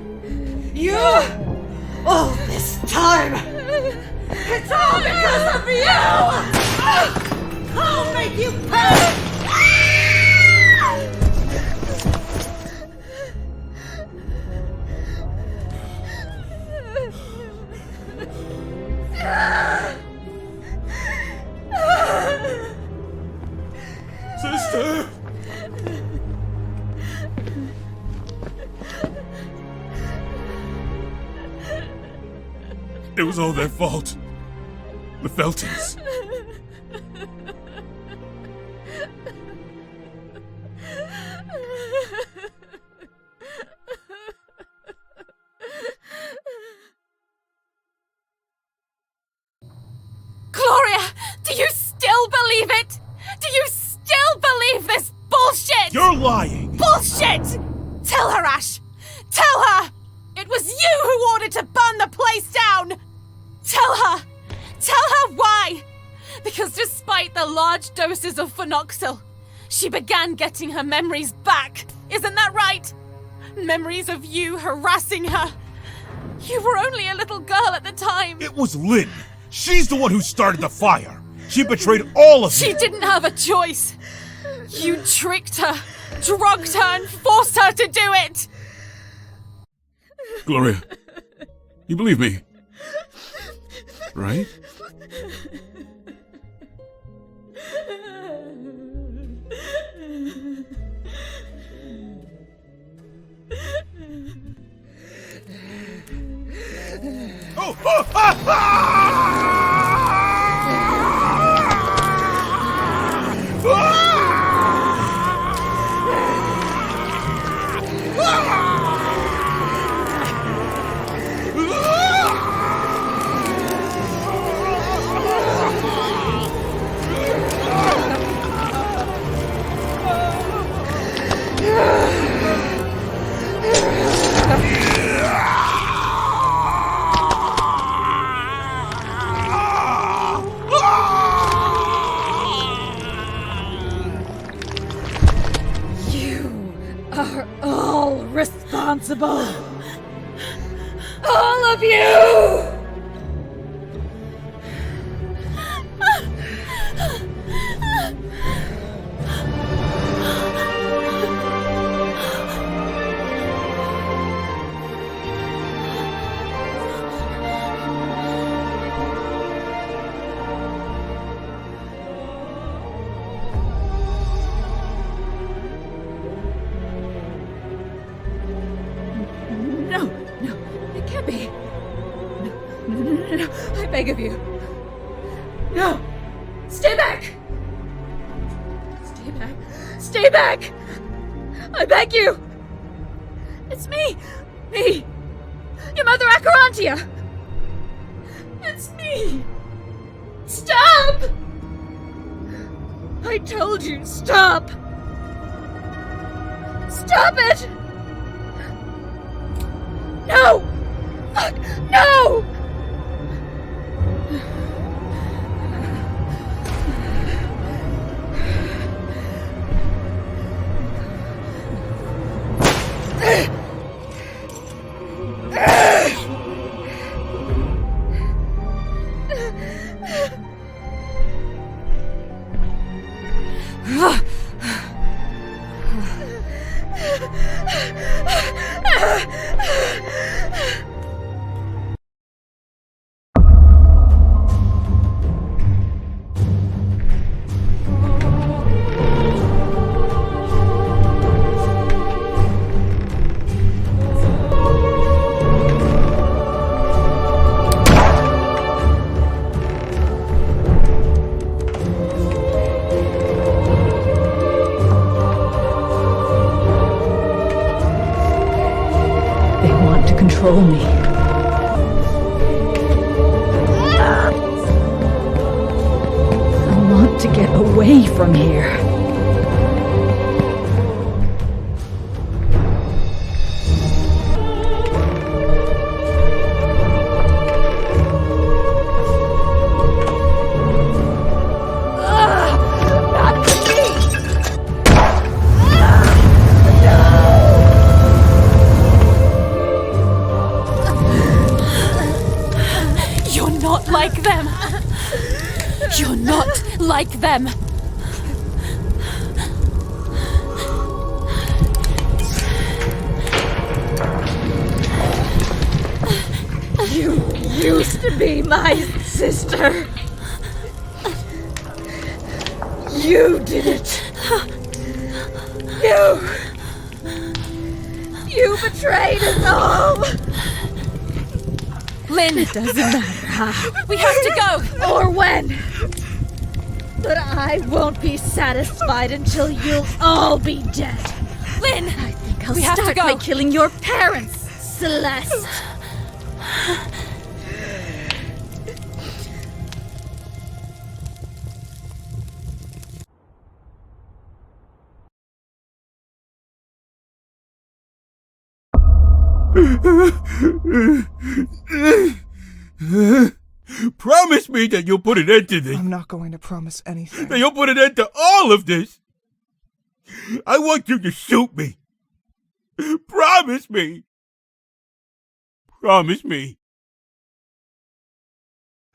All this time! It's all because of you! I'll make you pay! It was all their fault. The Feltons. Gloria, do you still believe it? Do you still believe this bullshit? You're lying! Bullshit! Tell her, Ash! Tell her! It was you who ordered to burn the place down! Tell her! Tell her why! Because despite the large doses of phenoxyl, she began getting her memories back. Isn't that right? Memories of you harassing her. You were only a little girl at the time. It was Lynn. She's the one who started the fire. She betrayed all of you. She didn't have a choice. You tricked her, drugged her, and forced her to do it. Gloria, you believe me, right? Responsible. All of you! I beg of you. No! Stay back! Stay back! Stay back! I beg you! It's me! Me! Your mother Acherontia! It's me! Stop! I told you, stop! Stop it! No! Fuck! No! Control me. I want to get away from here. Like them. You're not like them. You used to be my sister. You did it. You betrayed us all. Lynn! It doesn't matter how. We have to go! Or when. But I won't be satisfied until you'll all be dead. Lynn! I think I'll We have to start go. by killing your parents, Celeste. Promise me that you'll put an end to this. I'm not going to promise anything. That you'll put an end to all of this. I want you to shoot me. Promise me. Promise me.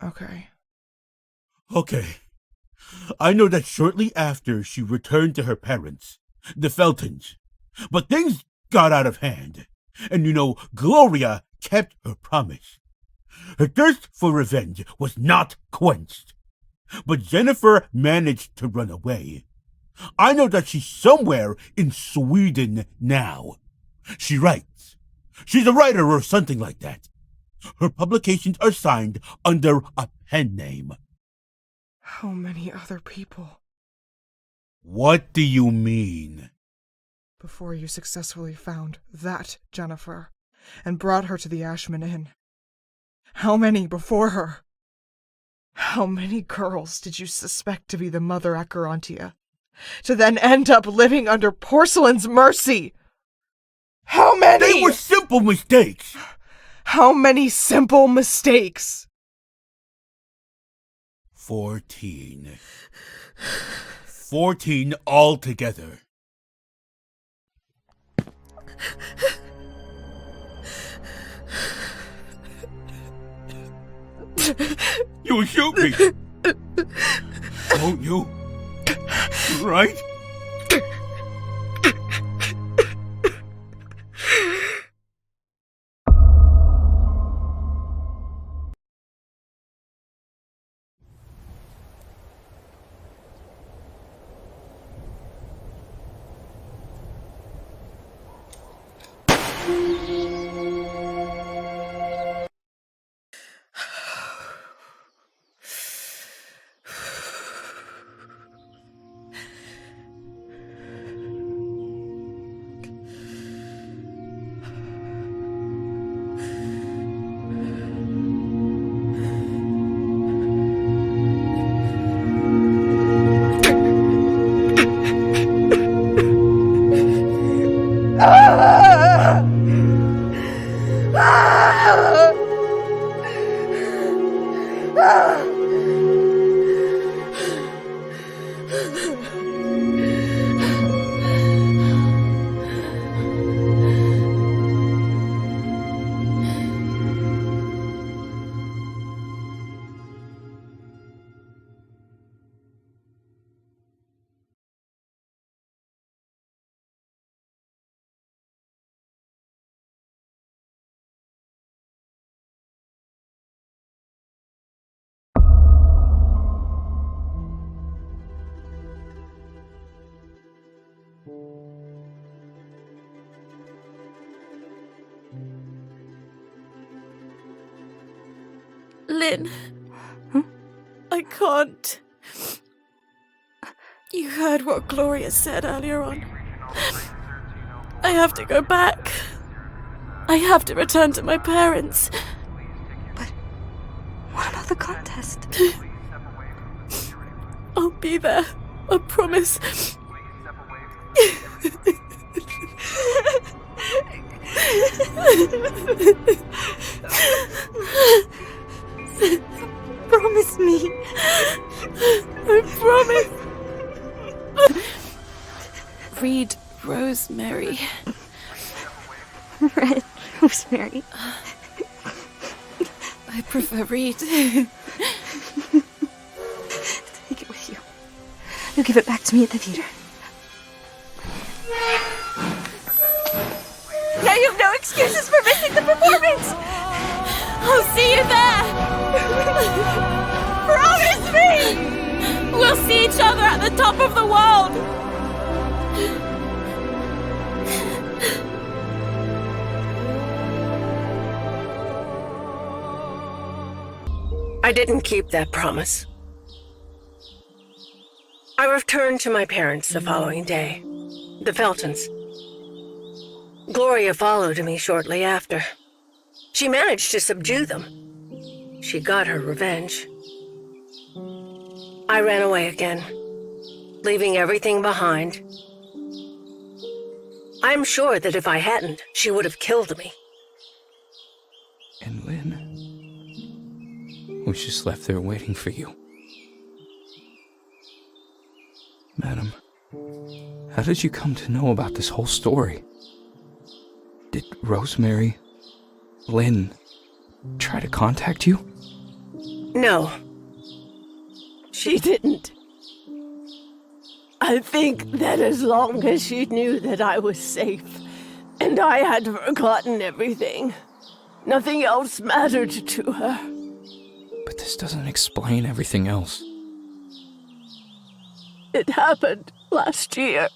Okay. Okay. I know that shortly after she returned to her parents, the Feltons, but things got out of hand. And you know, Gloria kept her promise. Her thirst for revenge was not quenched. But Jennifer managed to run away. I know that she's somewhere in Sweden now. She writes. She's a writer or something like that. Her publications are signed under a pen name. How many other people? What do you mean? Before you successfully found that Jennifer and brought her to the Ashman Inn. How many before her? How many girls did you suspect to be the mother at Garantia, to then end up living under Porcelain's mercy? How many? They were simple mistakes. How many simple mistakes? 14. 14 altogether. You'll shoot me. Won't you? Right? Lynn. I can't. You heard what Gloria said earlier on. I have to go back. I have to return to my parents. But what about the contest? I'll be there. I promise. Promise me. I promise. Read Rosemary. Red Rosemary. I prefer Reed. Take it with you. You'll give it back to me at the theater. Now you have no excuses for missing the performance! I'll see you there! Promise me! We'll see each other at the top of the world! I didn't keep that promise. I returned to my parents the following day, the Feltons. Gloria followed me shortly after. She managed to subdue them. She got her revenge. I ran away again, leaving everything behind. I'm sure that if I hadn't, she would have killed me. And Lynn was just left there waiting for you. Madam, how did you come to know about this whole story? Did Rosemary, Lynn, try to contact you? No. She didn't. I think that as long as she knew that I was safe, and I had forgotten everything, nothing else mattered to her. But this doesn't explain everything else. It happened last year.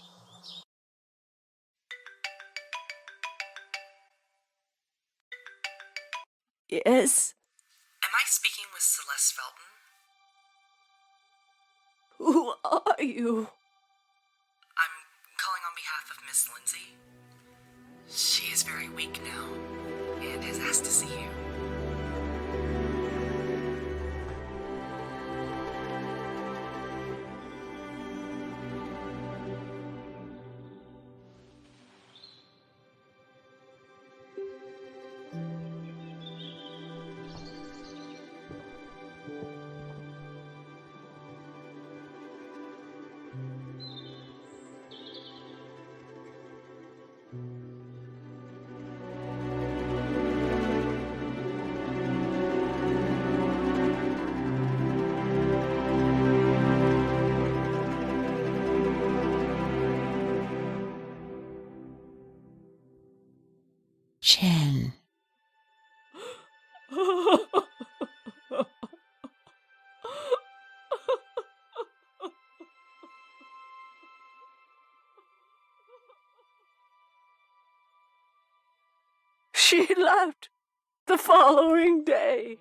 Yes? Am I speaking with Celeste Felton? Who are you? I'm calling on behalf of Miss Lindsay. She is very weak now, and has asked to see you. Chen. She left the following day.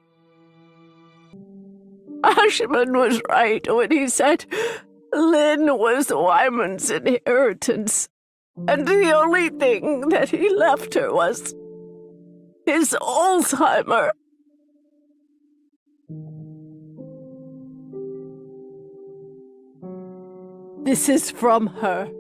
Ashman was right when he said Lynn was Wyman's inheritance, and the only thing that he left her was his Alzheimer. This is from her.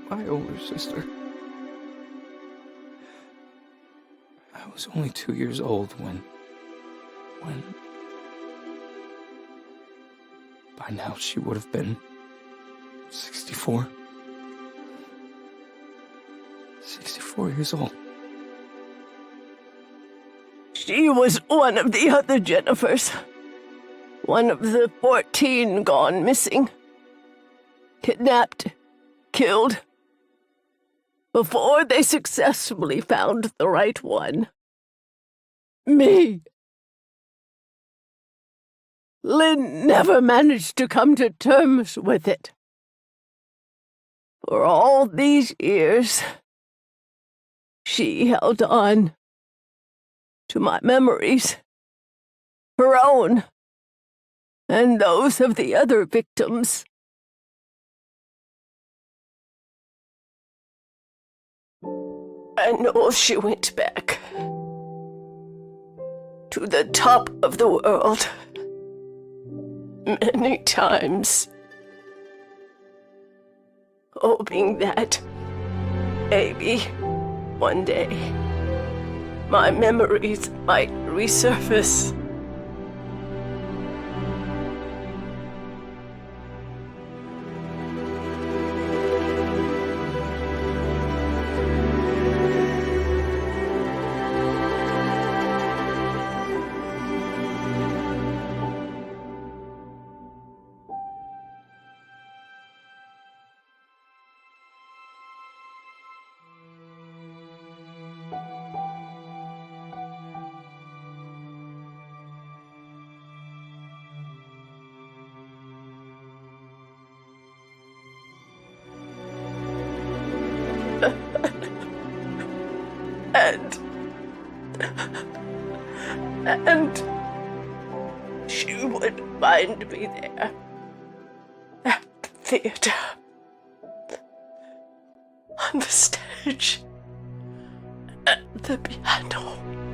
My older sister. I was only 2 years old when... By now she would have been 64. 64 years old. She was one of the other Jennifers. One of the 14 gone missing. Kidnapped, killed, before they successfully found the right one. Me. Lynn never managed to come to terms with it. For all these years, she held on to my memories, her own, and those of the other victims. I know she went back to the top of the world many times. hoping that maybe one day my memories might resurface. And she would find me there at the theater, on the stage, at the piano.